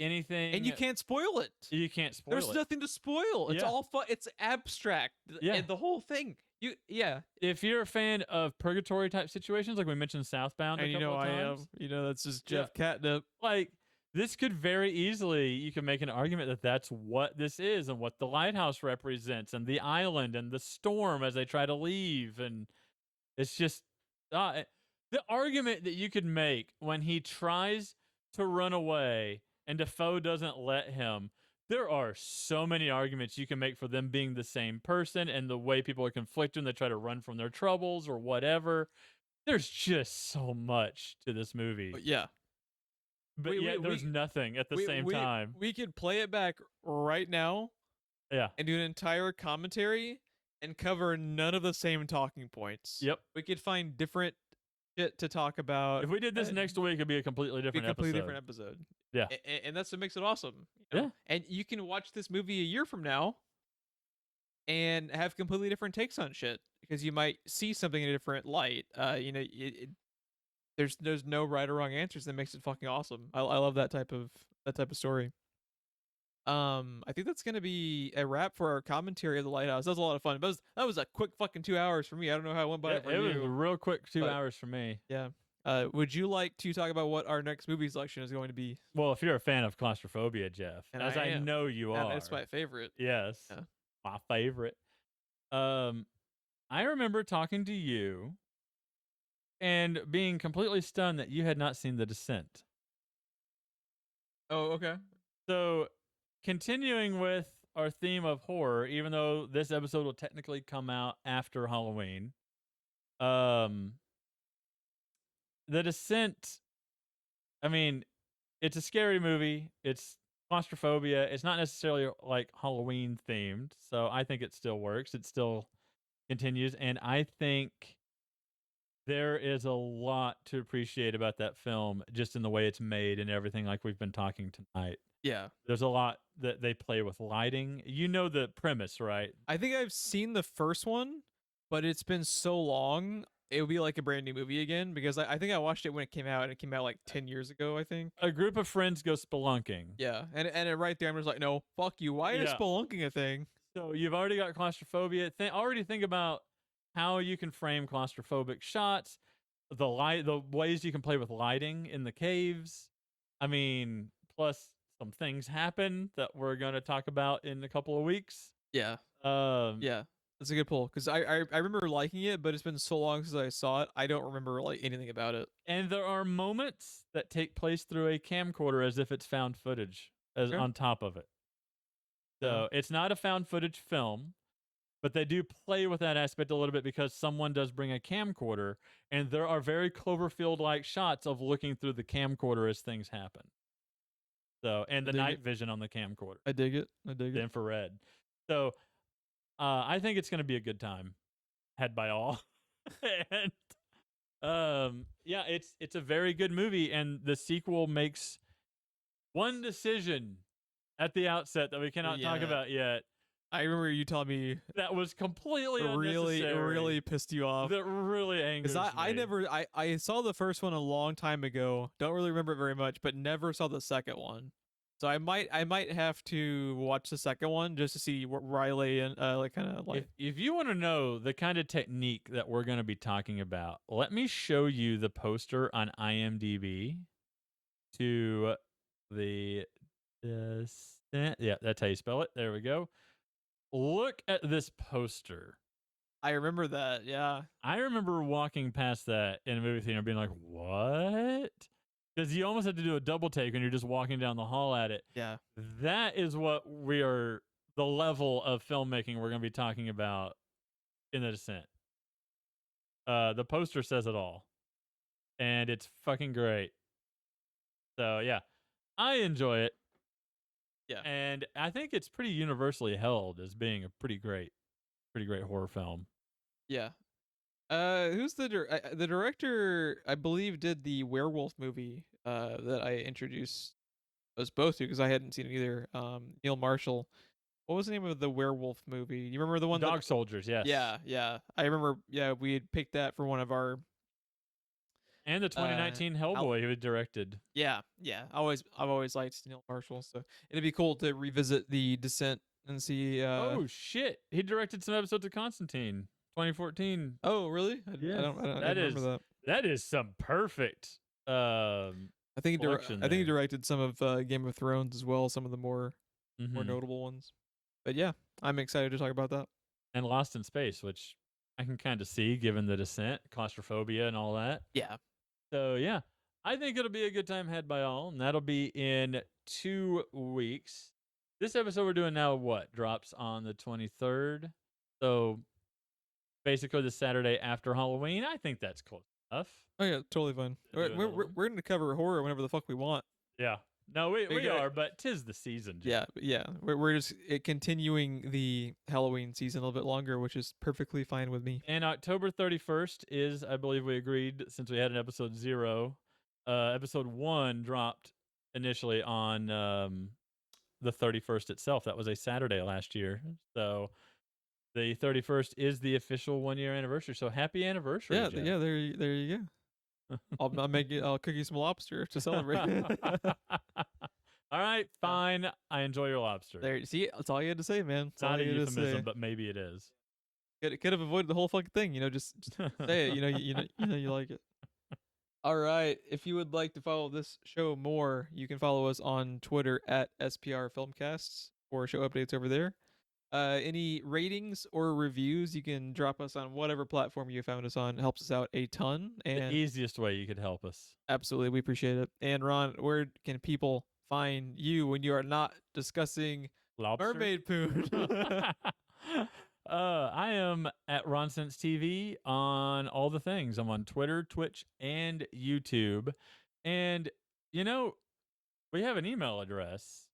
anything, and you can't spoil it. You can't spoil it. There's nothing to spoil. It's all fun. It's abstract. Yeah. The whole thing. If you're a fan of purgatory type situations, like we mentioned Southbound, and a couple of times, I am. That's just Jeff Catnip. Like, this could very easily, you can make an argument that that's what this is and what the lighthouse represents, and the island and the storm as they try to leave. And it's just the argument that you could make when he tries to run away and Defoe doesn't let him. There are so many arguments you can make for them being the same person, and the way people are conflicted and they try to run from their troubles or whatever. There's just so much to this movie. But yet there's nothing at the same time. We could play it back right now. Yeah. And do an entire commentary and cover none of the same talking points. Yep. We could find different shit to talk about. If we did this next week, it'd be a completely different episode. Yeah. And that's what makes it awesome. Yeah. And you can watch this movie a year from now and have completely different takes on shit, because you might see something in a different light. There's no right or wrong answers. That makes it fucking awesome. I love that type of story. I think that's gonna be a wrap for our commentary of the Lighthouse. That was a lot of fun. That was a quick fucking 2 hours for me. I don't know how it went by for you. It was a real quick 2 hours for me. Yeah. Would you like to talk about what our next movie selection is going to be? Well, if you're a fan of claustrophobia, Jeff, and as I know you are, it's my favorite. Yes, my favorite. I remember talking to you and being completely stunned that you had not seen The Descent. Oh, okay. So, continuing with our theme of horror, even though this episode will technically come out after Halloween, The Descent, I mean, it's a scary movie. It's claustrophobia. It's not necessarily like Halloween themed, so I think it still works. It still continues, and I think there is a lot to appreciate about that film, just in the way it's made and everything, like we've been talking tonight. Yeah. There's a lot that they play with lighting. You know the premise, right? I think I've seen the first one, but it's been so long, it would be like a brand new movie again, because I think I watched it when it came out, and it came out like 10 years ago, I think. A group of friends go spelunking. Yeah, and right there I'm just like, no, fuck you. Why is spelunking a thing? So you've already got claustrophobia. Already think about how you can frame claustrophobic shots, the ways you can play with lighting in the caves. I mean, plus some things happen that we're going to talk about in a couple of weeks. Yeah. Um, Yeah. That's a good pull because I remember liking it, but it's been so long since I saw it. I don't remember like anything about it. and there are moments that take place through a camcorder as if it's found footage as Okay. on top of it. Yeah. So it's not a found footage film, but they do play with that aspect a little bit because someone does bring a camcorder, and there are very Cloverfield-like shots of looking through the camcorder as things happen. So, and the night vision on the camcorder, I dig it. I dig the it. infrared. So, I think it's going to be a good time, had by all. And yeah, it's a very good movie, and the sequel makes one decision at the outset that we cannot talk Yeah. about yet. I remember you telling me That was completely really unnecessary. pissed you off. That really angers Because I saw the first one a long time ago. Don't really remember it very much, but never saw the second one. So I might have to watch the second one just to see what Riley and like kind of like. If you want to know the kind of technique that we're going to be talking about, let me show you the poster on IMDb to the yeah, that's how you spell it. There we go. Look at this poster. I remember that. Yeah. I remember walking past that in a movie theater being like, what? Because you almost have to do a double take when you're just walking down the hall at it. Yeah. That is what the level of filmmaking we're going to be talking about in The Descent. The poster says it all. And it's fucking great. So, yeah, I enjoy it. Yeah. And I think it's pretty universally held as being a pretty great horror film. Yeah. Who's the director? I believe did the werewolf movie that I introduced us both to because I hadn't seen it either. Neil Marshall. What was the name of the werewolf movie? You remember the one? Dog Soldiers, yes. Yeah. I remember. Yeah, we had picked that for one of our. And the 2019 Hellboy, who directed. Yeah. I've always liked Neil Marshall, so it'd be cool to revisit the Descent and see. Oh shit! He directed some episodes of Constantine, 2014. Oh really? I don't remember that. That is some perfect. I think he directed some of Game of Thrones as well, some of the more notable ones. But yeah, I'm excited to talk about that. And Lost in Space, which I can kind of see given the Descent, claustrophobia, and all that. Yeah. So yeah, I think it'll be a good time had by all, and that'll be in 2 weeks. This episode we're doing now, drops on the 23rd. So basically the Saturday after Halloween. I think that's close enough. Oh yeah, totally fine. We're going to cover horror whenever the fuck we want. Yeah. No, we are, but 'tis the season. Jim. Yeah. We're just continuing the Halloween season a little bit longer, which is perfectly fine with me. And October 31st is, I believe we agreed, since we had an episode 0. Episode 1 dropped initially on the 31st itself. That was a Saturday last year. So the 31st is the official 1-year anniversary. So happy anniversary. Yeah, Jeff. yeah. There you go. I'll cook you some lobster to celebrate. All right, fine. I enjoy your lobster. There, see, that's all you had to say, man. That's not a euphemism, but maybe it is. Could have avoided the whole fucking thing, just say it. You like it. All right. If you would like to follow this show more, you can follow us on Twitter at SPR Filmcasts for show updates over there. Any ratings or reviews you can drop us on whatever platform you found us on. It helps us out a ton. And the easiest way you could help us. Absolutely, we appreciate it. And Ron, where can people find you when you are not discussing lobster? Mermaid poon? I am at RonSense TV on all the things. I'm on Twitter, Twitch, and YouTube. And we have an email address,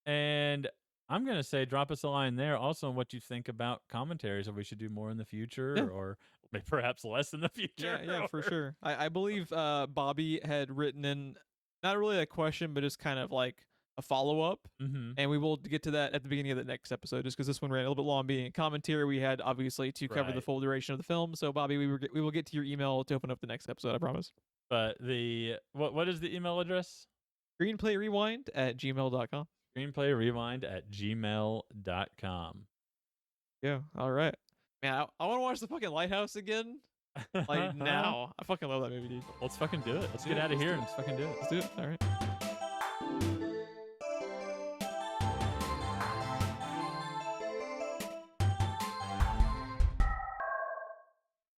and I'm going to say drop us a line there also on what you think about commentaries, if we should do more in the future or maybe perhaps less in the future. Yeah, for sure. I believe Bobby had written in not really a question, but just kind of like a follow-up. Mm-hmm. And we will get to that at the beginning of the next episode, just because this one ran a little bit long being a commentary. We had obviously to cover the full duration of the film. So Bobby, we will get to your email to open up the next episode, I promise. But what is the email address? Screenplay Rewind at gmail.com. Screenplay Rewind at gmail.com. Yeah. All right. Man, I want to watch the fucking Lighthouse again. Like now. I fucking love that movie, dude. Let's fucking do it. Let's Do get it, out of let's here do and let's fucking do it. Let's do it. All right.